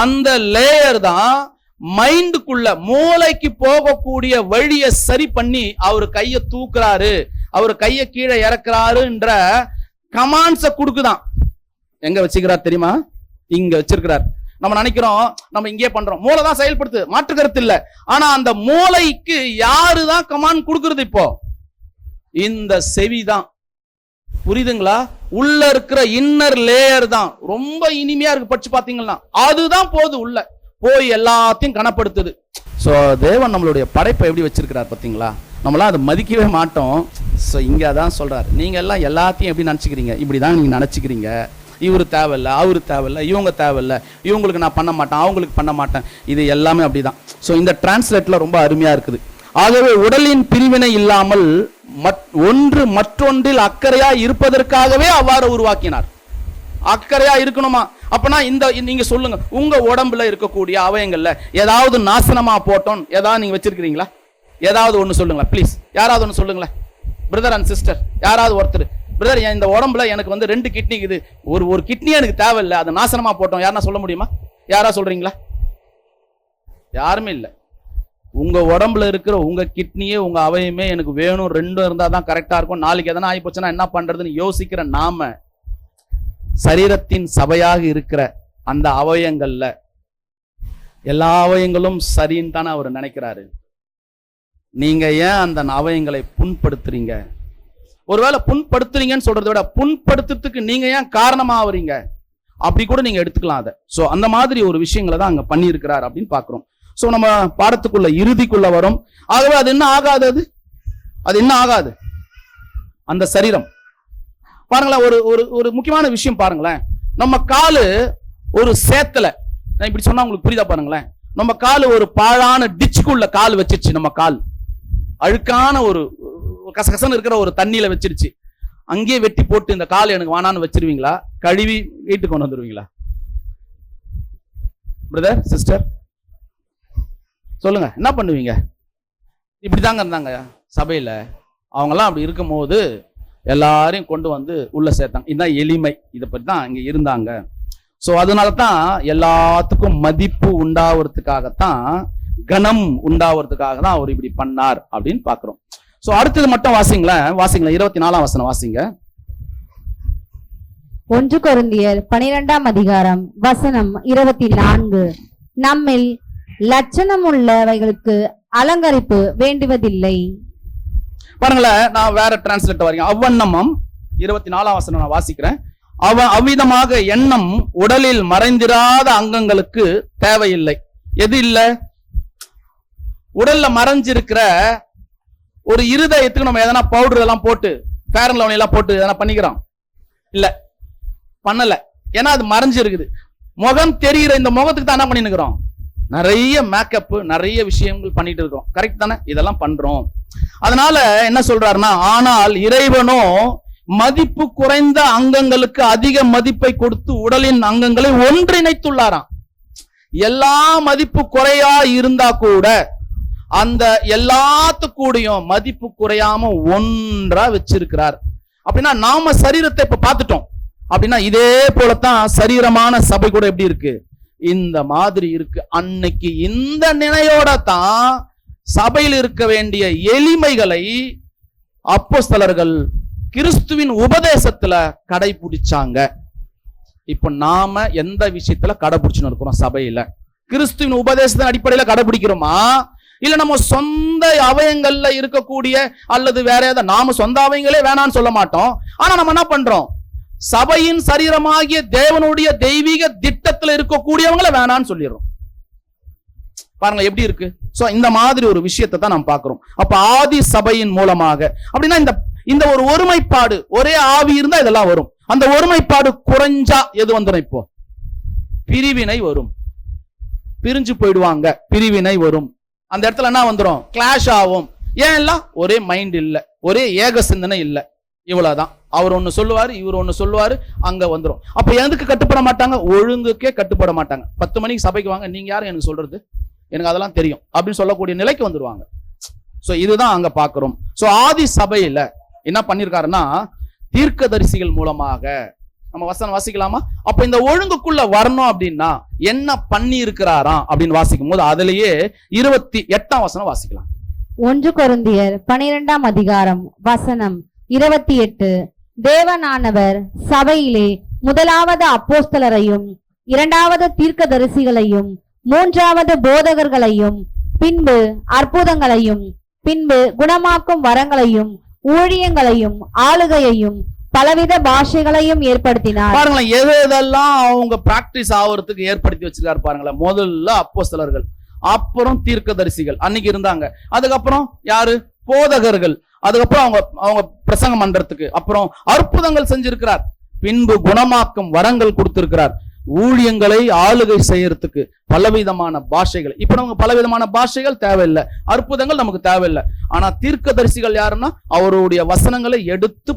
அந்த லேயர் தான் மைண்டுக்குள்ள மூளைக்கு போகக்கூடிய வழியை சரி பண்ணி அவர் கையை தூக்குறாரு, அவர் கையை கீழே இறக்குறாருன்ற கமாண்ட்ஸ கொடுக்குதான். எங்க வச்சுக்கிறார் தெரியுமா? இங்க வச்சிருக்கிறார். நம்ம நினைக்கிறோம் நம்ம இங்கே பண்றோம், மூளை தான் செயல்படுத்து, மாற்று கருத்து இல்ல. ஆனா அந்த மூளைக்கு யாருதான் கமாண்ட் கொடுக்கிறது? இப்போ இந்த செவி தான். புரியுதுங்களா? உள்ள இருக்கிற இன்னர் லேயர் தான் ரொம்ப இனிமையா இருக்கு. படிச்சு பாத்தீங்கன்னா அதுதான் போகுது, உள்ள போய் எல்லாத்தையும் கனப்படுத்துது. சோ தேவன் நம்மளுடைய படைப்பை எப்படி வச்சிருக்கிறார் பாத்தீங்களா? நம்மளாம் அதை மதிக்கவே மாட்டோம். ஸோ இங்க அதான் சொல்றாரு, நீங்க எல்லாம் எல்லாத்தையும் எப்படி நினைச்சுக்கிறீங்க? இப்படிதான் நீங்க நினைச்சுக்கிறீங்க. இவரு தேவையில்ல, அவரு தேவையில்ல, இவங்க தேவையில்ல, இவங்களுக்கு நான் பண்ண மாட்டேன், அவங்களுக்கு பண்ண மாட்டேன், இது எல்லாமே அப்படிதான். ஸோ இந்த டிரான்ஸ்லேட்ல ரொம்ப அருமையா இருக்குது. ஆகவே உடலின் பிரிவினை இல்லாமல் ஒன்று மற்றொன்றில் அக்கறையா இருப்பதற்காகவே அவ்வாறு உருவாக்கினார். அக்கறையா இருக்கணுமா? அப்பனா இந்த நீங்க சொல்லுங்க, உங்க உடம்புல இருக்கக்கூடிய அவயங்கள்ல ஏதாவது நாசனமா போட்டோம் ஏதாவது நீங்க வச்சிருக்கீங்களா? ஏதாவது ஒண்ணு சொல்லுங்களா ப்ளீஸ். யாராவது ஒண்ணு சொல்லுங்களேன், பிரதர் அண்ட் சிஸ்டர். யாராவது ஒருத்தர், பிரதர் இந்த உடம்புல எனக்கு வந்து 2 கிட்னி இருக்குது, ஒரு கிட்னி எனக்கு தேவையில்லை, அதை நாசனமா போட்டோம், யாருன்னா சொல்ல முடியுமா? யாரா சொல்றீங்களா? யாருமே இல்லை. உங்க உடம்புல இருக்கிற உங்க கிட்னியே உங்க அவயமே எனக்கு வேணும், 2 இருந்தா தான் கரெக்டா இருக்கும். நாளைக்கு எதனா ஆகி போச்சுன்னா என்ன பண்றதுன்னு யோசிக்கிற நாம, சரீரத்தின் சபையாக இருக்கிற அந்த அவயங்கள்ல எல்லா அவயங்களும் சரின்னு தானே அவர் நினைக்கிறாரு. நீங்க ஏன் அந்த அவயங்களை புண்படுத்துறீங்க? ஒருவேளை புண்படுத்துறீங்கன்னு சொல்றதை விட புண்படுத்துறதுக்கு நீங்க ஏன் காரணமா ஆவறீங்க? அப்படி கூட நீங்க எடுத்துக்கலாம் அதை. சோ அந்த மாதிரி ஒரு விஷயங்களை தான் அங்க பண்ணி இருக்கிறார் அப்படின்னு பாக்குறோம். சோ நம்ம பாடத்துக்குள்ள இறுதிக்குள்ள வரும். ஆகவே அது என்ன ஆகாது, அது என்ன ஆகாது அந்த சரீரம். பாருங்களேன், ஒரு முக்கியமான விஷயம் பாருங்களேன். நம்ம காலு ஒரு சேத்துல, நான் இப்படி சொன்னா உங்களுக்கு புரியுதா? பாருங்களேன், நம்ம காலு ஒரு பாழான டிச்சுக்குள்ள கால் வச்சிருச்சு. நம்ம கால் அழுக்கான ஒரு கசகசன்னு இருக்கிற ஒரு தண்ணியில வச்சிருச்சு. அங்கேயே வெட்டி போட்டு இந்த கால் எனக்கு வானான்னு வச்சிருவீங்களா? கழுவி வீட்டுக்கு கொண்டு வந்துருவீங்களா? பிரதர் சிஸ்டர் சொல்லுங்க, என்ன பண்ணுவீங்க? இப்படிதாங்க இருந்தாங்க சபையில. அவங்கெல்லாம் அப்படி இருக்கும் போது எல்லாரையும் கொண்டு வந்து உள்ள சேர்த்தாங்க. இதுதான் எளிமை. இதை பற்றி தான் இங்க இருந்தாங்க. சோ அதனால தான் எல்லாத்துக்கும் மதிப்பு உண்டாவதுக்காகத்தான், கனம் உண்டாவதுக்காக தான் அவர் இப்படி பண்ணார் அப்படின்னு பாக்குறோம். சோ அடுத்தது மட்டும் வாசிங்களேன் 24ஆம் வசனம் வாசிங்க. 1 கொரிந்தியர் 12ஆம் அதிகாரம் வசனம் 24. நம்மில் லட்சணம் உள்ளவைகளுக்கு அலங்கரிப்பு வேண்டுவதில்லை. பாருங்களேன், நான் வேற டிரான்ஸ்லேட் வரீங்க. அவ்வண்ணமும் 24ஆம் வசனம் நான் வாசிக்கிறேன். அவ்விதமாக எண்ணம் உடலில் மறைந்திராத அங்கங்களுக்கு தேவையில்லை. எது இல்ல? உடல்ல மறைஞ்சிருக்கிற ஒரு இருதயத்துக்கு நம்ம எதனா பவுடர் எல்லாம் போட்டு, ஃபேர் அண்ட் லவ்லி எல்லாம் போட்டு எதனா பண்ணிக்கிறோம்? இல்ல, பண்ணல. ஏன்னா அது மறைஞ்சிருக்குது. முகம் தெரிகிற இந்த முகத்துக்கு தான் என்ன பண்ணிருக்கிறோம்? நிறைய மேக்கப், நிறைய விஷயங்கள் பண்ணிட்டு இருக்கோம். கரெக்ட் தானே? இதெல்லாம் பண்றோம். அதனால என்ன சொல்றாருன்னா, ஆனால் இறைவனோ மதிப்பு குறைந்த அங்கங்களுக்கு அதிக மதிப்பை கொடுத்து உடலின் அங்கங்களை ஒன்றிணைத்துள்ளாராம். எல்லா மதிப்பு குறையா இருந்தா கூட அந்த எல்லாத்துக்கூடையும் மதிப்பு குறையாம ஒன்றா வச்சிருக்கிறார். அப்படின்னா நாம சரீரத்தை இப்ப பார்த்துட்டோம். அப்படின்னா இதே போலத்தான் சரீரமான சபை கூட எப்படி இருக்கு? இந்த மாதிரி இருக்கு. அன்னைக்கு இந்த நிலையோட தான் சபையில் இருக்க வேண்டிய எளிமைகளை அப்போஸ்தலர்கள் கிறிஸ்துவின் உபதேசத்துல கடைபிடிச்சாங்க. இப்ப நாம எந்த விஷயத்துல கடைபிடிச்சுன்னு இருக்கிறோம்? சபையில கிறிஸ்துவின் உபதேசத்தின் அடிப்படையில கடைபிடிக்கிறோமா, இல்ல நம்ம சொந்த அவயங்கள்ல இருக்கக்கூடிய அல்லது வேற ஏதாவது? நாம சொந்த அவயங்களே வேணான்னு சொல்ல மாட்டோம். ஆனா நம்ம என்ன பண்றோம்? சபையின் சரீரமாகிய தேவனுடைய தெய்வீக திட்டத்துல இருக்கக்கூடியவங்களை வேணான்னு சொல்லிடுறோம். பாருங்க எப்படி இருக்கு. சோ இந்த மாதிரி ஒரு விஷயத்தை தான் நாம் பார்க்கிறோம். அப்ப ஆதி சபையின் மூலமாக அப்படின்னா இந்த ஒரு ஒருமைப்பாடு, ஒரே ஆவி இருந்தா இதெல்லாம் வரும். அந்த ஒருமைப்பாடு குறைஞ்சா எது வந்துடும்? இப்போ பிரிவினை வரும், பிரிஞ்சு போயிடுவாங்க, பிரிவினை வரும். அந்த இடத்துல என்ன வந்துடும்? கிளாஷ் ஆகும். ஏன் எல்லாம் ஒரே மைண்ட் இல்ல, ஒரே ஏக சிந்தனை இல்ல, இவ்வளவுதான். அவர் ஒண்ணு சொல்லுவாரு, இவர் ஒண்ணு சொல்லுவாரு, அங்க வந்துடும். அப்ப எதுக்கு கட்டுப்பட மாட்டாங்க? ஒழுங்குக்கே கட்டுப்பட மாட்டாங்க. 10 மணிக்கு சபைக்கு வாங்க, நீங்க யாரும் எனக்கு சொல்றது, எனக்கு அதெல்லாம் தெரியும் அப்படின்னு சொல்லக்கூடிய நிலைக்கு வந்துருவாங்க. சோ இதுதான் அங்க பாக்குறோம். சோ ஆதி சபையில என்ன பண்ணிருக்காருன்னா, தீர்க்கதரிசிகள் மூலமாக நம்ம வசனம் வாசிக்கலாமா? அப்ப இந்த ஒழுங்குக்குள்ள வரணும் அப்படின்னா என்ன பண்ணி இருக்கிறாராம் அப்படின்னு வாசிக்கும் போது அதுலயே 28ஆம் வசனம் வாசிக்கலாம். 1 கொரிந்தியர் 12ஆம் அதிகாரம் வசனம் 28. தேவனானவர் சபையிலே முதலாவது அப்போஸ்தலரையும், 2வது தீர்க்கதரிசிகளையும், 3வது போதகர்களையும், பின்பு அற்புதங்களையும், பின்பு குணமாக்கும் வரங்களையும், ஊழியங்களையும், ஆளுகையையும், பலவித பாஷைகளையும் ஏற்படுத்தினார். பாருங்களேன், எதெல்லாம் அவங்க பிராக்டிஸ் ஆகிறதுக்கு ஏற்படுத்தி வச்சிருக்காரு பாருங்களேன். முதல்ல அப்போஸ்தலர்கள், அப்புறம் தீர்க்கதரிசிகள் அன்னைக்கு இருந்தாங்க. அதுக்கப்புறம் யாரு? போதகர்கள். அதுக்கப்புறம் அவங்க பிரசங்கம் பண்றதுக்கு, அப்புறம் அற்புதங்கள் செஞ்சிருக்கிறார், பின்பு குணமாக்கும் வரங்கள் கொடுத்திருக்கிறார், ஊழியங்களை ஆளுகை செய்யறதுக்கு பலவிதமான பாஷைகள். இப்ப நமக்கு பலவிதமான பாஷைகள் தேவையில்லை, அற்புதங்கள் நமக்கு தேவையில்லை. ஆனா தீர்க்கதரிசிகள் யாருன்னா அவருடைய வசனங்களை எடுத்து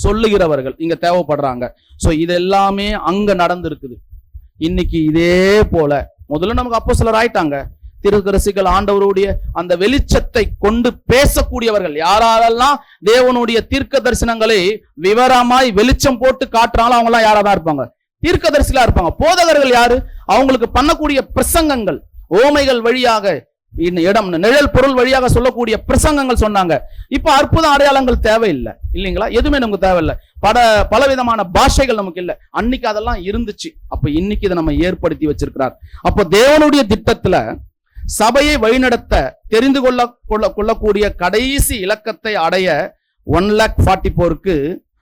சொல்லுகிறவர்கள் இங்க தேவைப்படுறாங்க. சோ இது எல்லாமே அங்க நடந்திருக்குது. இன்னைக்கு இதே போல முதல்ல நமக்கு அப்போஸ்தலர் ஆயிட்டாங்க, தீர்க்கதரிசிகள் ஆண்டவருடைய அந்த வெளிச்சத்தை கொண்டு பேசக்கூடியவர்கள். யாரெல்லாம் தேவனுடைய தீர்க்க தரிசனங்களை விவரமாய் வெளிச்சம் போட்டு காட்டுறாங்களோ அவங்க எல்லாம் யாராதான் இருப்பாங்க? தீர்க்கதரிசிகளா இருப்பாங்க. போதகர்கள் யாரு? அவங்களுக்கு பண்ணக்கூடிய பிரசங்கங்கள், ஓமைகள் வழியாக, இடம் நிழல் பொருள் வழியாக சொல்லக்கூடிய பிரசங்கங்கள் சொன்னாங்க. இப்ப அற்புத அடையாளங்கள் தேவையில்லை இல்லைங்களா? எதுவுமே நமக்கு தேவையில்லை. பலவிதமான பாஷைகள் நமக்கு இல்லை. அன்னைக்கு அதெல்லாம் இருந்துச்சு. அப்ப இன்னைக்கு இதை நம்ம ஏற்படுத்தி வச்சிருக்கிறார். அப்ப தேவனுடைய திட்டத்துல சபையை வழிநடத்த தெரிந்து கொள்ளக்கூடிய கடைசி இலக்கத்தை அடைய 1,44,000க்கு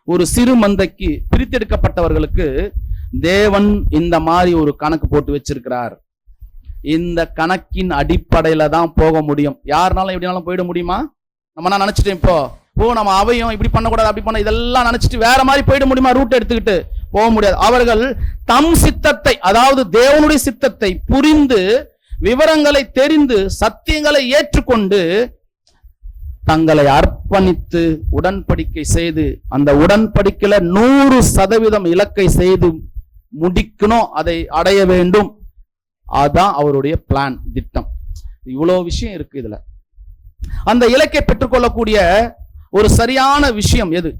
ஒரு சிறு மந்தைக்கு பிரித்தெடுக்கப்பட்டவர்களுக்கு தேவன் இந்த மாதிரி ஒரு கணக்கு போட்டு வச்சிருக்கிறார். இந்த கணக்கின் அடிப்படையில தான் போக முடியும். யாருனாலும் எப்படினாலும் போயிட முடியுமா? நம்ம நான் நினைச்சிட்டேன் இப்போ நம்ம அவையும் இப்படி பண்ணக்கூடாது, அப்படி பண்ண, இதெல்லாம் நினைச்சிட்டு வேற மாதிரி போயிட முடியுமா? ரூட் எடுத்துக்கிட்டு போக முடியாது. அவர்கள் தம் சித்தத்தை, அதாவது தேவனுடைய சித்தத்தை புரிந்து, விவரங்களை தெரிந்து, சத்தியங்களை ஏற்றுக்கொண்டு, தங்களை அர்ப்பணித்து உடன்படிக்கை செய்து, அந்த உடன்படிக்கையில 100% இலக்கை செய்து முடிக்கணும், அதை அடைய வேண்டும். அதான் அவருடைய பிளான், திட்டம். இவ்வளவு விஷயம் இருக்கு இதுல. அந்த இலக்கை பெற்றுக்கொள்ளக்கூடிய ஒரு சரியான விஷயம் எது?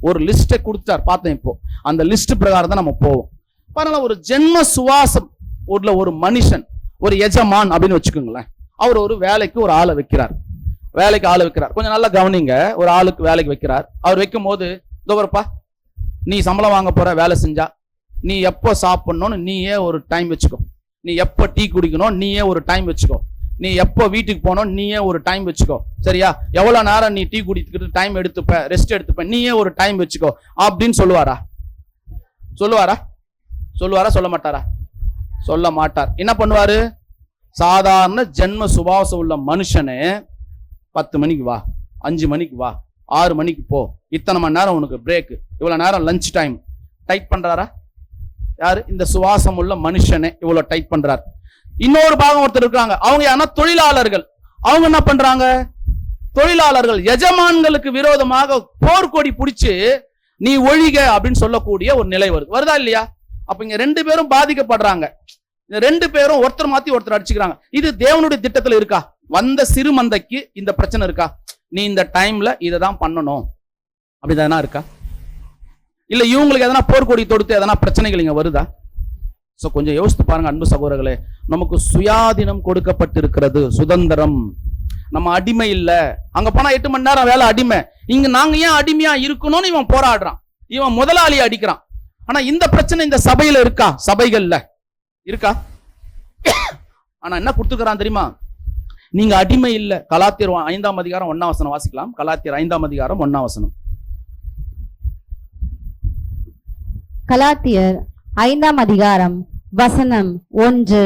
ஒரு லிஸ்டை கொடுத்தார், பார்த்தேன். இப்போ அந்த லிஸ்ட் பிரகாரம் தான் நம்ம போவோம். பாருங்க, ஒரு ஜென்ம சுவாசம் உள்ள ஒரு மனுஷன், ஒரு எஜமான் அப்படின்னு வச்சுக்கோங்களேன். அவர் ஒரு வேலைக்கு ஒரு ஆளை வைக்கிறார், கொஞ்சம் நல்லா கவனிங்க. ஒரு ஆளுக்கு வேலைக்கு வைக்கிறார். அவர் வைக்கும் போது, தோவரப்பா நீ சம்பளம் வாங்க போற, வேலை செஞ்சா நீ எப்போ சாப்பிடணும்னு நீயே ஒரு டைம் வச்சுக்கோ, நீ எப்போ டீ குடிக்கணும் நீயே ஒரு டைம் வச்சுக்கோ, நீ எப்போ வீட்டுக்கு போனோம் நீயே ஒரு டைம் வச்சுக்கோ, சரியா? எவ்வளவு நேரம் நீ டீ குடித்துக்கிட்டு டைம் எடுத்துப்ப, ரெஸ்ட் எடுத்துப்ப, நீயே ஒரு டைம் வச்சுக்கோ அப்படின்னு சொல்லுவாரா? சொல்ல மாட்டாரா? சொல்ல மாட்டார். என்ன பண்ணுவாரு? சாதாரண ஜென்ம சுபாவம் உள்ள மனுஷனே 10 மணிக்கு வா, 5 மணிக்கு வா, 6 மணிக்கு போ, இத்தனை மணி நேரம் உனக்கு பிரேக், இவ்வளவு நேரம் லஞ்ச் டைம். டைட் பண்றாரா? யாரு? இந்த சுவாசம் உள்ள மனுஷனே இவ்வளவு டைட் பண்றார். இன்னொரு பாகம் ஒருத்தர் இருக்காங்க, அவங்க யாருன்னா தொழிலாளர்கள். அவங்க என்ன பண்றாங்க? தொழிலாளர்கள் எஜமான்களுக்கு விரோதமாக போர்க்கொடி பிடிச்சு நீ ஒழிக அப்படின்னு சொல்லக்கூடிய ஒரு நிலை வருதா இல்லையா? அப்ப இங்க 2 பேரும் பாதிக்கப்படுறாங்க. இந்த 2 பேரும் ஒருத்தர் மாத்தி ஒருத்தர் அடிச்சுக்கிறாங்க. இது தேவனுடைய திட்டத்துல இருக்கா? வந்த சிறு மந்தைக்கு இந்த பிரச்சனை இருக்கா? நீ இந்த டைம்ல இதை தான் பண்ணணும் அப்படிதான் இருக்கா? இல்ல இவங்களுக்கு எதனா போர்க்கொடி தொடுத்து எதனா பிரச்சனைகள் இங்க வருதா? சோ கொஞ்சம் யோசித்து பாருங்க அன்பு சகோதரர்களே. நமக்கு சுயாதீனம் கொடுக்கப்பட்டிருக்கிறது, சுதந்திரம். நம்ம அடிமை இல்ல. அங்க போனா 8 மணி நேரம் வேலை அடிமை. இங்க நாங்க ஏன் அடிமையா இருக்கணும்னு இவன் போராடுறான். இவன் முதலாளி அடிக்கிறான். ஆனா இந்த பிரச்சனை இந்த சபையில இருக்கா? சபைகள்ல இருக்கா? ஆனா என்ன கொடுத்துக்கிறான் தெரியுமா? நீங்க அடிமை இல்ல. கலாத்தியர் 5ஆம் அதிகாரம் 1ஆம் வசனம் வாசிக்கலாம். கலாத்தியர் 5ஆம் அதிகாரம் 1ஆம் வசனம். கலாத்தியர் 5ஆம் அதிகாரம் வசனம் 1.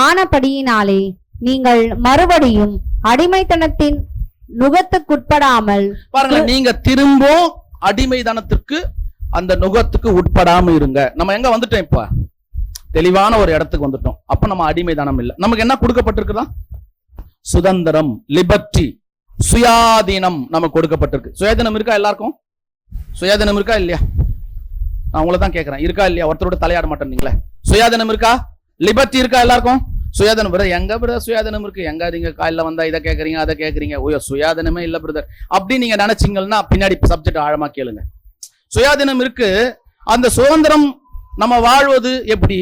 ஆனபடியினாலே நீங்கள் மறுபடியும் அடிமைத்தனத்தின் நுகத்துக்குட்படாமல் பாருங்க, நீங்க திரும்ப அடிமைத்தனத்திற்கு அந்த நுகத்துக்கு உட்படாம இருங்க. நம்ம எங்க வந்துட்டோம்? இப்ப தெளிவான ஒரு இடத்துக்கு வந்துட்டோம். அப்ப நம்ம அடிமைதானம் இல்ல. நமக்கு என்ன கொடுக்கப்பட்டிருக்குதா? சுதந்திரம், லிபர்ட்டி, சுயாதீனம் நமக்கு கொடுக்கப்பட்டிருக்கு. சுயாதீனம் இருக்கா? எல்லாருக்கும் சுயாதீனம் இருக்கா இல்லையா? நான் உங்களை தான் கேட்கிறேன், இருக்கா இல்லையா? ஒருத்தரோட தலையாட மாட்டேன்னீங்களே. சுயாதீனம் இருக்கா? லிபர்ட்டி இருக்கா எல்லாருக்கும்? சுயாதீனம் பிரதர், எங்க பிரதர் சுயாதீனம் இருக்கு? எங்க நீங்க காலைல வந்தா இதை கேட்கறீங்க அதை கேட்கறீங்க? ஓயோ சுயாதீனமே இல்ல பிரதர் அப்படி நீங்க நினைச்சீங்கன்னா பின்னாடி சப்ஜெக்ட் ஆழமா கேளுங்க. சுயாதீனம் இருக்கு. அந்த சுதந்திரம் நம்ம வாழ்வது எப்படி,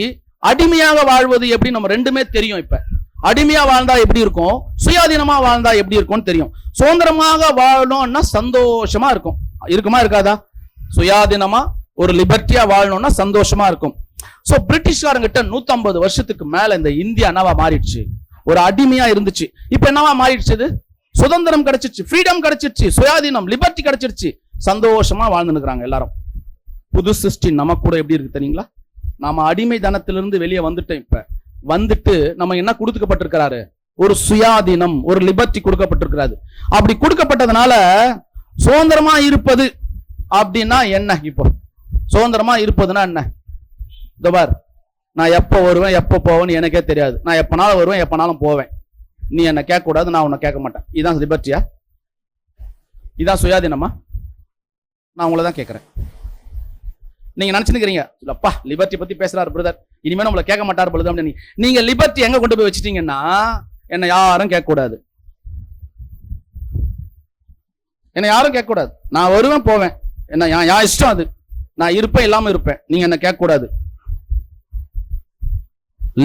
அடிமையாக வாழ்வது எப்படி, நம்ம ரெண்டுமே தெரியும். இப்ப அடிமையா வாழ்ந்தா எப்படி இருக்கும், சுயாதீனமா வாழ்ந்தா எப்படி இருக்கும்னு தெரியும். சுதந்திரமாக வாழணும்னா சந்தோஷமா இருக்கும். இருக்குமா இருக்காதா? சுயாதீனமா ஒரு லிபர்ட்டியா வாழணும்னா சந்தோஷமா இருக்கும். சோ பிரிட்டிஷ்காரங்கிட்ட 150 வருஷத்துக்கு மேல இந்த இந்தியா என்னவா மாறிடுச்சு? ஒரு அடிமையா இருந்துச்சு. இப்ப என்னவா மாறிடுச்சு? சுதந்திரம் கிடைச்சிருச்சு, ஃப்ரீடம் கிடைச்சிருச்சு, சுயாதீனம், லிபர்ட்டி கிடைச்சிருச்சு. சந்தோஷமா வாழ்ந்து இருக்கிறாங்க எல்லாரும். புது சிருஷ்டி நமக்கு கூட எப்படி இருக்கு தெரியுங்களா? நாம அடிமை தனத்திலிருந்து வெளியே வந்துட்டோம். இப்ப வந்துட்டு நம்ம என்ன கொடுக்கப்பட்டிருக்கிறாரு? ஒரு சுயாதீனம், ஒரு லிபர்ட்டி கொடுக்கப்பட்டிருக்கிறாரு. அப்படி கொடுக்கப்பட்டதுனால சுதந்திரமா இருப்பது அப்படின்னா என்ன? இப்போ சுதந்திரமா இருப்பதுன்னா என்ன? பார், நான் எப்ப வருவேன் எப்ப போவேன்னு எனக்கே தெரியாது. நான் எப்பனாலும் வருவேன் எப்பனாலும் போவேன். நீ என்ன கேட்க கூடாது, நான் உன்னை கேட்க மாட்டேன். இதான் லிபர்ட்டியா? இதான் சுயாதீனமா? நான் உங்களை தான் கேட்கிறேன். நீங்க நினைச்சுக்கிறீங்க அப்பா லிபர்ட்டி பத்தி பேசுறாரு பிரதர், இனிமே உங்களை கேட்க மாட்டாரு பொழுது அப்படின்னு. நீங்க லிபர்ட்டி எங்க கொண்டு போய் வச்சிட்டீங்கன்னா என்ன யாரும் கேட்க கூடாது. என்ன யாரும் கேட்க கூடாது. நான் வருவேன் போவேன், என்ன என் இஷ்டம் அது. நான் இருப்பேன் இல்லாம இருப்பேன், நீங்க என்ன கேட்க கூடாது.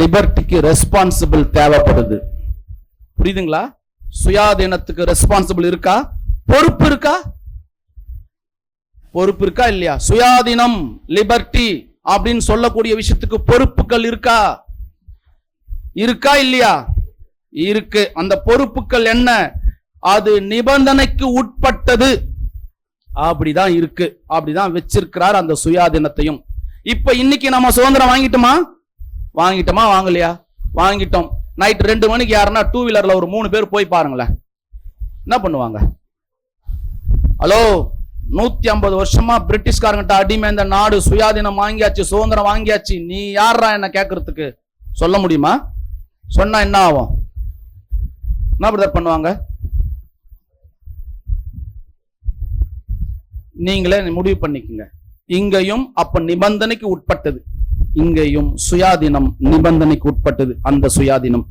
லிபர்ட்டிக்கு ரெஸ்பான்சிபிள் தேவைப்படுது. புரியுதுங்களா? சுயாதீனத்துக்கு ரெஸ்பான்சிபிள் இருக்கா? பொறுப்பு இருக்கா? பொறுப்பு இருக்கா இல்லையா? சுயாதீனம், லிபர்ட்டி அப்படின்னு சொல்லக்கூடிய விஷயத்துக்கு பொறுப்புகள் இருக்கா? இருக்கா இல்லையா? இருக்கு. அந்த பொறுப்புகள் என்ன? அது நிபந்தனைக்கு உட்பட்டது. அப்படிதான் இருக்கு. அப்படிதான் வச்சிருக்கிறார் அந்த சுயாதீனத்தையும். இப்ப இன்னைக்கு நம்ம சுதந்திரம் வாங்கிட்டோமா வாங்கலையா? வாங்கிட்டோம். நைட் 2 மணிக்கு யாருன்னா 2 வீலர்ல ஒரு 3 பேர் போய் பாருங்களேன், என்ன பண்ணுவாங்க? ஹலோ, 150 வருஷமா பிரிட்டிஷ்காரங்கிட்ட அடிமை இந்த நாடு. சுயாதீனம் வாங்கியாச்சு, சுதந்திரம் வாங்கியாச்சு. நீ யாரா என்ன கேட்கறதுக்கு? சொல்ல முடியுமா? சொன்னா என்ன ஆகும்? என்ன பிரதர் பண்ணுவாங்க? நீங்களே முடிவு பண்ணிக்கங்க. இங்கேயும் அப்ப நிபந்தனைக்கு உட்பட்டது, இங்கேயும் சுயாதீனம் நிபந்தனைக்கு உட்பட்டது. அந்த சுயாதீனம்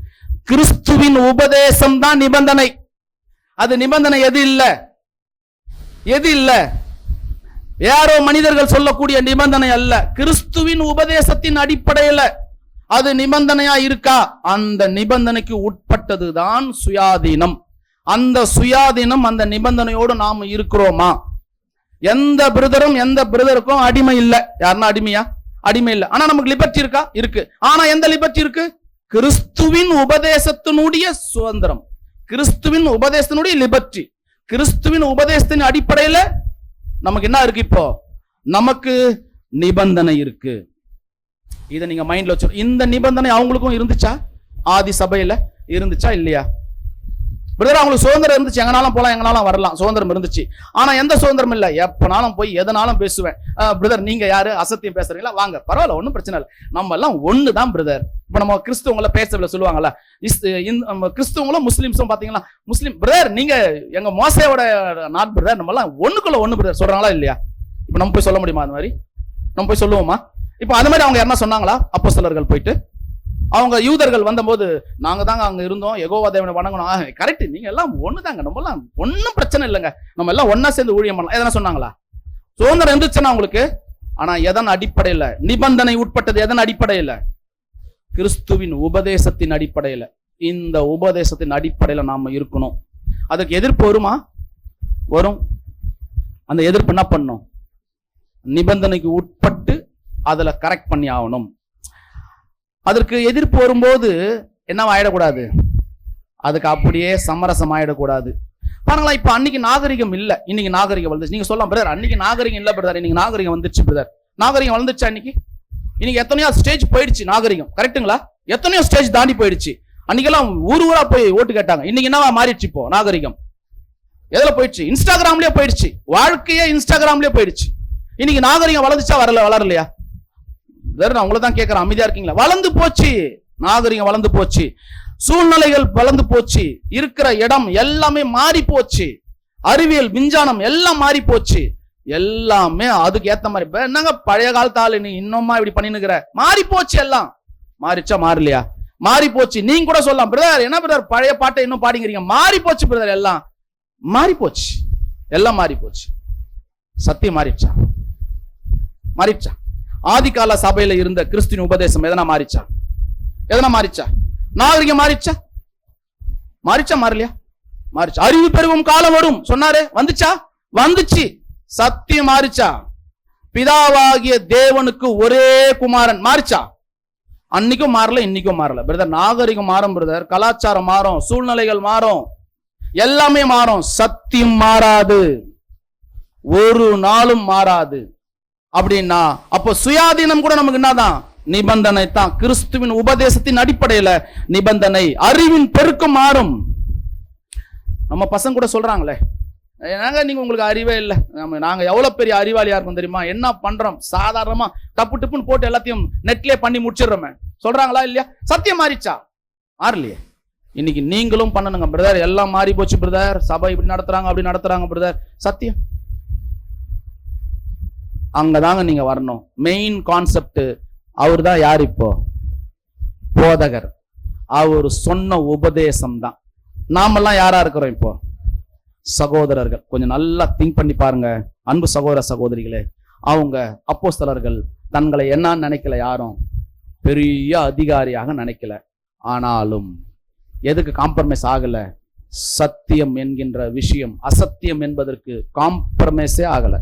கிறிஸ்துவின் உபதேசம் தான் நிபந்தனை. அது நிபந்தனை எது இல்ல, எது இல்ல, யாரோ மனிதர்கள் சொல்லக்கூடிய நிபந்தனை அல்ல. கிறிஸ்துவின் உபதேசத்தின் அடிப்படையில் அது நிபந்தனையா இருக்கா? அந்த நிபந்தனைக்கு உட்பட்டதுதான் சுயாதீனம். அந்த சுயாதீனம், அந்த நிபந்தனையோடு நாம இருக்கிறோமா? எந்த பிரதருக்கும் அடிமை இல்ல. யாருன்னா அடிமையா? அடிமை இல்ல. ஆனா நமக்கு லிபர்ட்டி இருக்கா? இருக்கு. ஆனா எந்த லிபர்ட்டி இருக்கு? கிறிஸ்துவின் உபதேசத்தினுடைய சுதந்திரம், கிறிஸ்துவின் உபதேசத்தினுடைய லிபர்ட்டி, கிறிஸ்துவின் உபதேசத்தின் அடிப்படையில நமக்கு என்ன இருக்கு? இப்போ நமக்கு நிபந்தனை இருக்கு. இதை நீங்க மைண்ட்ல வச்சு. இந்த நிபந்தனை அவங்களுக்கும் இருந்துச்சா? ஆதி சபையில இருந்துச்சா இல்லையா? பிரதர், அவங்களுக்கு சுதந்திரம் இருந்துச்சு, எங்கனாலும் போலாம் எங்கனாலும் வரலாம், சுதந்திரம் இருந்துச்சு. ஆனா எந்த சுதந்திரம் இல்ல? எப்பனாலும் போய் எதனாலும் பேசுவேன். பிரதர், நீங்க யாரு? அசத்தியம் பேசுறீங்களா? வாங்க, பரவாயில்ல, ஒன்னும் பிரச்சனை இல்லை, நம்ம எல்லாம் ஒண்ணுதான் பிரதர். இப்ப நம்ம கிறிஸ்துவங்கள பேசல சொல்லுவாங்கல்ல, கிறிஸ்துவங்களும் முஸ்லிம்ஸும் பாத்தீங்களா, முஸ்லிம் பிரதர் நீங்க எங்க மோசையோட நாட் பிரதர், நம்ம எல்லாம் ஒண்ணுக்குள்ள ஒண்ணு பிரதர் சொல்றாங்களா இல்லையா? இப்ப நம்ம போய் சொல்ல முடியுமா? அது மாதிரி நம்ம போய் சொல்லுவோமா? இப்ப அது மாதிரி அவங்க என்ன சொன்னாங்களா? அப்போஸ்தலர்கள் போயிட்டு அவங்க யூதர்கள் வந்தபோது, நாங்க தாங்க அங்க இருந்தோம், யெகோவா தேவனை வணங்கணும். கரெக்ட், நீங்க எல்லாம் ஒண்ணுதாங்க, நம்ம எல்லாம் ஒன்னும் பிரச்சனை இல்லைங்க, நம்ம எல்லாம் ஒன்னா சேர்ந்து ஊழியம் பண்ணலாம். எதனா சொன்னாங்களா? சுதந்திரம் இருந்துச்சுன்னா உங்களுக்கு. ஆனா எதன் அடிப்படையில? நிபந்தனை உட்பட்டது எதன் அடிப்படையில? கிறிஸ்துவின் உபதேசத்தின் அடிப்படையில. இந்த உபதேசத்தின் அடிப்படையில நாம இருக்கணும். அதுக்கு எதிர்ப்பு வருமா? வரும். அந்த எதிர்ப்பு என்ன பண்ணும்? நிபந்தனைக்கு உட்பட்டு அதுல கரெக்ட் பண்ணி ஆகணும். அதற்கு எதிர்ப்பு வரும்போது என்னவா ஆயிடக்கூடாது, அதுக்கு அப்படியே சமரசம் ஆயிடக்கூடாது. பாருங்களா, இப்ப அன்னைக்கு நாகரிகம் இல்ல, இன்னைக்கு நாகரிகம் வந்துச்சு. நீங்க சொல்லலாம் பிரதர் அன்னைக்கு நாகரிகம் இல்ல பிரதர், இன்னைக்கு நாகரிகம் வந்துச்சு பிரதர். நாகரிகம் வளர்ந்துச்சா? இன்னைக்கு எத்தனையோ ஸ்டேஜ் போயிடுச்சு நாகரிகம், கரெக்டுங்களா? எத்தனையோ ஸ்டேஜ் தாண்டி போயிடுச்சு. அன்னைக்கெல்லாம் ஊரா போய் ஓட்டு கேட்டாங்க, இன்னைக்கு என்னவா மாறிடுச்சு இப்போ நாகரிகம்? எதுல போயிடுச்சு? இன்ஸ்டாகிராம்லயே போயிடுச்சு. வாழ்க்கையே இன்ஸ்டாகிராம்லயே போயிடுச்சு. இன்னைக்கு நாகரிகம் வளர்ந்துச்சா வளரலையா? நான் உங்களை தான் கேட்கிறேன், அமைதியா இருக்கீங்களா? வளர்ந்து போச்சு, நாகரிகம் வளர்ந்து போச்சு, சூழ்நிலைகள் வளர்ந்து போச்சு, இருக்கிற இடம் எல்லாமே மாறி போச்சு, அறிவியல் விஞ்ஞானம் எல்லாம் மாறி போச்சு, எல்லாமே அதுக்கு ஏத்த மாதிரி. என்னங்க பழைய காலத்து ஆளு நீ இன்னுமா இப்படி பண்ணினுக்கிற? மாறி போச்சு, எல்லாம் மாறிச்சா மாறலையா? மாறி போச்சு. நீங்க கூட சொல்லலாம் பிரதர், என்ன பிரதர் பழைய பாட்டை இன்னும் பாடிங்கிறீங்க? மாறி போச்சு பிரதர், எல்லாம் மாறி போச்சு, எல்லாம் மாறி போச்சு. சத்தியம் மாறிச்சா? மாறிச்சா? ஆதிகால சபையில இருந்த கிறிஸ்துவின் உபதேசம் எதனா மாறிச்சா? எதனா மாறிச்சா? நாகரிகம் மாறிச்சா? மாறிச்சா மாறலையா? மாறிச்சா. அறிவு பெருகும் காலம் வரும் சொன்னாரு, வந்துச்சா? வந்துச்சு. சத்தியம் மாறிச்சா? பிதாவாகிய தேவனுக்கு ஒரே குமாரன் மாறிச்சா? அன்னைக்கும் மாறல, இன்னைக்கும் மாறல பிரதர். நாகரிகம் மாறும் பிரதர், கலாச்சாரம் மாறும், சூழ்நிலைகள் மாறும், எல்லாமே மாறும். சத்தியம் மாறாது, ஒரு நாளும் மாறாது. அப்படின்னா அப்போ சுயாதீனம் கூட நமக்கு என்னதான்? நிபந்தனை தான். கிறிஸ்துவின் உபதேசத்தின் அடிப்படையில நிபந்தனை. அறிவின் பெருக்கம் மாறும். நம்ம பசங்க கூட சொல்றாங்களே, நீங்க உங்களுக்கு அறிவே இல்லை, நாங்க எவ்வளவு பெரிய அறிவாளியா இருக்கும் தெரியுமா, என்ன பண்றோம், சாதாரணமா டப்பு டப்புன்னு போட்டு எல்லாத்தையும் நெட்லயே பண்ணி முடிச்சிடுறோமே சொல்றாங்களா இல்லையா? சத்தியம் மாறிச்சா? மாறலையே. இன்னைக்கு நீங்களும் பண்ணணுங்க பிரதர், எல்லாம் மாறி போச்சு பிரதர், சபை இப்படி நடத்துறாங்க அப்படி நடத்துறாங்க பிரதர். சத்தியம் அங்கதாங்க நீங்க வரணும். மெயின் கான்செப்ட் அவர் தான். யார் இப்போ? போதகர். அவர் சொன்ன உபதேசம் தான். நாமெல்லாம் யாரா இருக்கிறோம் இப்போ? சகோதரர்கள். கொஞ்சம் நல்லா திங்க் பண்ணி பாருங்க அன்பு சகோதர சகோதரிகளே. அவங்க அப்போஸ்தலர்கள் தங்களை என்னன்னு நினைக்கல, யாரும் பெரிய அதிகாரியாக நினைக்கல. ஆனாலும் எதுக்கு காம்ப்ரமைஸ் ஆகல? சத்தியம் என்கின்ற விஷயம் அசத்தியம் என்பதற்கு காம்ப்ரமைஸே ஆகல.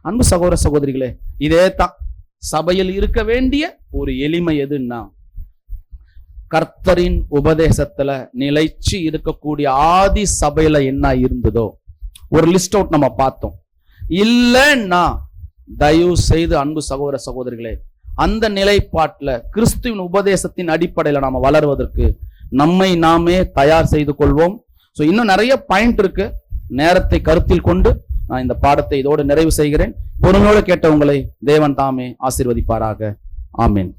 அன்பு சகோதர சகோதரிகளே, இதே தான் சபையில் இருக்க வேண்டிய ஒரு எளிமை. எதுன்னா, கர்த்தரின் உபதேசத்துல நிலைச்சு இருக்கக்கூடிய ஆதி சபையில என்ன இருந்ததோ ஒரு லிஸ்ட் அவுட் நம்ம பார்த்தோம். இல்லைன்னா தயவு செய்து அன்பு சகோதர சகோதரிகளே, அந்த நிலைப்பாட்டுல கிறிஸ்துவின் உபதேசத்தின் அடிப்படையில நாம வளர்வதற்கு நம்மை நாமே தயார் செய்து கொள்வோம். சோ இன்னும் நிறைய பாயிண்ட் இருக்கு. நேரத்தை கருத்தில் கொண்டு நான் இந்த பாடத்தை இதோடு நிறைவு செய்கிறேன். பொறுமையோடு கேட்ட உங்களை தேவன் தாமே ஆசீர்வதிப்பாராக. ஆமென்.